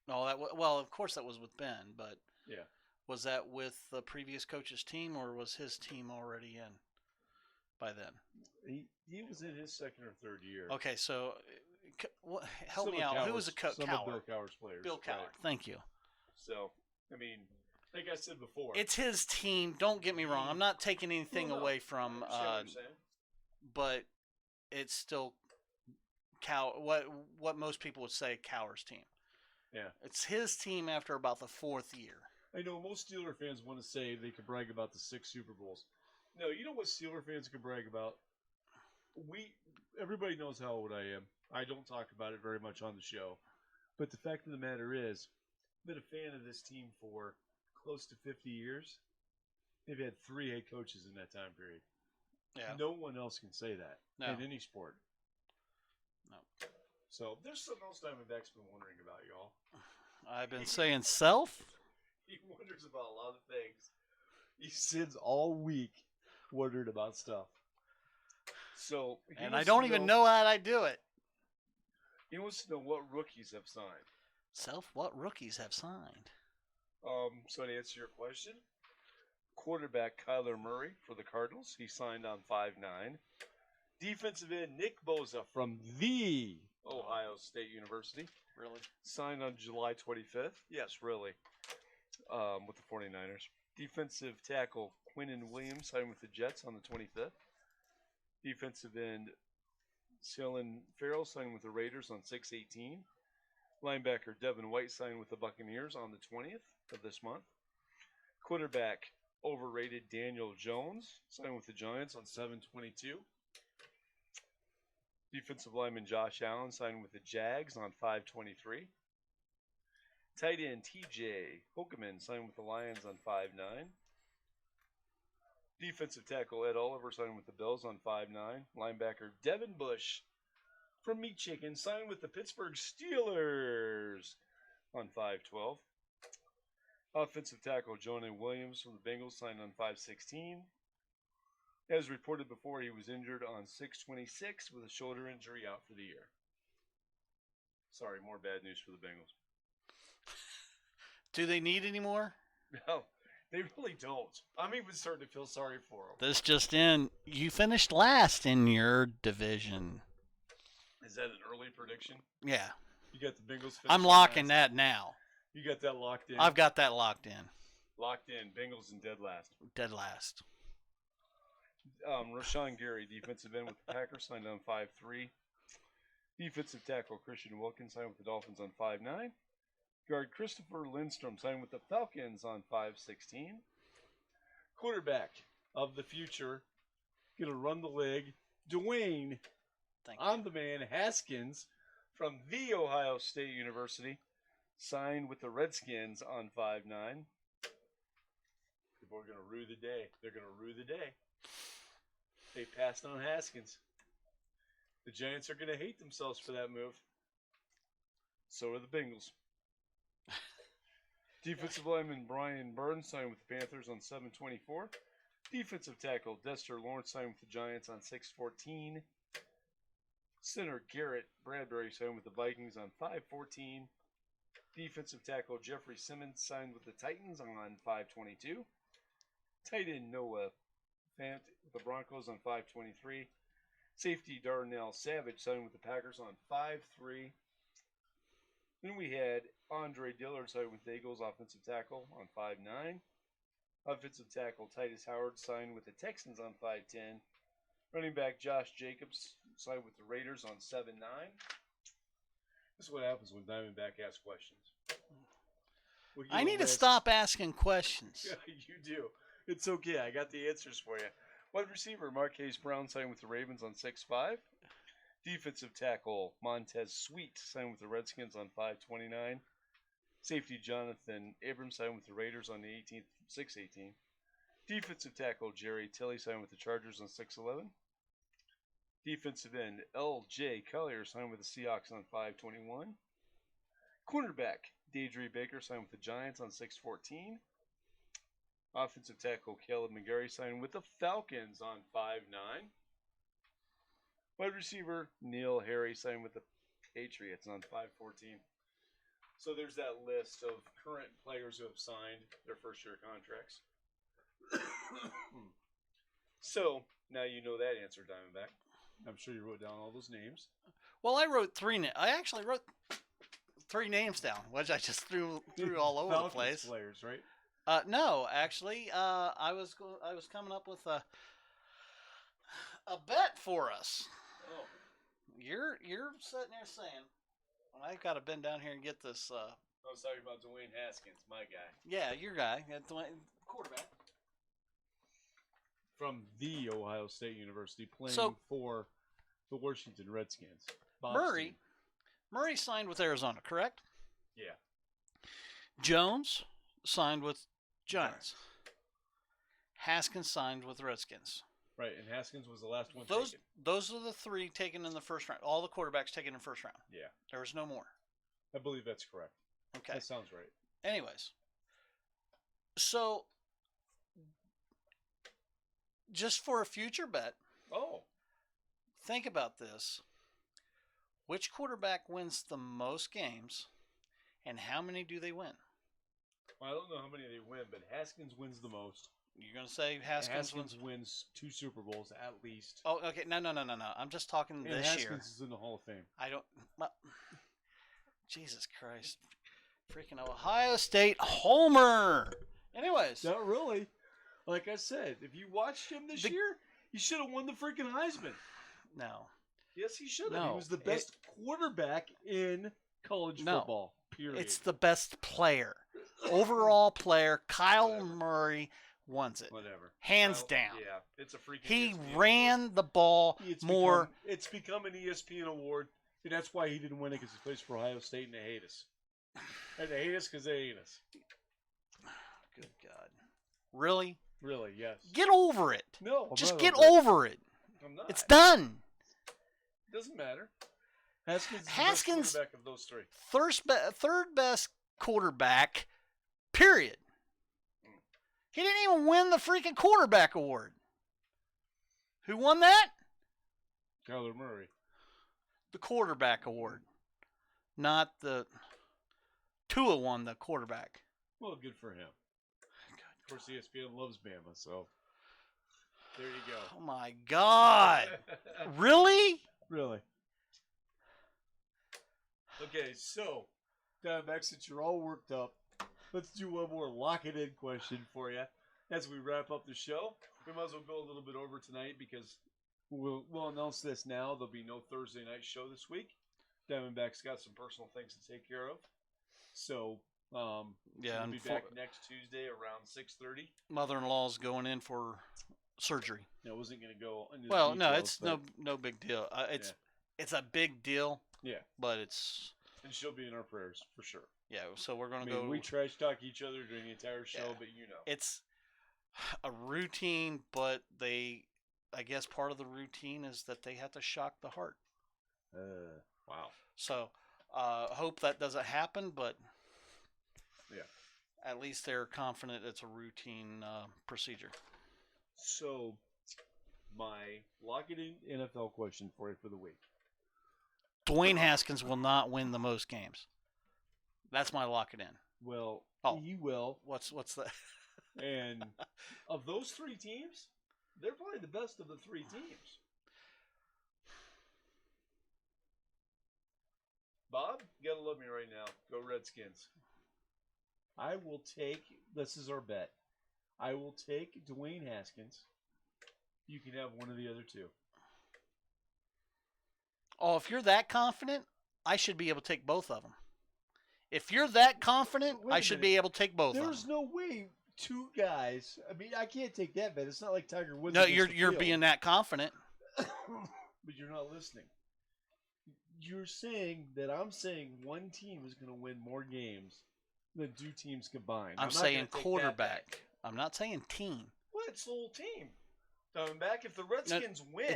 No, well, of course that was with Ben, but Yeah. was that with the previous coach's team, or was his team already in by then? He was in his second or third year. Okay, so help Some me of out. Who Cowher's- was a some of Cowher? Bill Cowher's players. Bill Cowher. Right. Thank you. So, I mean, like I said before, It's his team. Don't get me wrong. I'm not taking anything Well, no, away I from, understand what you're saying. but it's still what most people would say Cowher's team. Yeah. It's his team after about the 4th year. I know most Steeler fans want to say they can brag about the 6 Super Bowls. No, you know what Steeler fans can brag about? Everybody knows how old I am. I don't talk about it very much on the show. But the fact of the matter is, I've been a fan of this team for close to 50 years. They've had 3 head coaches in that time period. Yeah. No one else can say that in any sport. No. So there's something else Diamondback's been wondering about, y'all. I've been saying self. He wonders about a lot of things. He sits all week wondering about stuff. So, And I don't even know how I do it. He wants to know what rookies have signed. What rookies have signed? So to answer your question, quarterback Kyler Murray for the Cardinals. He signed on 5/9. Defensive end Nick Bosa from the Ohio State University. Really? Signed on July 25th. Yes, really. With the 49ers. Defensive tackle Quinnen Williams signed with the Jets on the 25th. Defensive end Dylan Farrell signed with the Raiders on 6/18. Linebacker Devin White signed with the Buccaneers on the 20th of this month. Quarterback overrated Daniel Jones signed with the Giants on 7/22. Defensive lineman Josh Allen signed with the Jags on 5/23. Tight end TJ Hokeman signed with the Lions on 5/9. Defensive tackle Ed Oliver signed with the Bills on 5/9. Linebacker Devin Bush from Meat Chicken signed with the Pittsburgh Steelers on 5/12. Offensive tackle Jonah Williams from the Bengals signed on 5/16. As reported before, he was injured on 6/26 with a shoulder injury, out for the year. Sorry, more bad news for the Bengals. Do they need any more? No, they really don't. I'm even starting to feel sorry for them. This just in. You finished last in your division. Is that an early prediction? Yeah. You got the Bengals. I'm locking that now. You got that locked in? I've got that locked in. Locked in. Bengals and dead last. Dead last. Rashawn Gary, defensive end with the Packers, signed on 5/3. Defensive tackle Christian Wilkins signed with the Dolphins on 5/9. Guard Christopher Lindstrom signed with the Falcons on 5/16. Quarterback of the future, going to run the league, Dwayne, on the man Haskins from the Ohio State University, signed with the Redskins on 5/9. People are going to rue the day. They're going to rue the day. They passed on Haskins. The Giants are going to hate themselves for that move. So are the Bengals. Defensive lineman Brian Burns signed with the Panthers on 7/24. Defensive tackle Dexter Lawrence signed with the Giants on 6/14. Center Garrett Bradbury signed with the Vikings on 5/14. Defensive tackle Jeffrey Simmons signed with the Titans on 5/22. Tight end Noah Fant with the Broncos on 5/23. Safety Darnell Savage signed with the Packers on 5/3. Then we had Andre Dillard signed with the Eagles, offensive tackle, on 5/9. Offensive tackle Titus Howard signed with the Texans on 5/10. Running back Josh Jacobs signed with the Raiders on 7/9. This is what happens when Diamondback asks questions. I need to stop asking questions. Yeah, you do. It's okay. I got the answers for you. Wide receiver Marquise Brown signed with the Ravens on 6/5. Defensive tackle Montez Sweet signed with the Redskins on 5/29. Safety Jonathan Abrams signed with the Raiders on the 18th, 6/18. Defensive tackle Jerry Tilley signed with the Chargers on 6/11. Defensive end L.J. Collier signed with the Seahawks on 5/21. Cornerback Deidre Baker signed with the Giants on 6/14. Offensive tackle Caleb McGarry signed with the Falcons on 5/9. Wide receiver Neil Harry signed with the Patriots on 5/14. So there's that list of current players who have signed their first-year contracts. So now you know that answer, Diamondback. I'm sure you wrote down all those names. Well, I wrote I actually wrote 3 names down, which I just threw all over the place. Players, right? No, actually, I was coming up with a bet for us. Oh. You're sitting there saying, well, I've got to bend down here and get this. I was talking about Dwayne Haskins, my guy. Yeah, your guy, quarterback. From the Ohio State University, playing for the Washington Redskins. Murray signed with Arizona, correct? Yeah. Jones signed with Giants. Haskins signed with Redskins. Right, and Haskins was the last one Those taken. Those are the 3 taken in the first round. All the quarterbacks taken in the first round. Yeah. There was no more. I believe that's correct. Okay. That sounds right. Anyways, so just for a future bet, Oh, think about this. Which quarterback wins the most games, and how many do they win? I don't know how many they win, but Haskins wins the most. You're going to say Haskins wins? wins 2 Super Bowls at least. Oh, okay. No. I'm just talking And this Haskins year. is in the Hall of Fame. I don't. Well, Jesus Christ. Freaking Ohio State homer. Anyways. Not really. Like I said, if you watched him this year, he should have won the freaking Heisman. No. Yes, he should have. No, He was the best quarterback in college No. football. Period. It's the best player. Overall player, Kyle Murray wins it. Whatever. Hands Well, down. Yeah, it's a freaking He ESPN ran the ball award. more. It's become an ESPN award, and that's why he didn't win it because he plays for Ohio State and they hate us. And they hate us because they hate us. Good God. Really? Really, yes. Get over it. No, I'm Just not get over it. over it. I'm not. It's done. Doesn't matter. Haskins is the Haskins- best quarterback of those three. Third best quarterback, period. He didn't even win the freaking quarterback award. Who won that? Kyler Murray. The quarterback award. Not the... Tua won the quarterback. Well, good for him. Of course, ESPN loves Bama, so there you go. Oh my God. Really? Really? Okay, so, Diamondback, since you're all worked up, let's do one more lock-it-in question for you as we wrap up the show. We might as well go a little bit over tonight because we'll announce this now. There'll be no Thursday night show this week. Diamondback's got some personal things to take care of. So, Yeah, we'll be back next Tuesday around 6:30. Mother-in-law's going in for surgery. I wasn't going to go into Well, the no, details, it's but- no big deal. It's a big deal, Yeah, but it's and she'll be in our prayers for sure. yeah. So we're I gonna mean, go. we trash talk each other during the entire show, Yeah. but you know. It's a routine, but I guess part of the routine is that they have to shock the heart. Wow. So hope that doesn't happen, but Yeah. at least they're confident it's a routine procedure. So, my lock-it-in NFL question for you for the week. Dwayne Haskins will not win the most games. That's my lock it in. Well, Oh. he will. What's that? And of those 3 teams, they're probably the best of the 3 teams. Bob, you gotta love me right now. Go Redskins. I will take, this is our bet. I will take Dwayne Haskins. You can have one of the other 2. Oh, if you're that confident, I should be able to take both of them. If you're that confident, Wait a I should minute. be able to take both of There's them. no way 2 guys. I mean, I can't take that bet. It's not like Tiger Woods. No, against the you're field. being that confident. But you're not listening. You're saying that I'm saying one team is going to win more games than 2 teams combined. I'm not saying gonna take that quarterback. bet. I'm not saying team. Well, it's the whole team. Diamondback, if the Redskins win,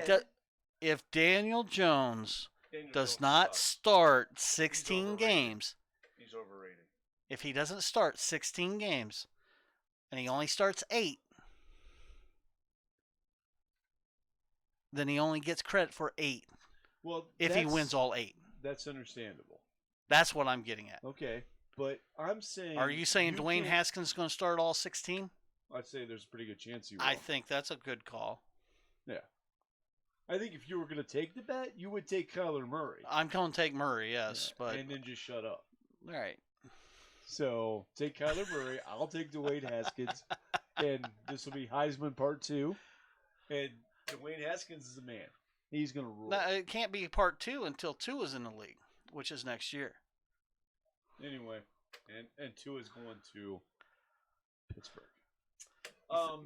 If Daniel Jones Daniel does Jones not sucks. start 16 overrated. games, He's overrated. if he doesn't start 16 games and he only starts 8, then he only gets credit for 8 Well, if he wins all 8. That's understandable. That's what I'm getting at. Okay, but I'm saying. Are you saying Dwayne can't- Haskins is going to start all 16? I'd say there's a pretty good chance he will. I think that's a good call. Yeah. I think if you were going to take the bet, you would take Kyler Murray. I'm going to take Murray, yes, Yeah, but and then just shut up. all right. So take Kyler Murray. I'll take Dwayne Haskins, and this will be Heisman Part 2. And Dwayne Haskins is the man. He's going to rule. No, it can't be part 2 until 2 is in the league, which is next year. Anyway, and 2 is going to Pittsburgh.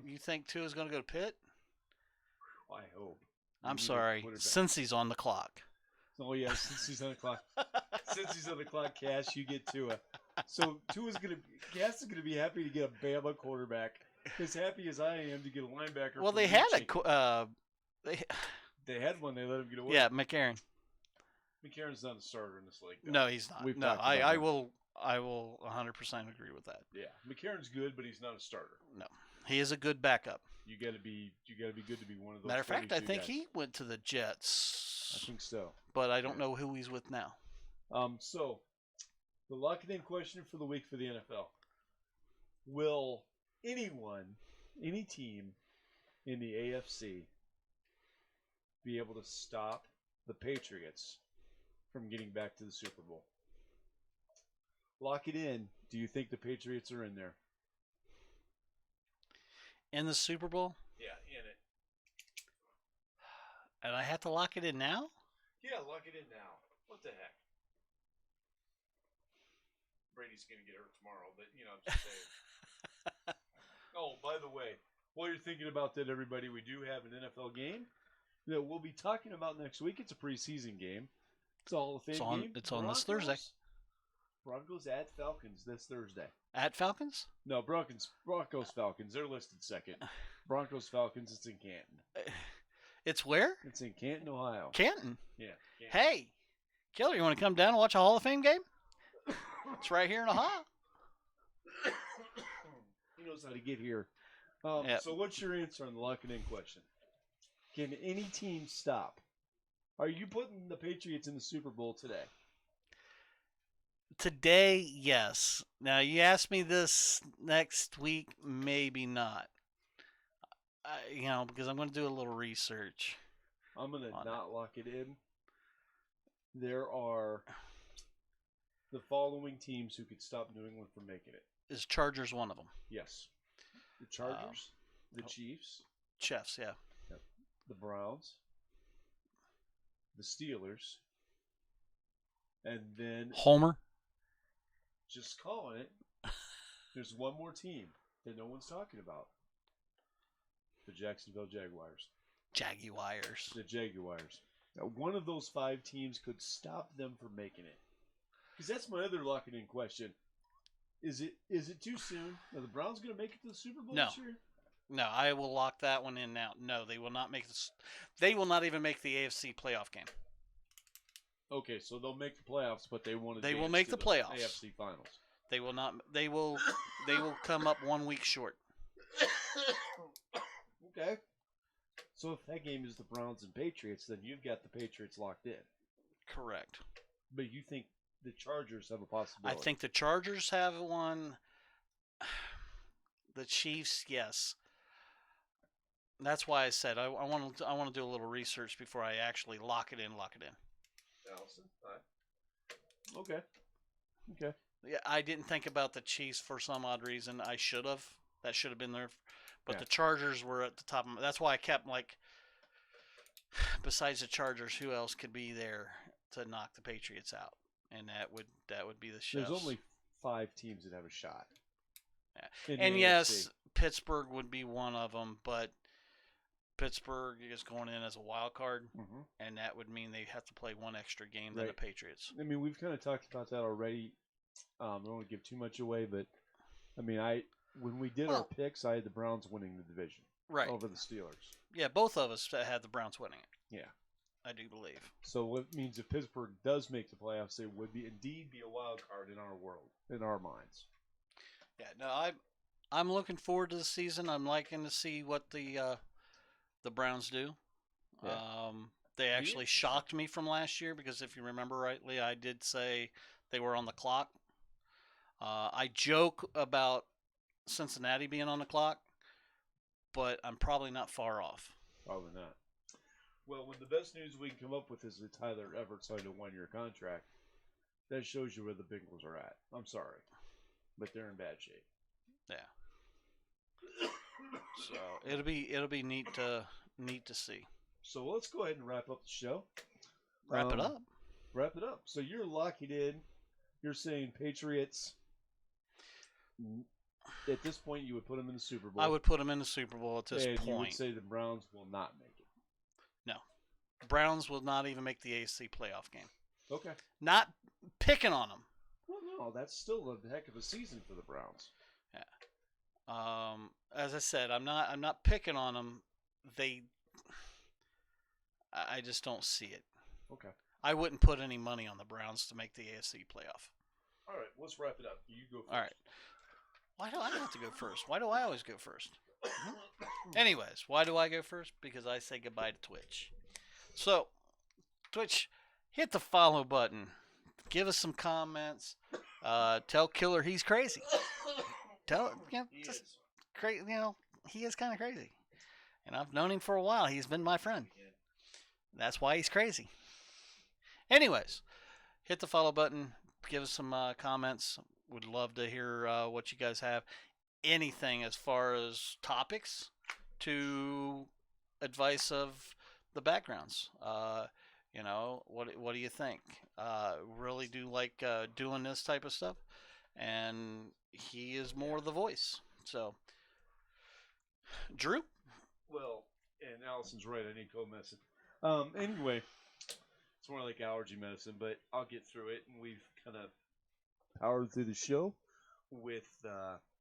You think 2 is going to go to Pitt? I hope. We I'm need a sorry, quarterback. since he's on the clock. Oh yeah, since he's on the clock. Since he's on the clock, Cash, you get Tua. So Cass is gonna be happy to get a Bama quarterback. As happy as I am to get a linebacker. Well, from they had Michigan. they They had one. They let him get away. yeah, McCarron. McCarron's not a starter in this league. though. No, he's not. We've No, talked about I that. will 100% agree with that. Yeah, McCarron's good, but he's not a starter. No. He is a good backup. You got to be good to be one of those. Matter of fact, I 22 think guys. he went to the Jets. I think so. But I don't know who he's with now. So the lock it in question for the week for the NFL: will any team in the AFC be able to stop the Patriots from getting back to the Super Bowl? Lock it in. Do you think the Patriots are in there? In the Super Bowl? Yeah, in it. And I have to lock it in now? Yeah, lock it in now. What the heck? Brady's going to get hurt tomorrow, but, I'm just saying. Oh, by the way, while you're thinking about that, everybody, we do have an NFL game that we'll be talking about next week. It's a preseason game. It's a Hall of Fame game. It's on this Thursday. Broncos at Falcons this Thursday. At Falcons? No, Broncos Falcons. They're listed second. Broncos Falcons. It's in Canton. It's where? It's in Canton, Ohio. Canton. Yeah. Canton. Hey, Killer, you want to come down and watch a Hall of Fame game? It's right here in Ohio. He knows how to get here. Yep. So what's your answer on the lock it in question? Can any team stop? Are you putting the Patriots in the Super Bowl today? Today, yes. Now, you ask me this next week, maybe not. Because I'm going to do a little research. I'm going to not lock it in. There are the following teams who could stop New England from making it. Is Chargers one of them? Yes. The Chargers, the Chiefs. Chiefs, yeah. The Browns. The Steelers. And then, Homer? just calling it, there's one more team that no one's talking about. The Jacksonville Jaguars. Jaguars. The Jaguars. Now, one of those 5 teams could stop them from making it. Because that's my other lock it in question. Is it too soon? Are the Browns going to make it to the Super Bowl No. this year? No, I will lock that one in now. No, they will not make this. They will not even make the AFC playoff game. Okay, so they'll make the playoffs, but they won't. They will advance make to the playoffs. AFC Finals. They will not. They will come up 1 week short. Okay. So if that game is the Browns and Patriots, then you've got the Patriots locked in. Correct. But you think the Chargers have a possibility? I think the Chargers have one. The Chiefs, yes. That's why I said I want to do a little research before I actually lock it in. Allison? Okay. Yeah, I didn't think about the Chiefs for some odd reason. I should have. That should have been there. But Yeah. the Chargers were at the top. That's why I kept besides the Chargers, who else could be there to knock the Patriots out? And that would be the Chiefs. There's only 5 teams that have a shot. Yeah. in the And yes, AFC. Pittsburgh would be one of them, but Pittsburgh is going in as a wild card, and that would mean they have to play one extra game than the Right. Patriots. I mean, we've kind of talked about that already. I don't want to give too much away, but I mean, when we did our picks, I had the Browns winning the division Right. over the Steelers. Yeah, both of us had the Browns winning it. Yeah. I do believe. So what means if Pittsburgh does make the playoffs, it would indeed be a wild card in our world, in our minds. Yeah, no, I'm looking forward to the season. I'm liking to see what the Browns do. Yeah. They actually shocked me from last year because if you remember rightly, I did say they were on the clock. I joke about Cincinnati being on the clock, but I'm probably not far off. Probably not. Well, when the best news we can come up with is that Tyler Everett signed a 1-year contract, that shows you where the Bengals are at. I'm sorry, but they're in bad shape. Yeah. So it'll be neat to see. So let's go ahead and wrap up the show. Wrap it up. Wrap it up. So you're locking in. You're saying Patriots. At this point, you would put them in the Super Bowl. I would put them in the Super Bowl at this and point. you would say the Browns will not make it. No. Browns will not even make the AFC playoff game. Okay. Not picking on them. Well, no, that's still a heck of a season for the Browns. Yeah. As I said, I'm not picking on them. I just don't see it. Okay. I wouldn't put any money on the Browns to make the AFC playoff. All right, let's wrap it up. You go first. All right. Why do I have to go first? Why do I always go first? Anyways, why do I go first? Because I say goodbye to Twitch. So, Twitch, hit the follow button. Give us some comments. Tell Killer he's crazy. Tell just crazy. He is kind of crazy, and I've known him for a while. He's been my friend. That's why he's crazy. Anyways, hit the follow button. Give us some comments. Would love to hear what you guys have. Anything as far as topics to advice of the backgrounds. What do you think? Really do like doing this type of stuff, and he is more the voice. So, Drew. Well, and Allison's right. I need cold medicine. Anyway, it's more like allergy medicine, but I'll get through it. And we've kind of powered through the show with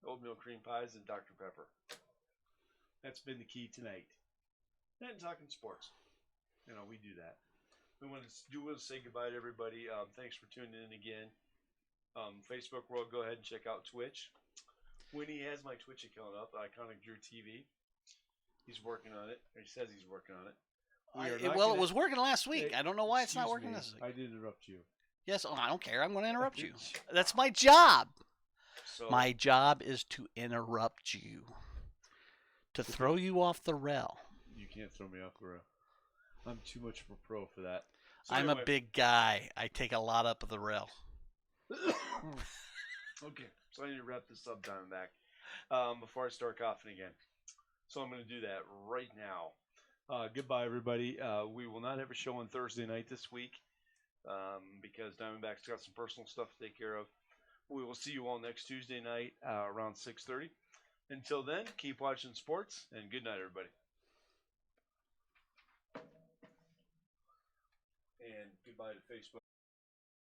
oatmeal cream pies and Dr. Pepper. That's been the key tonight. And talking sports. We do that. We want to say goodbye to everybody. Thanks for tuning in again. Facebook world, go ahead and check out Twitch. Winnie has my Twitch account up, Iconic Drew TV. He's working on it. Or he says he's working on it. It was working last week. I don't know why it's not working this week. I did interrupt you. Yes, I don't care. I'm going to interrupt you. That's my job. So, my job is to interrupt you. To throw you off the rail. You can't throw me off the rail. I'm too much of a pro for that. So I'm a big guy. I take a lot up of the rail. Okay, so I need to wrap this up, Diamondback, before I start coughing again. So I'm going to do that right now. Goodbye, everybody. We will not have a show on Thursday night this week because Diamondback's got some personal stuff to take care of. We will see you all next Tuesday night around 6:30. Until then, keep watching sports, and good night, everybody. And goodbye to Facebook.